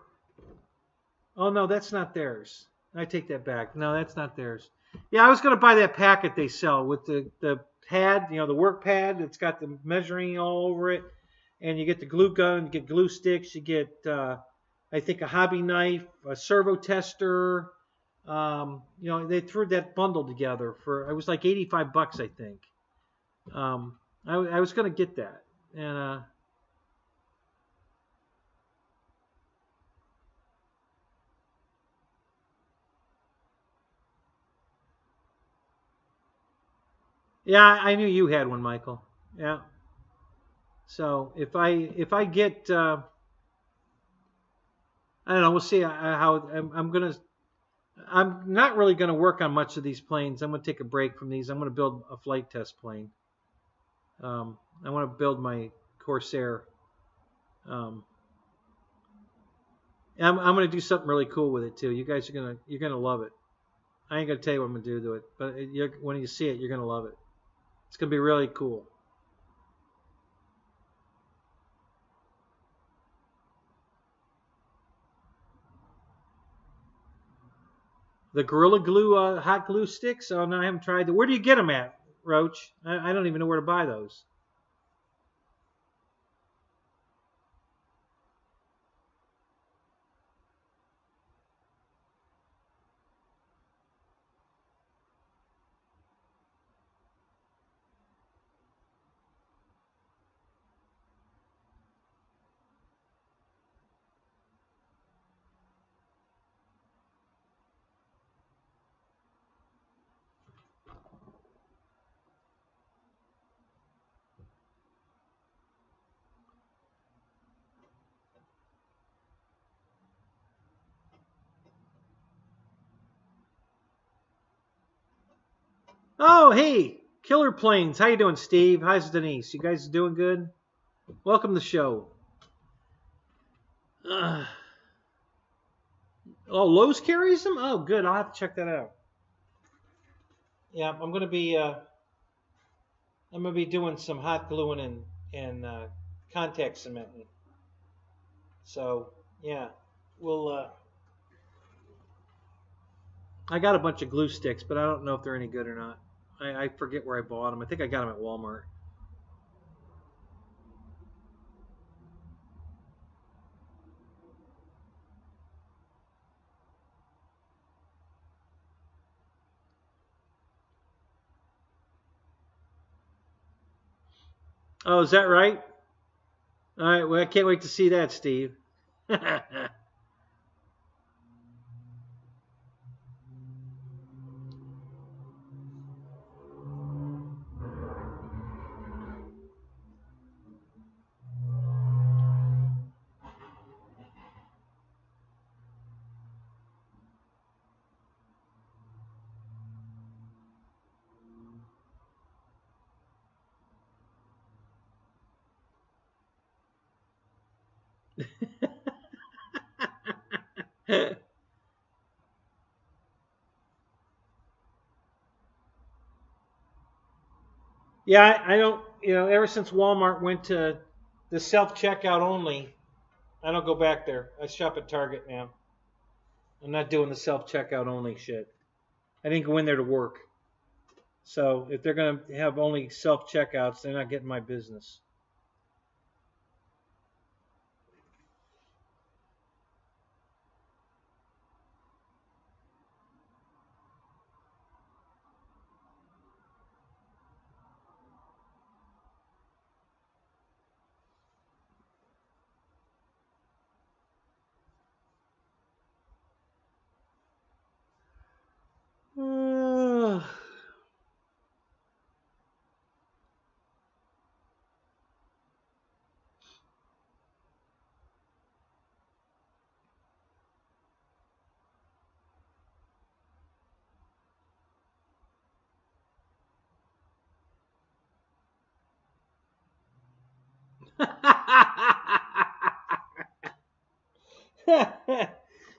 Oh, no, that's not theirs. I take that back. No, that's not theirs. Yeah, I was going to buy that packet they sell with the pad, the work pad. It's got the measuring all over it. And you get the glue gun, you get glue sticks, you get, I think, a hobby knife, a servo tester. They threw that bundle together it was like $85, I think. I was going to get that. And yeah, I knew you had one, Michael. Yeah. So if I get, I don't know. We'll see how I'm not really gonna work on much of these planes. I'm gonna take a break from these. I'm gonna build a flight test plane. I want to build my Corsair. I'm gonna do something really cool with it too. You guys you're gonna love it. I ain't gonna tell you what I'm gonna do to it, but when you see it, you're gonna love it. It's gonna be really cool. The Gorilla Glue hot glue sticks? Oh, no, I haven't tried them. Where do you get them at, Roach? I don't even know where to buy those. Oh, hey, Killer Planes. How you doing, Steve? How's Denise? You guys doing good? Welcome to the show. Uh, oh, Lowe's carries them. Oh, good. I'll have to check that out. Yeah, I'm gonna be doing some hot gluing and contact cementing. So yeah, we'll. I got a bunch of glue sticks, but I don't know if they're any good or not. I forget where I bought them. I think I got them at Walmart. Oh, is that right? All right. Well, I can't wait to see that, Steve. Yeah, I don't. Ever since Walmart went to the self checkout only, I don't go back there. I shop at Target now. I'm not doing the self checkout only shit. I didn't go in there to work. So if they're gonna have only self checkouts, they're not getting my business.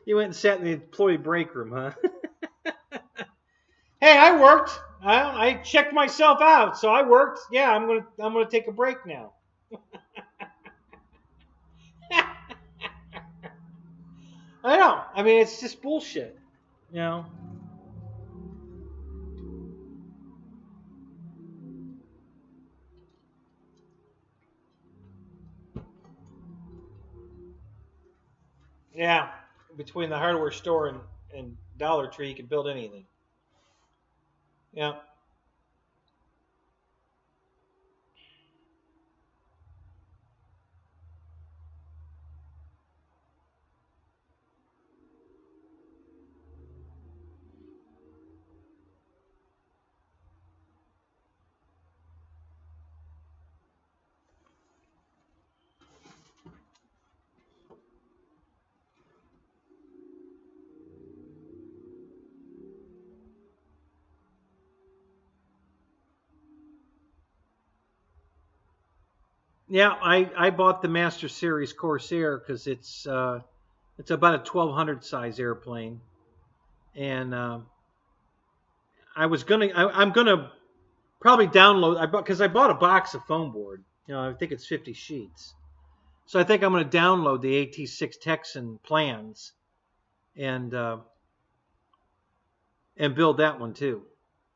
You went and sat in the employee break room, huh? Hey, I worked. I checked myself out, so I worked. Yeah, I'm gonna take a break now. I know. I mean, it's just bullshit. You know. Yeah. Between the hardware store and Dollar Tree, you can build anything. Yeah. Yeah, I bought the Master Series Corsair because it's about a 1200 size airplane, and I'm gonna probably download. I bought a box of foam board. I think it's 50 sheets, so I think I'm gonna download the AT6 Texan plans and uh, and build that one too.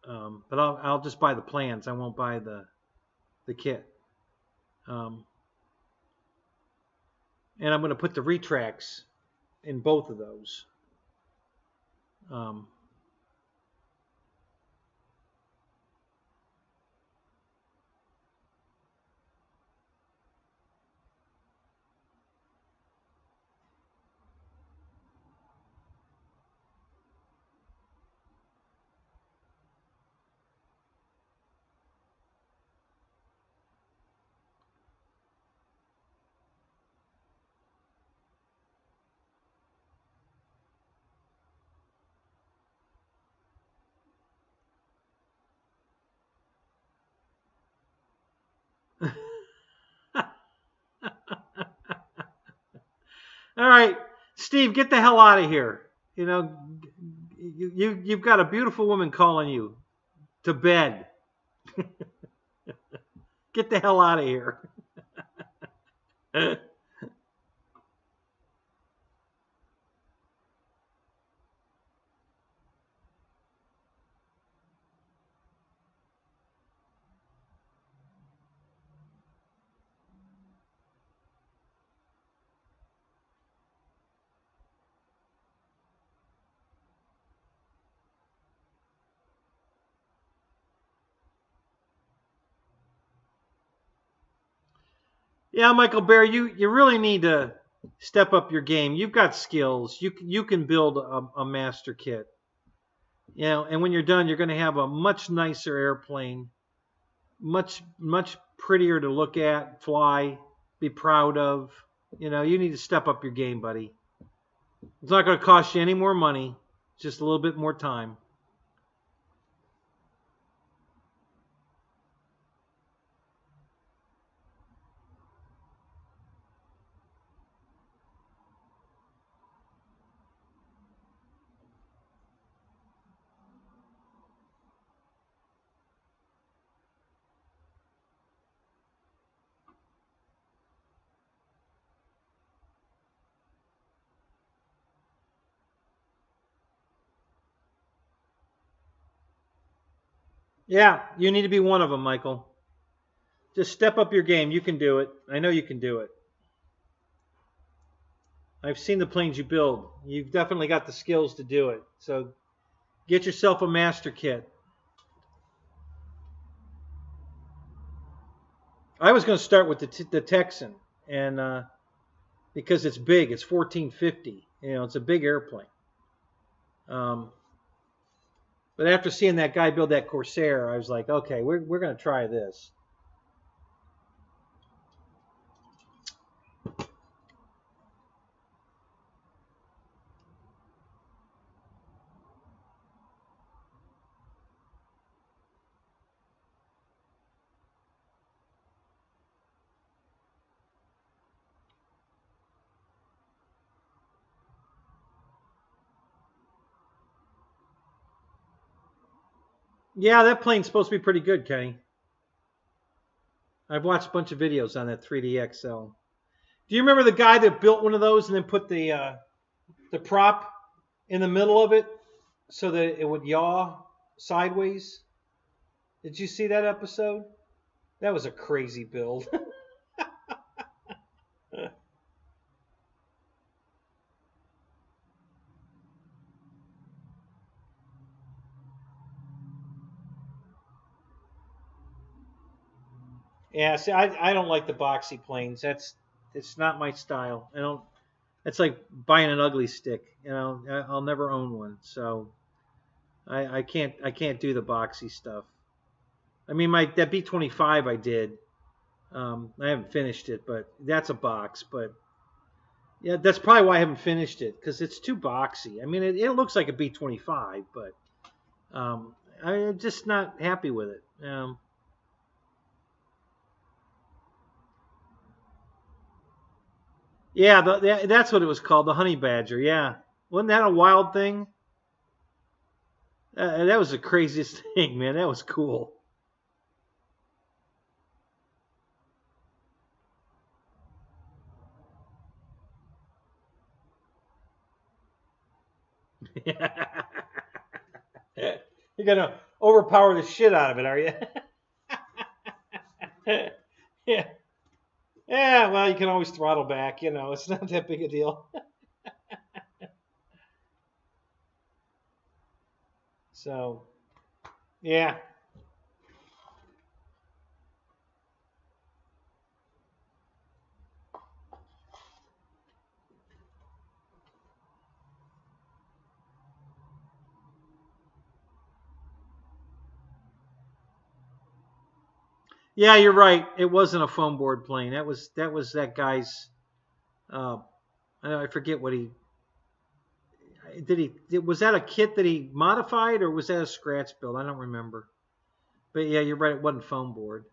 But I'll just buy the plans. I won't buy the kit. Um, and I'm gonna put the retracts in both of those. Um, All right, Steve, get the hell out of here. You know, you've got a beautiful woman calling you to bed. Get the hell out of here. Yeah, Michael Bear, you really need to step up your game. You've got skills. You can build a master kit. You know, and when you're done, you're going to have a much nicer airplane, much prettier to look at, fly, be proud of. You know, you need to step up your game, buddy. It's not going to cost you any more money, just a little bit more time. Yeah, you need to be one of them, Michael. Just step up your game. You can do it. I know you can do it. I've seen the planes you build. You've definitely got the skills to do it. So get yourself a master kit. I was going to start with the Texan, and because it's big, it's 1450. You know, it's a big airplane. Um, but after seeing that guy build that Corsair, I was like, okay, we're going to try this. Yeah, that plane's supposed to be pretty good, Kenny. I've watched a bunch of videos on that 3D XL. Do you remember the guy that built one of those and then put the prop in the middle of it so that it would yaw sideways? Did you see that episode? That was a crazy build. Yeah, see, I don't like the boxy planes. It's not my style. I don't. It's like buying an ugly stick. You know, I'll never own one. So I can't do the boxy stuff. I mean, that B-25 I did. I haven't finished it, but that's a box. But yeah, that's probably why I haven't finished it because it's too boxy. I mean, it looks like a B-25, but I'm just not happy with it. Yeah, that's what it was called, the honey badger. Yeah, wasn't that a wild thing? That was the craziest thing, man. That was cool. You're gonna overpower the shit out of it, are you? Yeah. Yeah, well, you can always throttle back. You know, it's not that big a deal. So, yeah. Yeah, you're right. It wasn't a foam board plane. That was that guy's. Uh, I forget what he did. Was that a kit that he modified or was that a scratch build? I don't remember. But yeah, you're right. It wasn't foam board.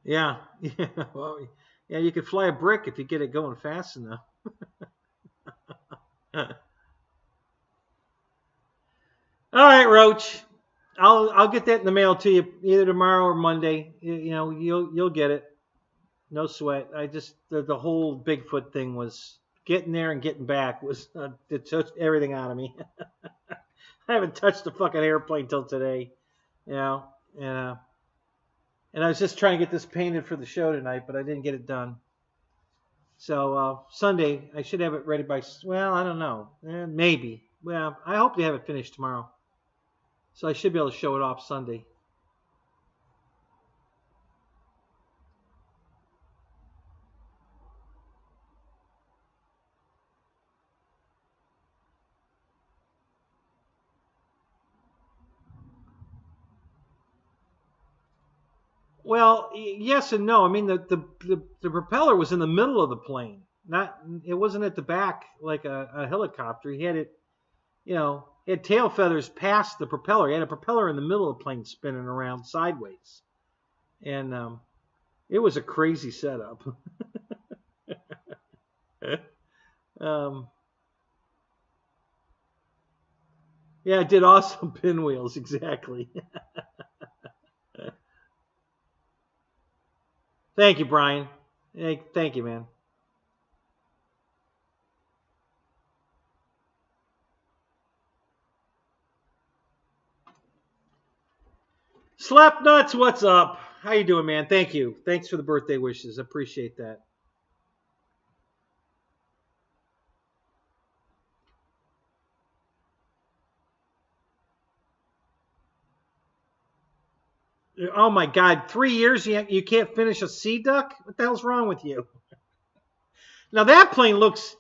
Yeah, yeah. Well, yeah, you could fly a brick if you get it going fast enough. All right, Roach. I'll get that in the mail to you either tomorrow or Monday. You know, you'll get it. No sweat. I just the whole Bigfoot thing was getting there and getting back was it took everything out of me. I haven't touched the fucking airplane till today. You know, and I was just trying to get this painted for the show tonight, but I didn't get it done. So Sunday I should have it ready by. Well, I don't know. Maybe. Well, I hope to have it finished tomorrow. So I should be able to show it off Sunday. Well, yes and no. I mean, the propeller was in the middle of the plane. Not it wasn't at the back like a helicopter. He had it, you know, it had tail feathers past the propeller. He had a propeller in the middle of the plane spinning around sideways, and it was a crazy setup. um, yeah, it did awesome pinwheels exactly. Thank you, Brian. Hey, thank you, man. Slap nuts, what's up? How you doing, man? Thank you. Thanks for the birthday wishes. Appreciate that. Oh my God, 3 years you can't finish a sea duck? What the hell's wrong with you? Now that plane looks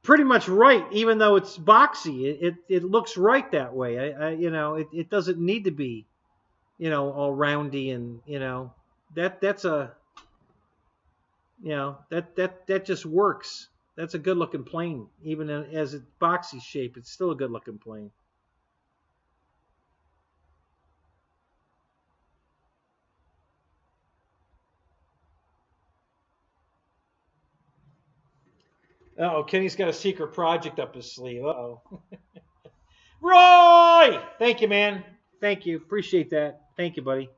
pretty much right, even though it's boxy. It looks right that way. You know it doesn't need to be, you know, all roundy and you know that's a you know that just works. That's a good looking plane, even as it's boxy shape. It's still a good looking plane. Oh, Kenny's got a secret project up his sleeve. Uh-oh. Roy! Thank you, man. Thank you. Appreciate that. Thank you, buddy.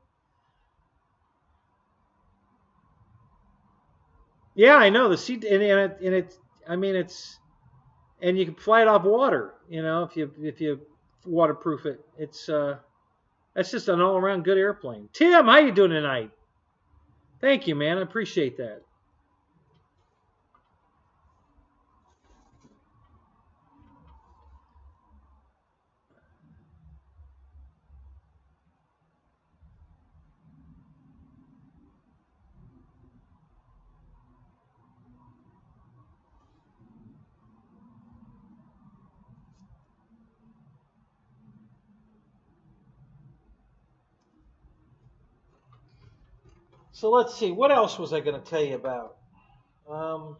Yeah, I know the seat, and it. I mean, it's and you can fly it off water. You know, if you waterproof it, it's that's just an all around good airplane. Tim, how you doing tonight? Thank you, man. I appreciate that. So let's see. What else was I going to tell you about? Um,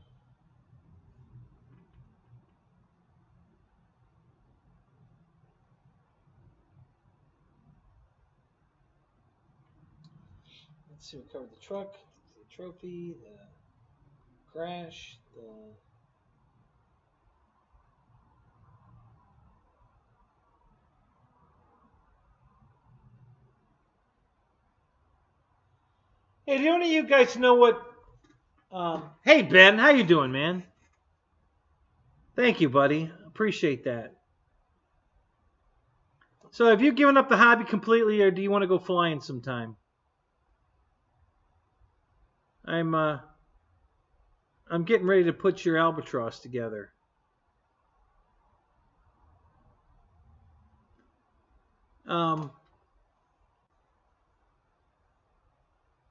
let's see. We covered the truck, the trophy, the crash, the Hey, do any of you guys know what? Hey, Ben, how you doing, man? Thank you, buddy. Appreciate that. So, have you given up the hobby completely, or do you want to go flying sometime? I'm uh, I'm getting ready to put your albatross together. Um,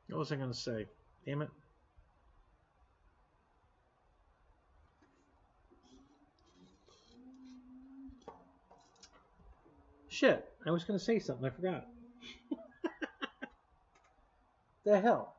what was I going to say? Damn it! Shit! I was going to say something. I forgot. The hell?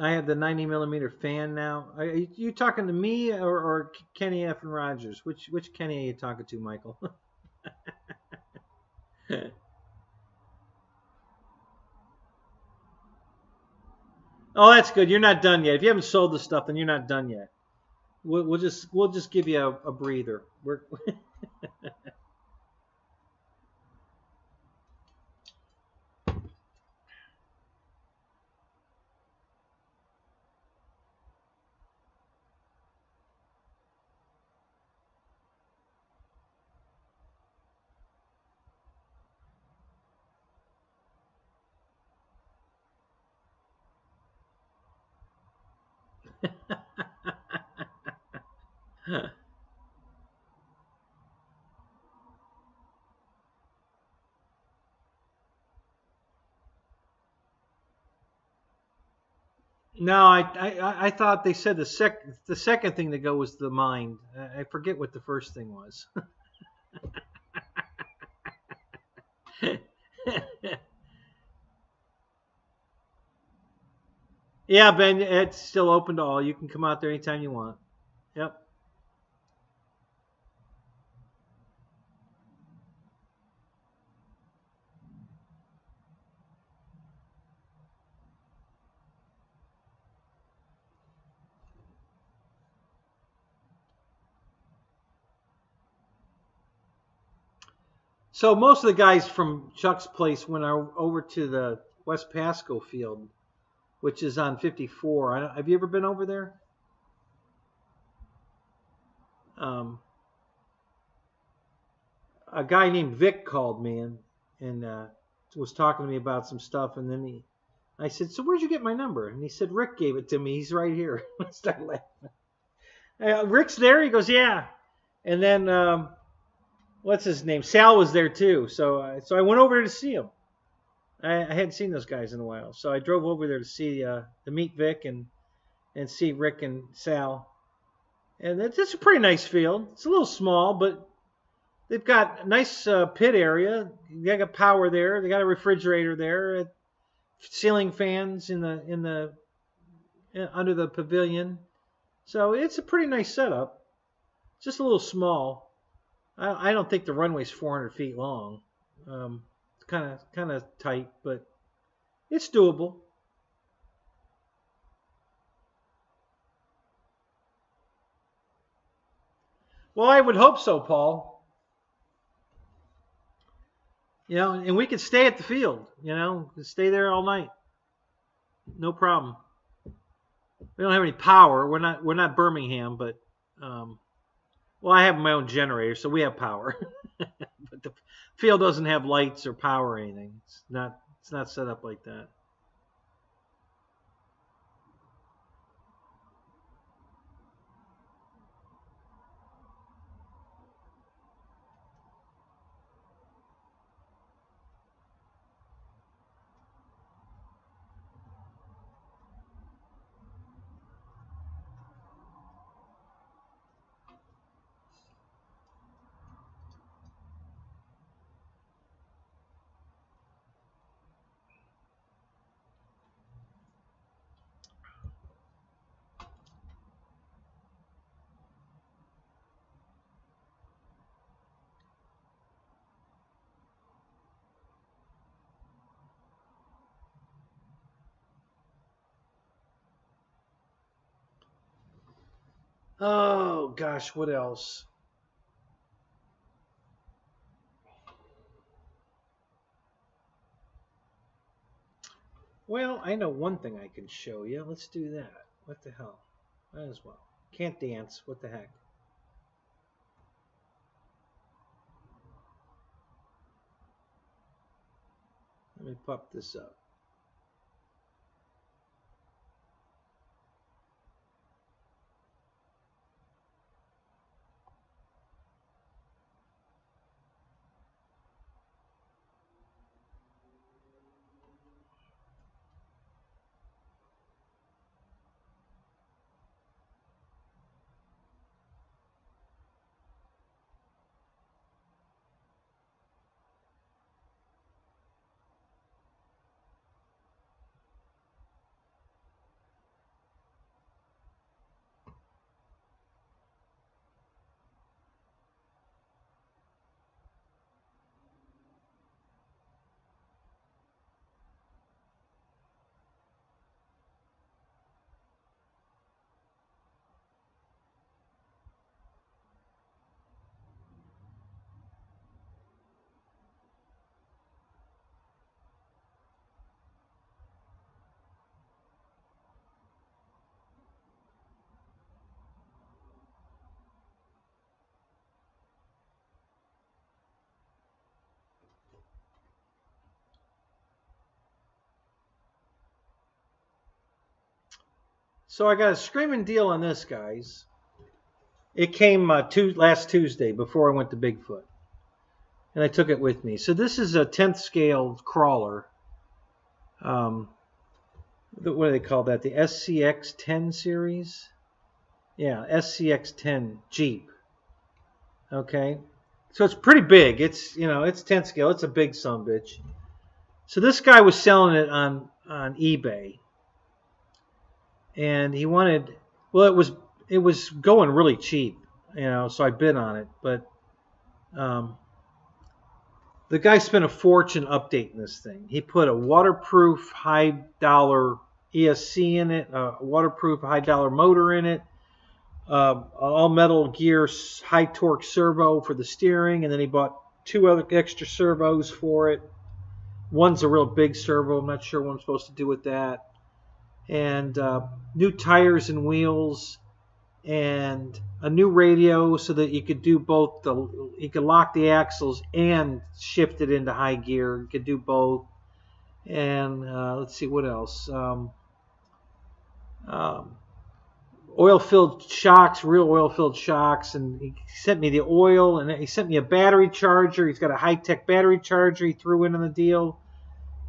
I have the 90 millimeter fan now. Are you talking to me or Kenny F and Rogers? Which Kenny are you talking to, Michael? Oh, that's good. You're not done yet. If you haven't sold the stuff, then you're not done yet. We'll just give you a breather. We're No, I thought they said the second thing to go was the mind. I forget what the first thing was. Yeah, Ben, it's still open to all. You can come out there anytime you want. Yep. So most of the guys from Chuck's place went over to the West Pasco field, which is on 54. Have you ever been over there? Um, a guy named Vic called me and was talking to me about some stuff, and then I said, "So where'd you get my number?" And he said, "Rick gave it to me. He's right here." I started laughing. Rick's there. He goes, "Yeah." And then what's his name? Sal was there too. So I went over to see him. I hadn't seen those guys in a while, so I drove over there to to meet Vic and see Rick and Sal. And it's a pretty nice field. It's a little small, but they've got a nice pit area. They got power there. They got a refrigerator there. Ceiling fans in the under the pavilion. So it's a pretty nice setup. Just a little small. I don't think the runway's 400 feet long. It's kind of tight, but it's doable. Well, I would hope so, Paul. And we could stay at the field. Stay there all night, no problem. We don't have any power. We're not Birmingham, but well, I have my own generator, so we have power. But the field doesn't have lights or power or anything. It's not set up like that. Oh gosh, what else? Well, I know one thing I can show you. Let's do that. What the hell? Might as well. Can't dance. What the heck? Let me pop this up. So I got a screaming deal on this, guys. It came last Tuesday before I went to Bigfoot. And I took it with me. So this is a 10th scale crawler. What do they call that? The SCX-10 series? Yeah, SCX-10 Jeep. Okay. So it's pretty big. It's, it's 10th scale. It's a big sumbitch. So this guy was selling it on eBay. And he wanted, well, it was going really cheap, so I bid on it. But the guy spent a fortune updating this thing. He put a waterproof high dollar ESC in it, a waterproof high dollar motor in it, all metal gear, high torque servo for the steering, and then he bought 2 other extra servos for it. One's a real big servo. I'm not sure what I'm supposed to do with that. And new tires and wheels, and a new radio so that you could do both. You could lock the axles and shift it into high gear. You could do both. And let's see what else. Oil-filled shocks, real oil-filled shocks, and he sent me the oil, and he sent me a battery charger. He's got a high-tech battery charger he threw in on the deal.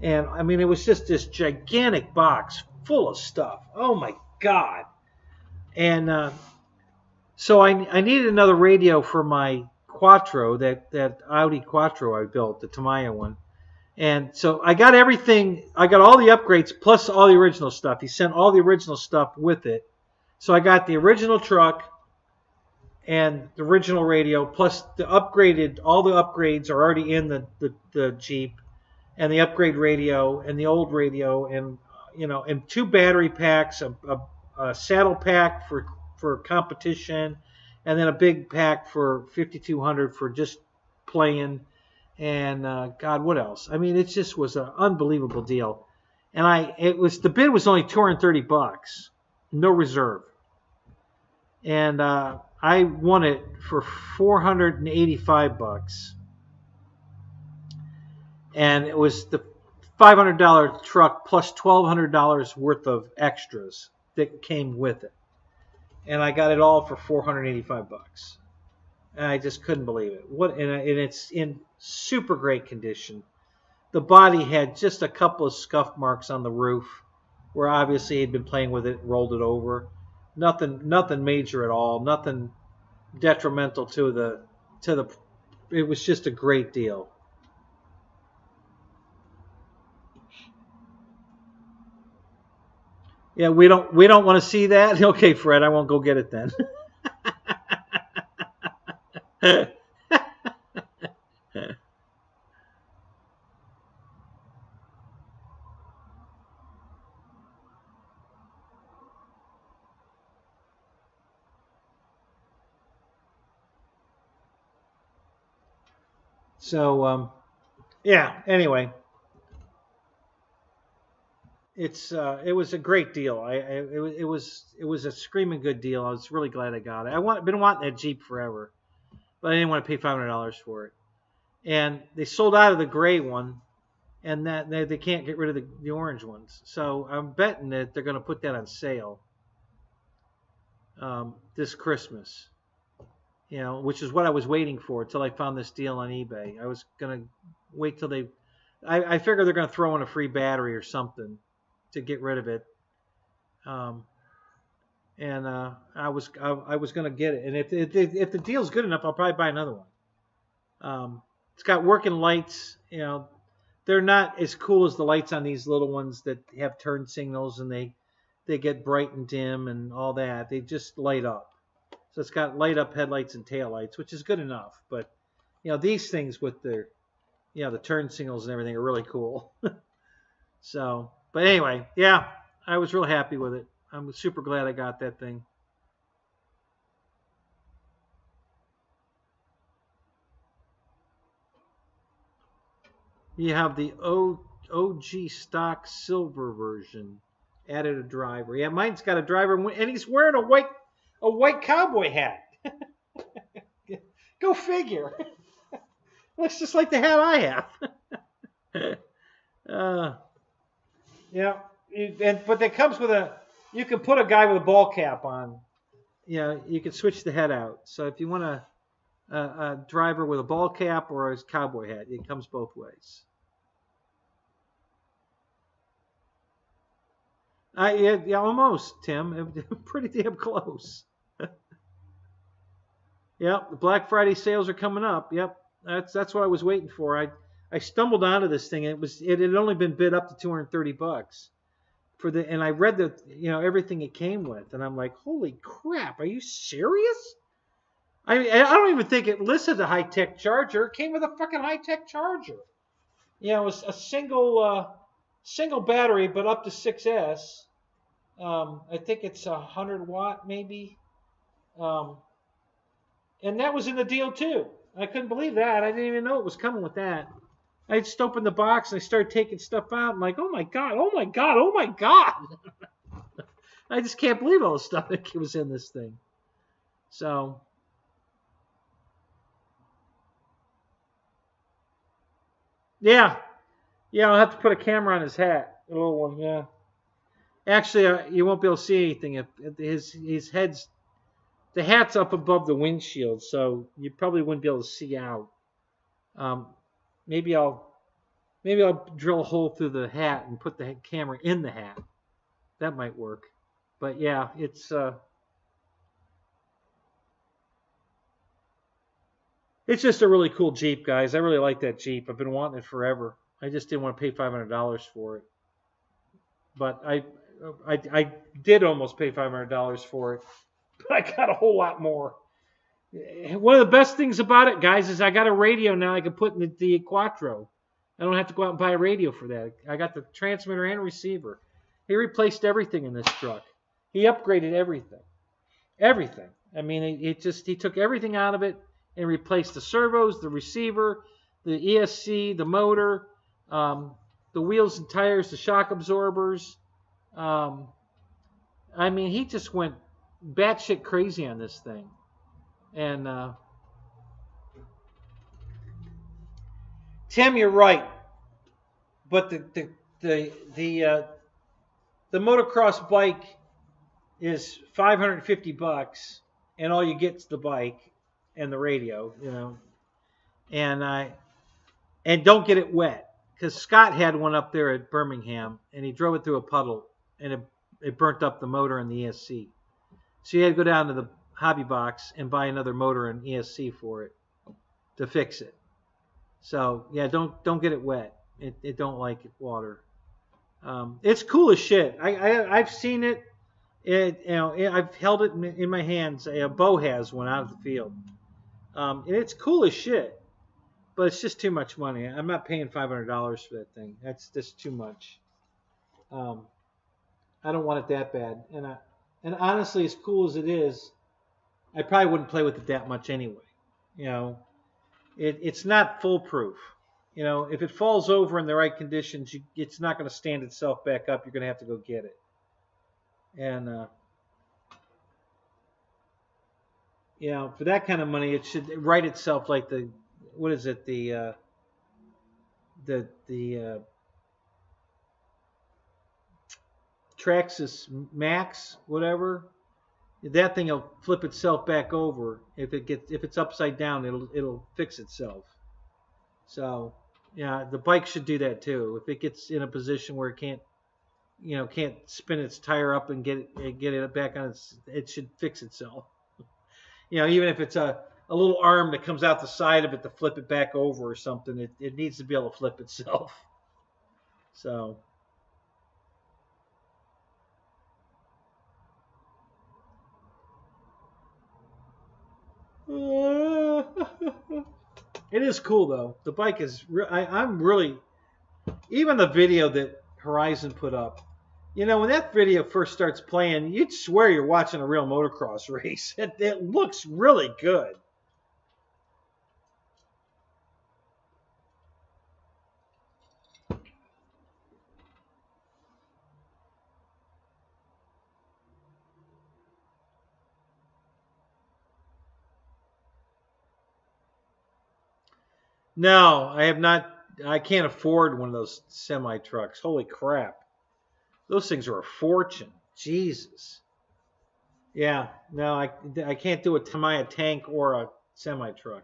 And I mean, it was just this gigantic box full of stuff. Oh my God. And so I needed another radio for my Quattro, that Audi Quattro I built, the Tamiya one. And so I got everything. I got all the upgrades plus all the original stuff. He sent all the original stuff with it. So I got the original truck and the original radio plus the upgraded. All the upgrades are already in the Jeep, and the upgrade radio and the old radio, and and 2 battery packs, a saddle pack for competition, and then a big pack for 5,200 for just playing. And God, what else? I mean, it just was an unbelievable deal. And the bid was only $230, no reserve. And I won it for $485. And it was the $500 truck plus $1,200 worth of extras that came with it. And I got it all for $485. And I just couldn't believe it. And it's in super great condition. The body had just a couple of scuff marks on the roof where obviously he'd been playing with it, rolled it over. Nothing major at all. Nothing detrimental to the. It was just a great deal. Yeah, we don't want to see that. Okay, Fred, I won't go get it then. So yeah. Anyway, it was a great deal. It was a screaming good deal. I was really glad I got it. Been wanting that Jeep forever, but I didn't want to pay $500 for it. And they sold out of the gray one, and that they can't get rid of the orange ones. So I'm betting that they're going to put that on sale this Christmas. Which is what I was waiting for until I found this deal on eBay. I was going to wait till I figure they're going to throw in a free battery or something to get rid of it. And I was going to get it. And if the deal's good enough, I'll probably buy another one. It's got working lights. They're not as cool as the lights on these little ones that have turn signals and they get bright and dim and all that. They just light up. So it's got light up headlights and taillights, which is good enough. But these things with the turn signals and everything are really cool. So, but anyway, yeah, I was real happy with it. I'm super glad I got that thing. You have the OG stock silver version. Added a driver. Yeah, mine's got a driver, and he's wearing a white cowboy hat. Go figure. Looks just like the hat I have. Yeah, but it comes with you can put a guy with a ball cap on. You know, you can switch the head out. So if you want a driver with a ball cap or a cowboy hat, it comes both ways. Yeah, almost, Tim. Pretty damn close. Yep, the Black Friday sales are coming up. Yep, that's what I was waiting for. I stumbled onto this thing, and it had only been bid up to $230 and I read everything it came with, and I'm like, holy crap, are you serious? I don't even think it listed a high-tech charger. It came with a fucking high-tech charger. Yeah, it was a single battery, but up to 6S. I think it's 100 watt maybe. And that was in the deal too. I couldn't believe that. I didn't even know it was coming with that. I just opened the box and I started taking stuff out. I'm like, oh my God, oh my God, oh my God. I just can't believe all the stuff that was in this thing. So, yeah, I'll have to put a camera on his hat, a little one. Yeah, actually, you won't be able to see anything if his head's the hat's up above the windshield, so you probably wouldn't be able to see out. Maybe I'll drill a hole through the hat and put the camera in the hat. That might work. But yeah, it's just a really cool Jeep, guys. I really like that Jeep. I've been wanting it forever. I just didn't want to pay $500 for it. But I did almost pay $500 for it. But I got a whole lot more. One of the best things about it, guys, is I got a radio now I can put in the Quattro. I don't have to go out and buy a radio for that. I got the transmitter and receiver. He replaced everything in this truck. He upgraded everything. Everything. I mean, he took everything out of it and replaced the servos, the receiver, the ESC, the motor, the wheels and tires, the shock absorbers. I mean, he just went batshit crazy on this thing. And Tim, you're right. But the motocross bike is $550, and all you get is the bike and the radio, and don't get it wet, because Scott had one up there at Birmingham, and he drove it through a puddle, and it burnt up the motor and the ESC. So you had to go down to the hobby box and buy another motor and ESC for it to fix it. So yeah, don't get it wet. It don't like water. It's cool as shit. I've seen it. I've held it in my hands. Bo has one out of the field, and it's cool as shit. But it's just too much money. I'm not paying $500 for that thing. That's just too much. I don't want it that bad. And honestly, as cool as it is, I probably wouldn't play with it that much anyway. It's not foolproof. If it falls over in the right conditions, it's not going to stand itself back up. You're going to have to go get it. And for that kind of money, it should right itself like the Traxxas Max, whatever. That thing will flip itself back over. If it's upside down, it'll fix itself. So yeah, the bike should do that too. If it gets in a position where it can't spin its tire up and get it back on it should fix itself. Even if it's a little arm that comes out the side of it to flip it back over or something, it needs to be able to flip itself. So. It is cool though. The bike is. I'm really. Even the video that Horizon put up. When that video first starts playing, you'd swear you're watching a real motocross race. It looks really good. No, I have not. I can't afford one of those semi trucks. Holy crap. Those things are a fortune. Jesus. Yeah, no, I can't do a Tamiya tank or a semi truck.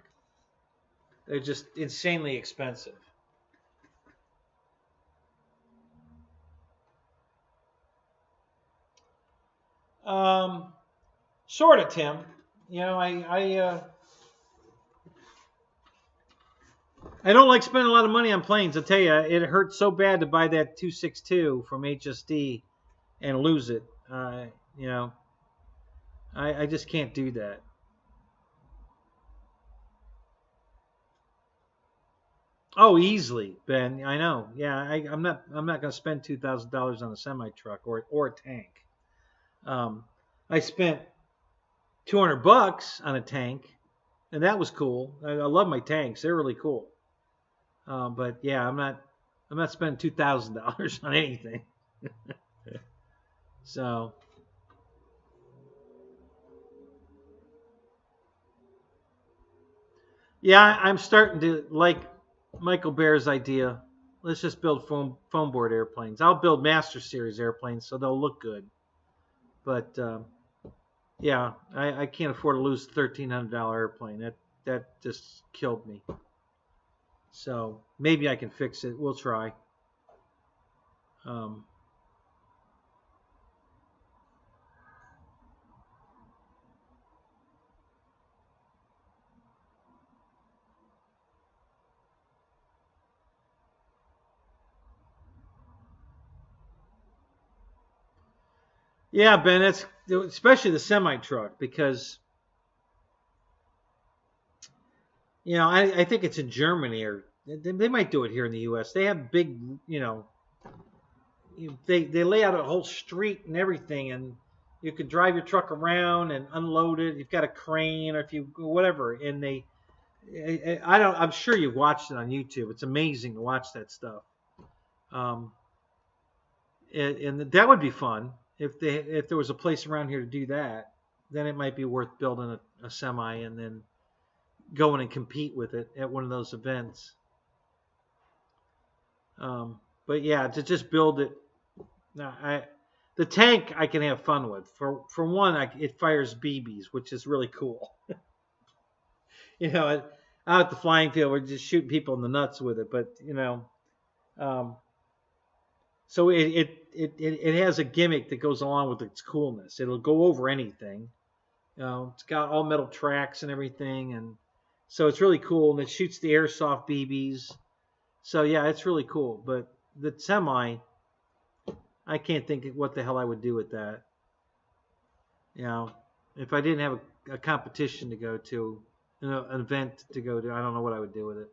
They're just insanely expensive. Um, Sort of, Tim. You know, I don't like spending a lot of money on planes. I tell you, it hurt so bad to buy that 262 from HSD and lose it. You know, I just can't do that. Oh, easily, Ben. I know. Yeah, I'm not going to spend $2,000 on a semi truck or a tank. I spent $200 on a tank, and that was cool. I love my tanks; they're really cool. But yeah, I'm not spending $2,000 on anything. So yeah, I'm starting to like Michael Bear's idea. Let's just build foam board airplanes. I'll build Master Series airplanes so they'll look good. But yeah, I can't afford to lose a $1,300 airplane. That just killed me. So maybe I can fix it. We'll try. Um, yeah, Ben, it's especially the semi truck because you know I think it's in Germany or they might do it here in the U.S. They have big, you know, they lay out a whole street and everything, and you could drive your truck around and unload it. You've got a crane or if you whatever, and I don't. I'm sure you've watched it on YouTube. It's amazing to watch that stuff. Um, and that would be fun if there was a place around here to do that. Then it might be worth building a semi and then going and compete with it at one of those events. But yeah, to just build it. The tank I can have fun with. For one, it fires BBs, which is really cool. You know, out at the flying field, we're just shooting people in the nuts with it. But you know, um, so it has a gimmick that goes along with its coolness. It'll go over anything. You know, it's got all metal tracks and everything, and so it's really cool. And it shoots the airsoft BBs. So yeah, it's really cool. But the semi, I can't think of what the hell I would do with that. You know, if I didn't have a competition to go to, you know, an event to go to, I don't know what I would do with it.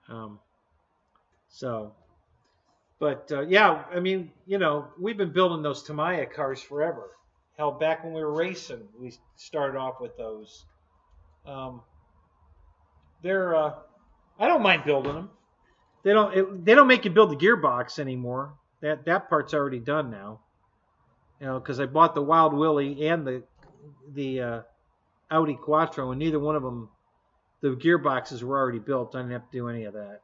Um, so, but yeah, I mean, you know, we've been building those Tamiya cars forever. Hell, back when we were racing, we started off with those. Um, they're I don't mind building them. They don't make you build the gearbox anymore. That part's already done now. You know, because I bought the Wild Willie and the Audi Quattro, and neither one of them, the gearboxes were already built. I didn't have to do any of that.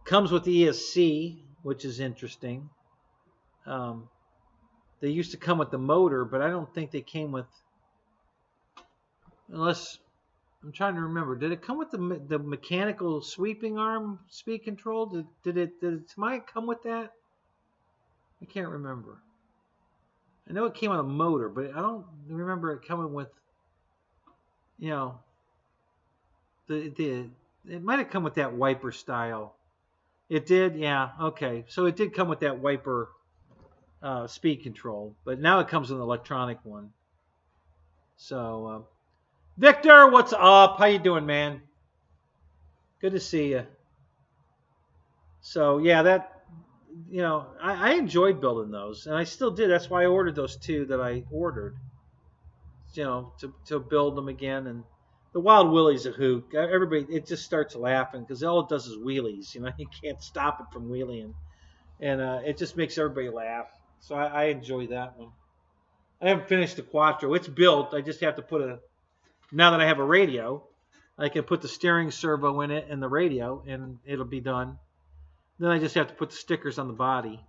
Comes with the ESC, which is interesting. They used to come with the motor, but I don't think they came with, unless I'm trying to remember. Did it come with the mechanical sweeping arm speed control? Did Tamiya come with that? I can't remember. I know it came with a motor, but I don't remember it coming with, you know, it might have come with that wiper style. It did, yeah. Okay, so it did come with that wiper speed control, but now it comes with an electronic one. So, Victor, what's up? How you doing, man? Good to see you. So yeah, that, you know, I enjoyed building those, and I still did. That's why I ordered those two that I ordered. You know, to build them again. And the Wild Willie's a hoot. Everybody, it just starts laughing because all it does is wheelies. You know, you can't stop it from wheeling, and it just makes everybody laugh. So I enjoy that one. I haven't finished the Quattro. It's built. I just have to put now that I have a radio, I can put the steering servo in it and the radio, and it'll be done. Then I just have to put the stickers on the body.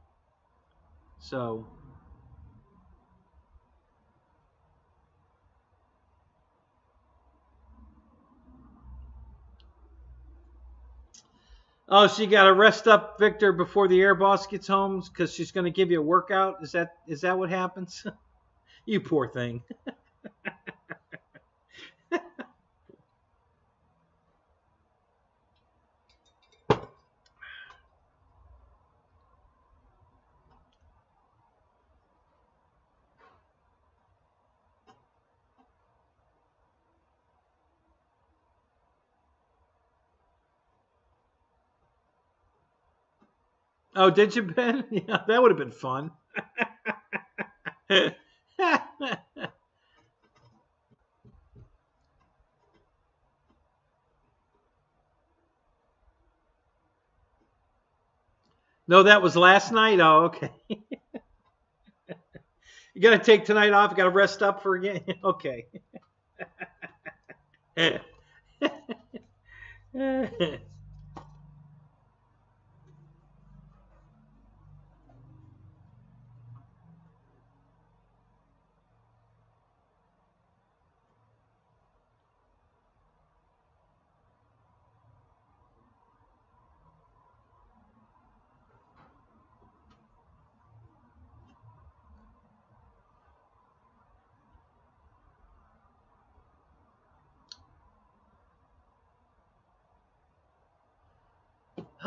So, oh, so you got to rest up, Victor, before the air boss gets home because she's going to give you a workout. Is that what happens? You poor thing. Oh, did you, Ben? Yeah, that would have been fun. No, that was last night. Oh, okay. You got to take tonight off. You got to rest up for again. Okay.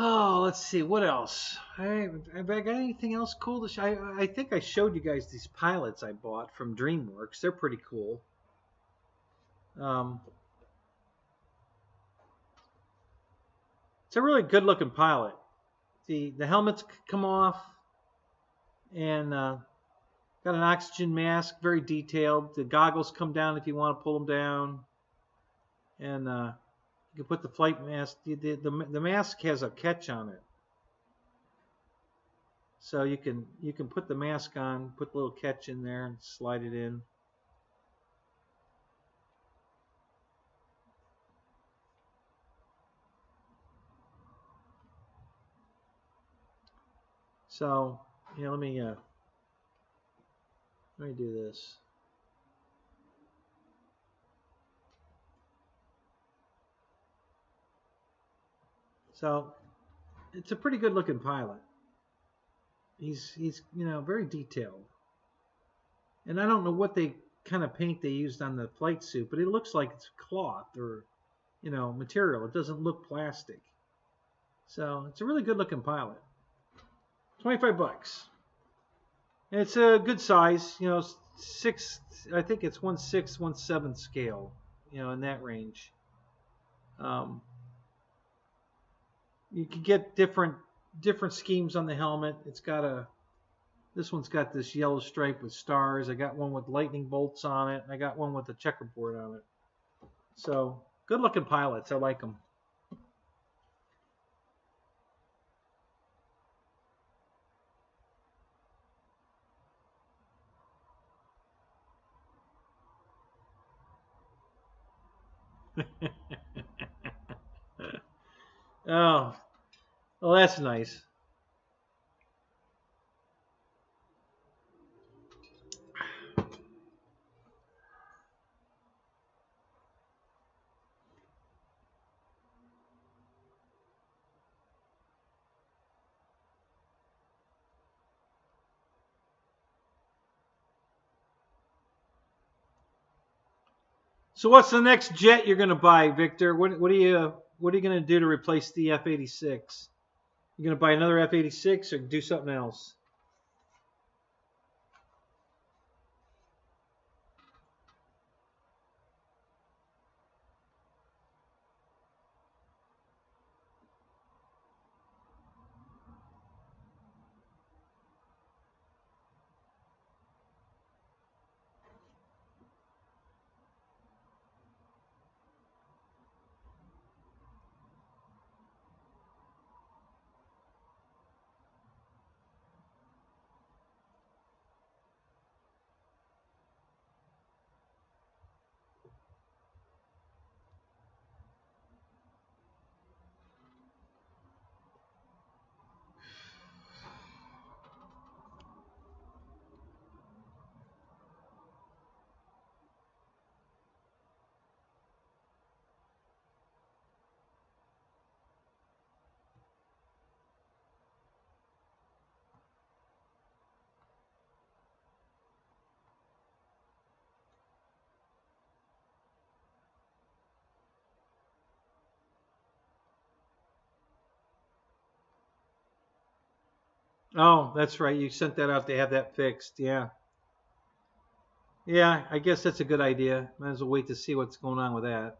Oh, let's see. What else? Have I got anything else cool to show? I think I showed you guys these pilots I bought from DreamWorks. They're pretty cool. It's a really good looking pilot. The helmets come off and got an oxygen mask, very detailed. The goggles come down if you want to pull them down. And you can put the flight mask. The mask has a catch on it. So you can put the mask on, put the little catch in there and slide it in. So, yeah, let me do this. So, it's a pretty good looking pilot. He's very detailed. And I don't know what kind of paint they used on the flight suit, but it looks like it's cloth or material. It doesn't look plastic. So, it's a really good looking pilot. $25. And it's a good size, I think it's 1/6, 1/7 scale, in that range. You can get different schemes on the helmet. This one's got this yellow stripe with stars. I got one with lightning bolts on it. I got one with a checkerboard on it. So, good looking pilots. I like them. Oh, well, that's nice. So, what's the next jet you're going to buy, Victor? What are you going to do to replace the F-86? You going to buy another F-86 or do something else? Oh, that's right. You sent that out. They have that fixed. Yeah. Yeah, I guess that's a good idea. Might as well wait to see what's going on with that.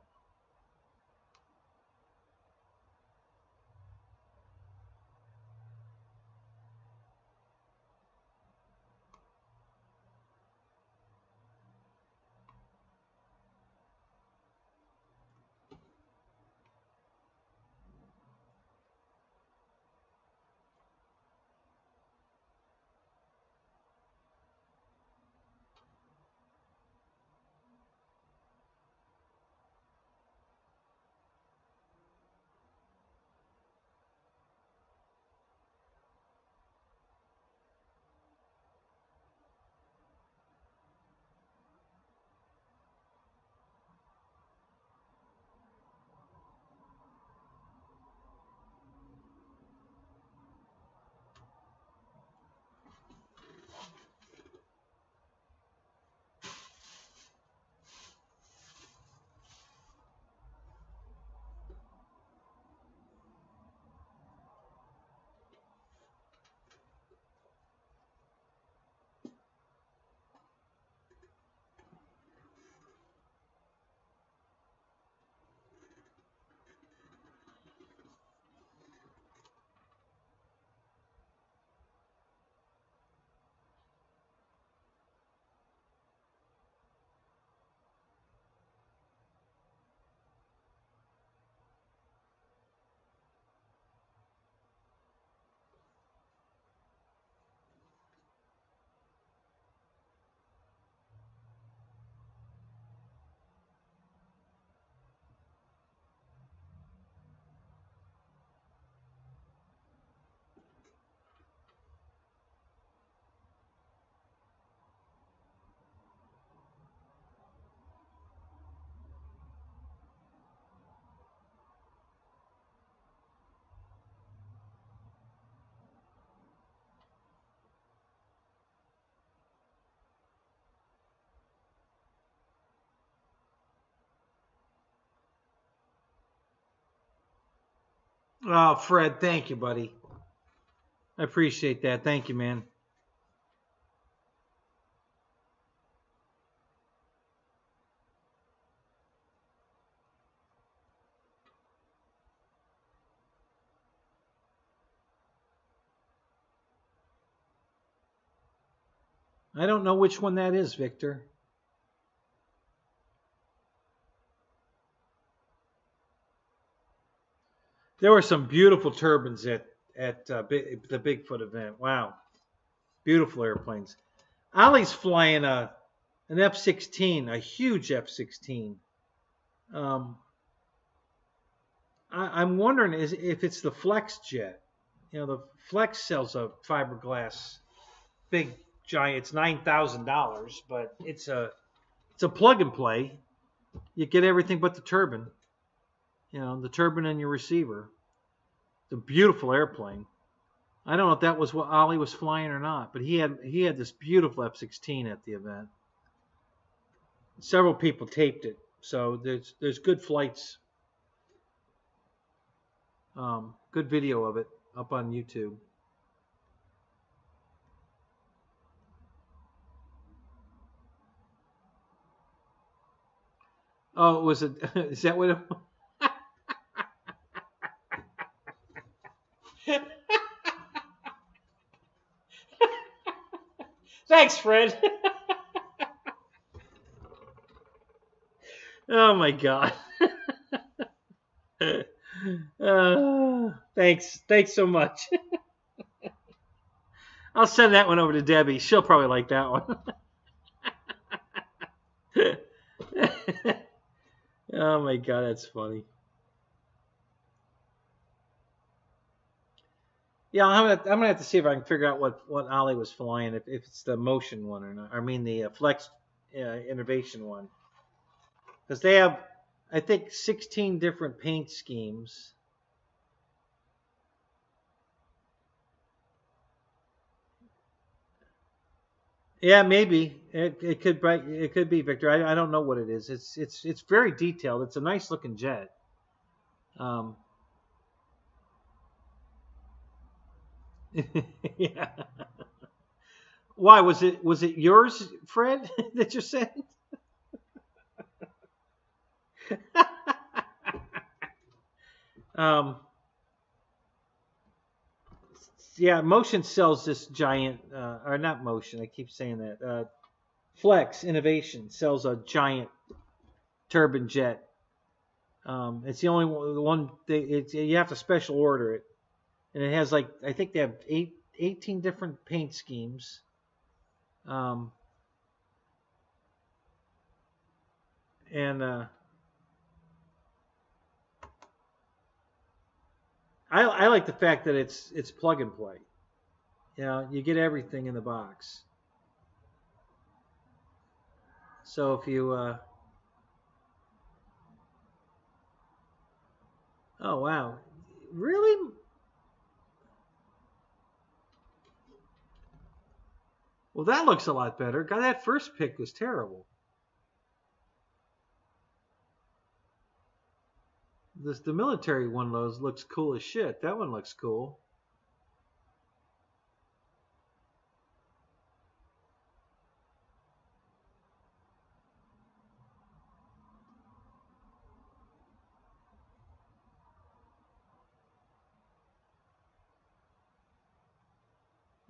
Oh, Fred, thank you, buddy. I appreciate that. Thank you, man. I don't know which one that is, Victor. There were some beautiful turbines at the Bigfoot event. Wow, beautiful airplanes. Ollie's flying an F-16, a huge F-16. Um, I'm wondering if it's the Flex jet. You know, the Flex sells a fiberglass big giant. It's $9,000, but it's a plug and play. You get everything but the turbine. You know, the turbine and your receiver. It's a beautiful airplane. I don't know if that was what Ollie was flying or not, but he had this beautiful F-16 at the event. Several people taped it, so there's good flights, good video of it up on YouTube. Oh, was it? Is that what? Thanks, Fred. Oh my God. Thanks so much. I'll send that one over to Debbie. She'll probably like that one. Oh my God, that's funny. Yeah, I'm gonna have to see if I can figure out what Ollie was flying, if it's the motion one or not. I mean the Flex innovation one, because they have, I think, 16 different paint schemes. Yeah, maybe it could be, Victor. I don't know what it is. It's very detailed. It's a nice looking jet. Um, Yeah. Why was it yours, Fred, that you sent? um, yeah, Motion sells this giant, or not Motion. I keep saying that. Flex Innovation sells a giant turbine jet. It's the only one. You have to special order it, and it has like I think they have 18 different paint schemes. Um, and I like the fact that it's plug and play. You know, you get everything in the box. So if you, oh wow, really? Well, that looks a lot better. God, that first pick was terrible. The military one of those looks cool as shit. That one looks cool.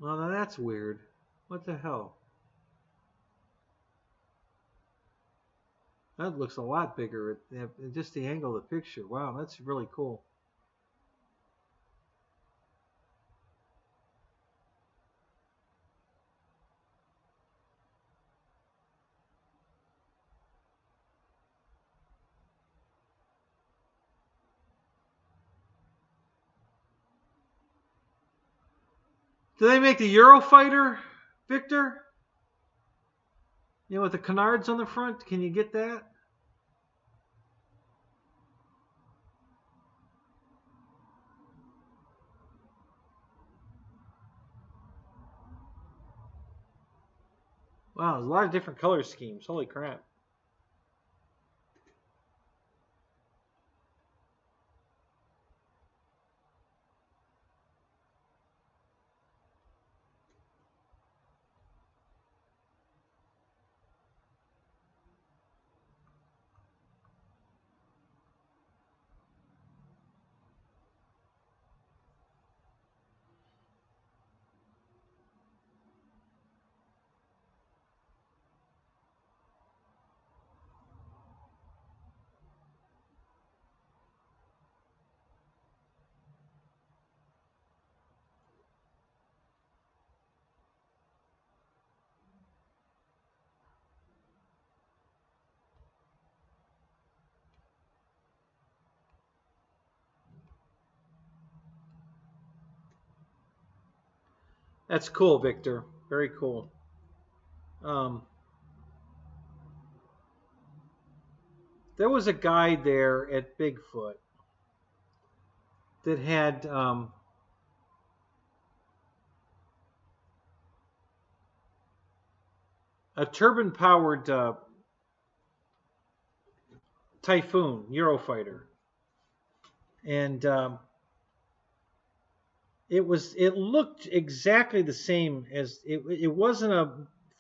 Well, now that's weird. What the hell? That looks a lot bigger. Just the angle of the picture. Wow, that's really cool. Do they make the Eurofighter, Victor? You know, with the canards on the front? Can you get that? Wow, there's a lot of different color schemes. Holy crap. That's cool, Victor. Very cool. Um, there was a guy there at Bigfoot that had a turbine powered Typhoon Eurofighter. And it looked exactly the same as it wasn't a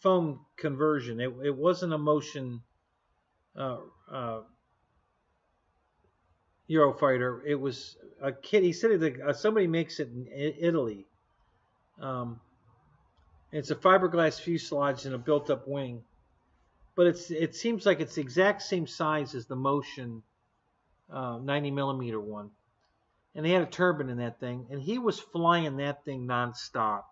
foam conversion. It wasn't a motion uh, uh, Eurofighter. It was a kit. He said that somebody makes it in Italy. Um, it's a fiberglass fuselage and a built-up wing, but it seems like it's the exact same size as the Motion 90 millimeter one. And he had a turbine in that thing, and he was flying that thing nonstop.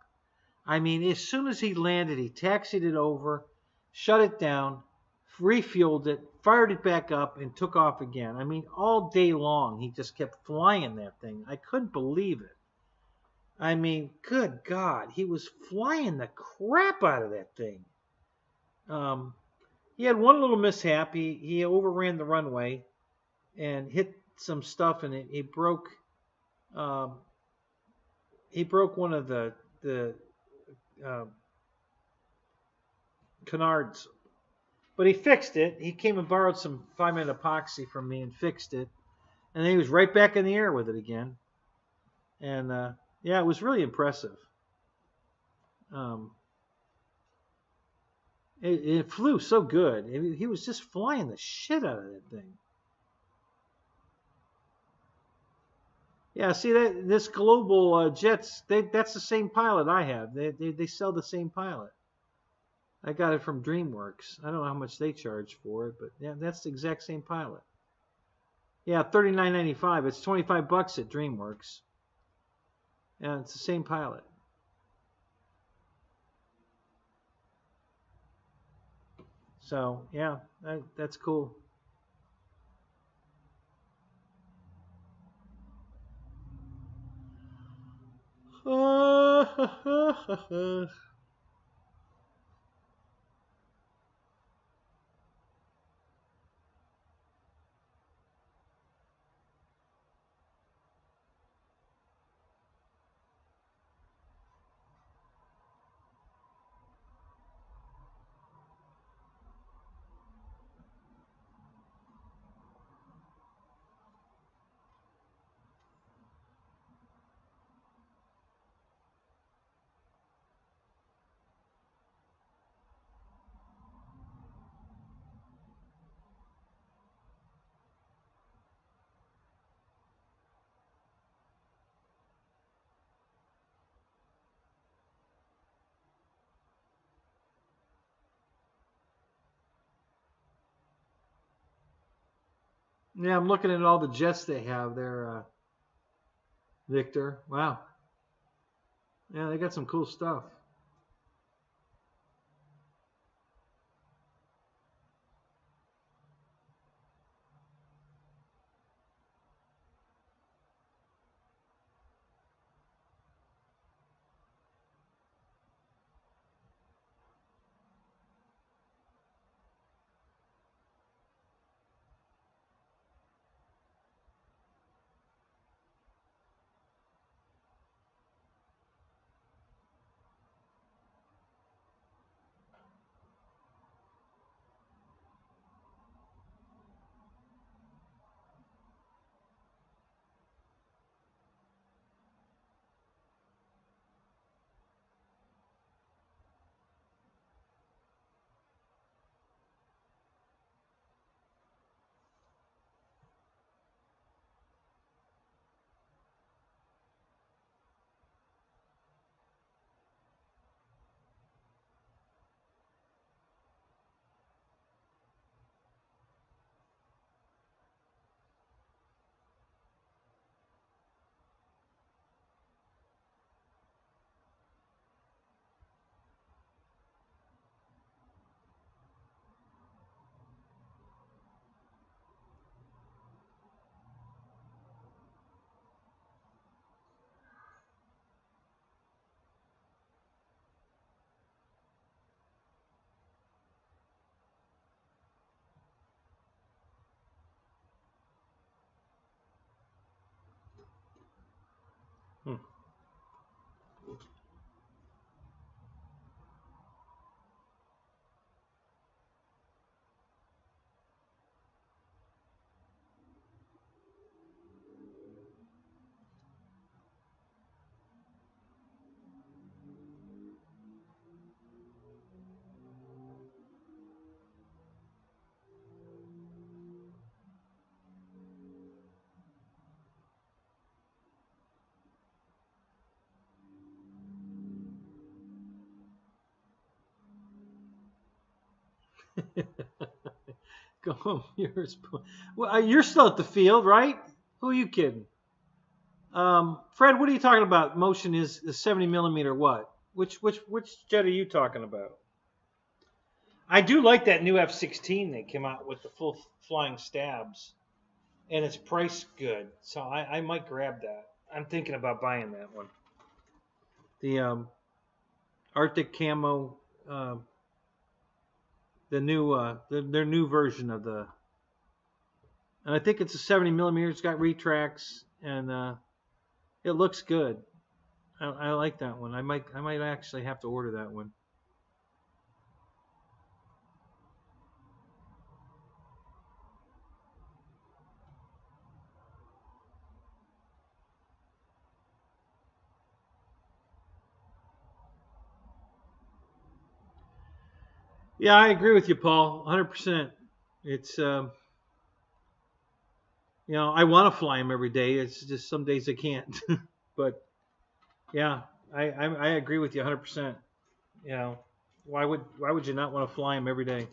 I mean, as soon as he landed, he taxied it over, shut it down, refueled it, fired it back up, and took off again. I mean, all day long, he just kept flying that thing. I couldn't believe it. I mean, good God, he was flying the crap out of that thing. Um, he had one little mishap. He overran the runway and hit some stuff, and it broke. Um, he broke one of the uh, canards, but he fixed it. He came and borrowed some 5-minute epoxy from me and fixed it, and then he was right back in the air with it again. And Yeah, it was really impressive. It flew so good. He was just flying the shit out of that thing. Yeah, see that this global jets, that's the same pilot I have. They sell the same pilot. I got it from DreamWorks. I don't know how much they charge for it, but yeah, that's the exact same pilot. Yeah, $39.95. It's $25 at DreamWorks. Yeah, it's the same pilot. So yeah, that's cool. Yeah, I'm looking at all the jets they have there, Victor. Wow. Yeah, they got some cool stuff. Hmm. Go home. You're still at the field, right? Who are you kidding? Fred, what are you talking about? Motion is the 70 millimeter. What? Which jet are you talking about? I do like that new F-16 they came out with the full flying stabs, and it's priced good, so I might grab that. I'm thinking about buying that one. The Arctic camo, the new their new version of the, and I think it's a 70 millimeter. It's got retracts, and it looks good. I like that one. I might actually have to order that one. Yeah, I agree with you, Paul. 100%. It's I want to fly them every day. It's just some days I can't. But yeah, I agree with you 100%. You know, why would you not want to fly them every day?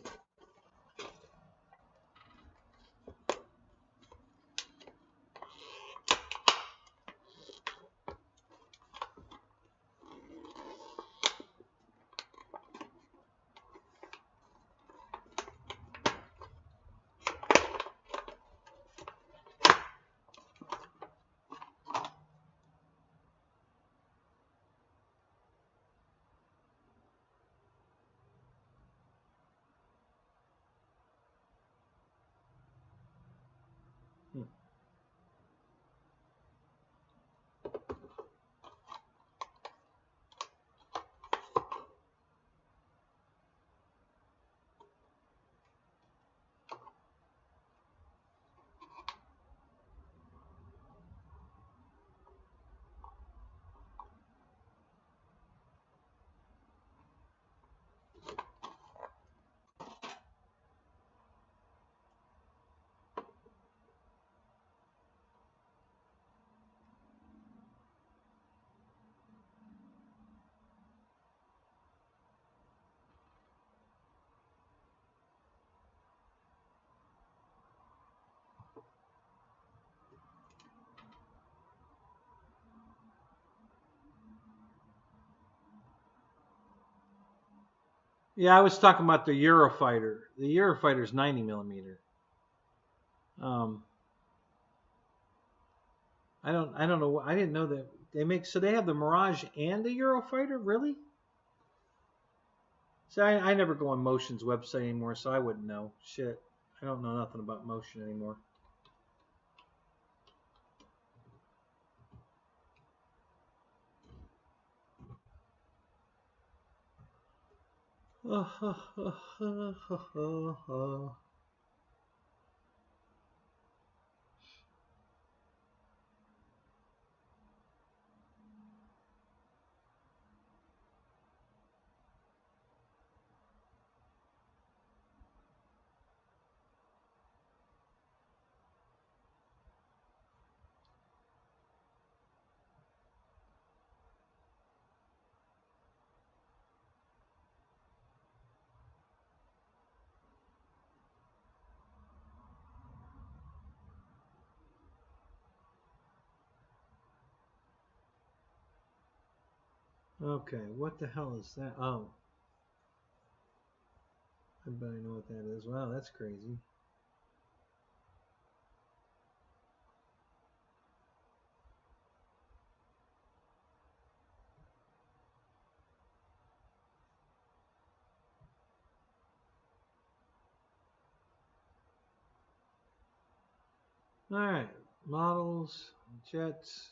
Yeah, I was talking about the Eurofighter. The Eurofighter is 90 millimeter. Um, I don't know. I didn't know that they make. So they have the Mirage and the Eurofighter. Really? So I never go on Motion's website anymore, so I wouldn't know. Shit, I don't know nothing about Motion anymore. Okay, what the hell is that? Oh, I bet I know what that is. Wow, that's crazy. All right, models, jets.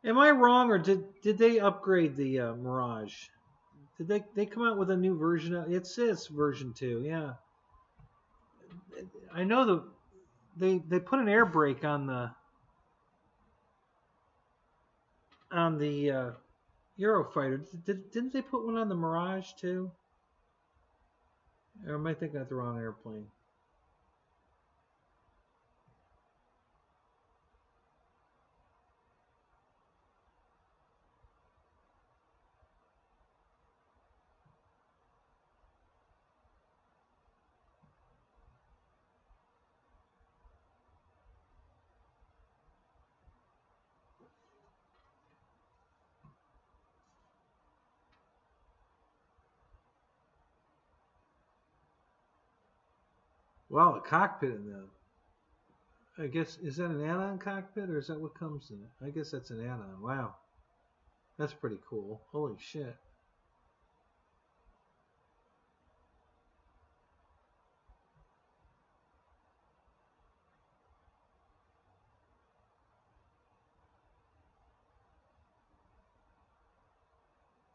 Am I wrong, or did they upgrade the Mirage? Did they come out with a new version? It says version 2. Yeah, I know they put an air brake on the Eurofighter. Didn't they put one on the Mirage too? Or am I thinking of the wrong airplane? Wow, a cockpit in that. I guess, is that an add-on cockpit, or is that what comes in it? I guess that's an add-on. Wow, that's pretty cool. Holy shit.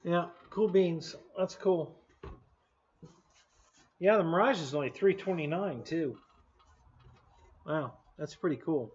Yeah, cool beans. That's cool. Yeah, the Mirage is only 329 too. Wow, that's pretty cool.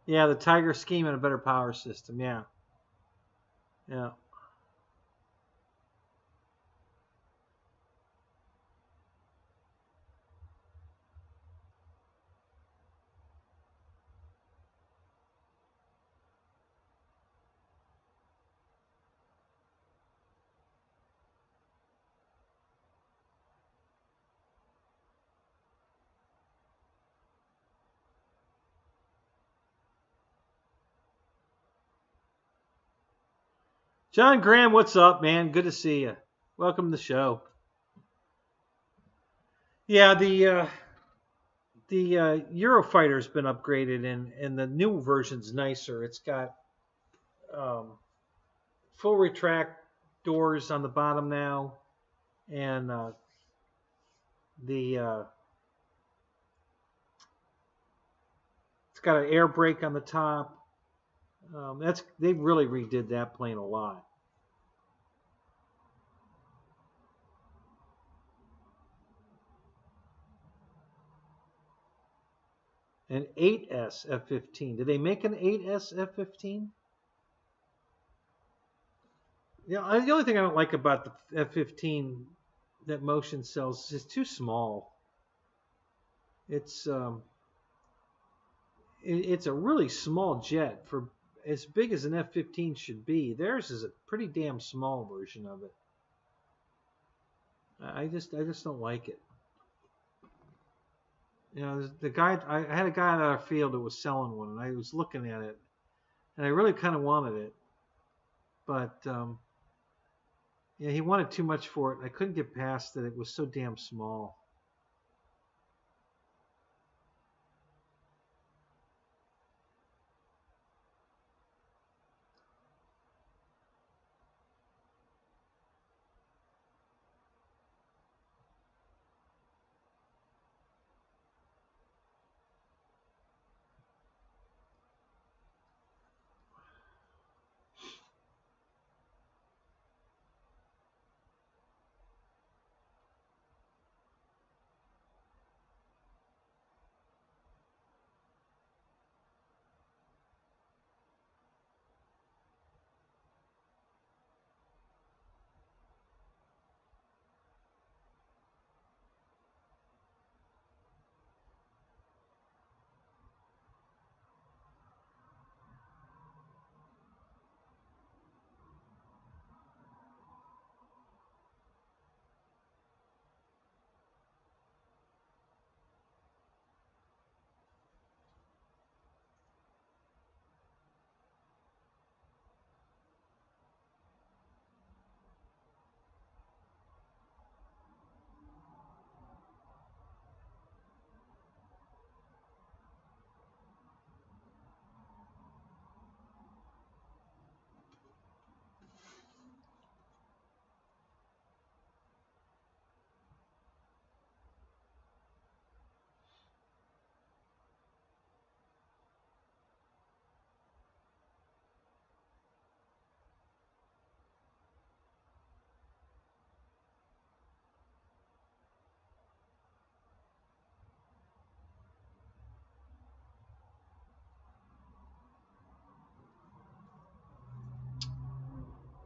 Yeah, the Tiger scheme and a better power system. Yeah, yeah. John Graham, what's up, man? Good to see you. Welcome to the show. Yeah, the Eurofighter's been upgraded, and the new version's nicer. It's got um, full retract doors on the bottom now, and the it's got an air brake on the top. That's they really redid that plane a lot. An 8S F-15. Did they make an 8S F-15? Yeah, the only thing I don't like about the F-15 that Motion sells is it's too small. It's it's a really small jet for as big as an F-15 should be. Theirs is a pretty damn small version of it. I just don't like it. You know, the guy I had a guy out of our field that was selling one, and I was looking at it, and I really kind of wanted it, but yeah, he wanted too much for it. I couldn't get past it. It was so damn small.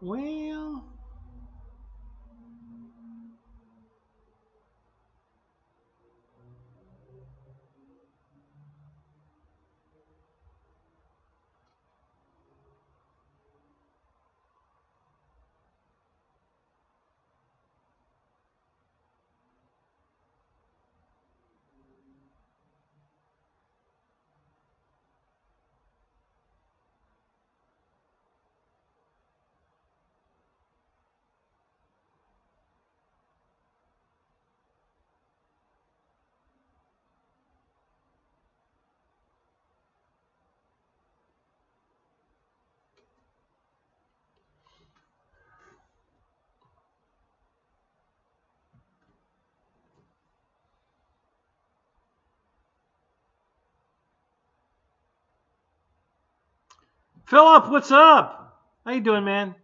Well, Philip, what's up? How you doing, man?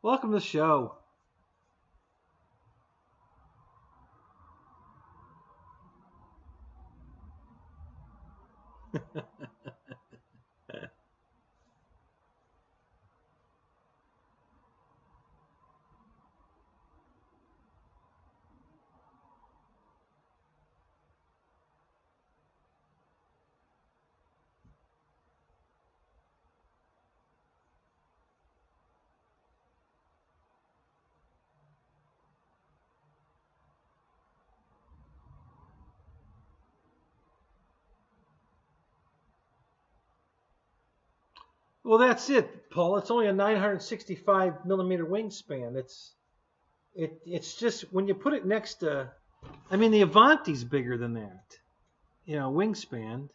Welcome to the show. Well, that's it, Paul. It's only a 965 millimeter wingspan. It's just when you put it next to, I mean, the Avanti's bigger than that. You know, wingspan.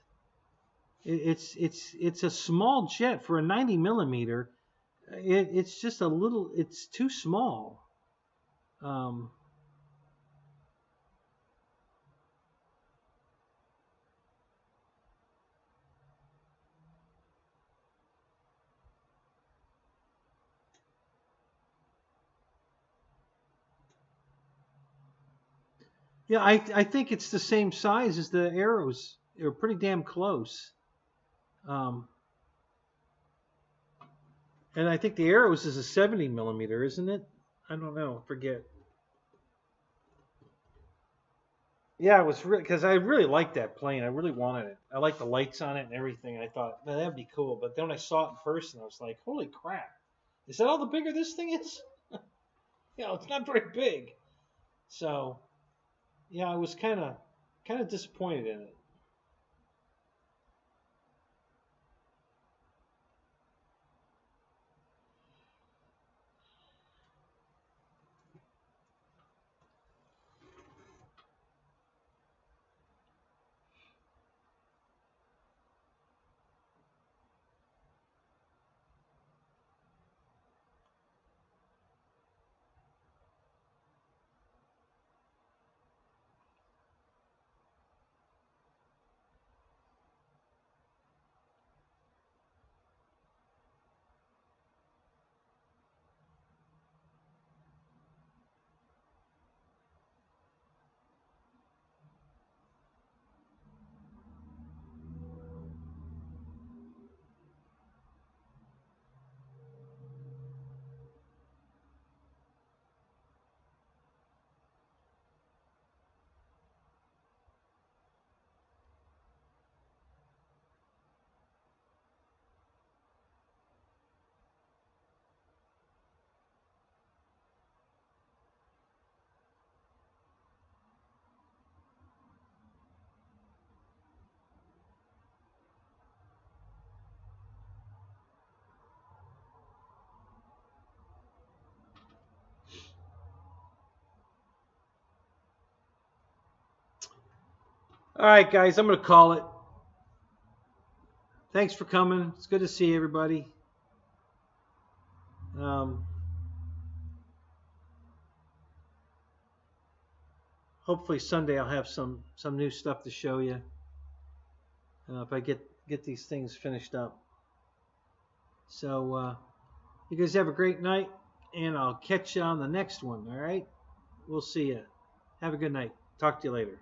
It's a small jet for a 90 millimeter. It's just a little. It's too small. Um, yeah, I think it's the same size as the arrows. They're pretty damn close. Um, and I think the arrows is a 70 millimeter, isn't it? I don't know. Forget. Yeah, it was because I really liked that plane. I really wanted it. I liked the lights on it and everything. I thought, man, that'd be cool. But then when I saw it in person, I was like, holy crap! Is that all the bigger this thing is? You know, it's not very big. So yeah, I was kind of disappointed in it. All right, guys, I'm gonna call it. Thanks for coming. It's good to see everybody. Um, Hopefully Sunday I'll have some new stuff to show you if I get these things finished up. So you guys have a great night, and I'll catch you on the next one. All right, we'll see you. Have a good night. Talk to you later.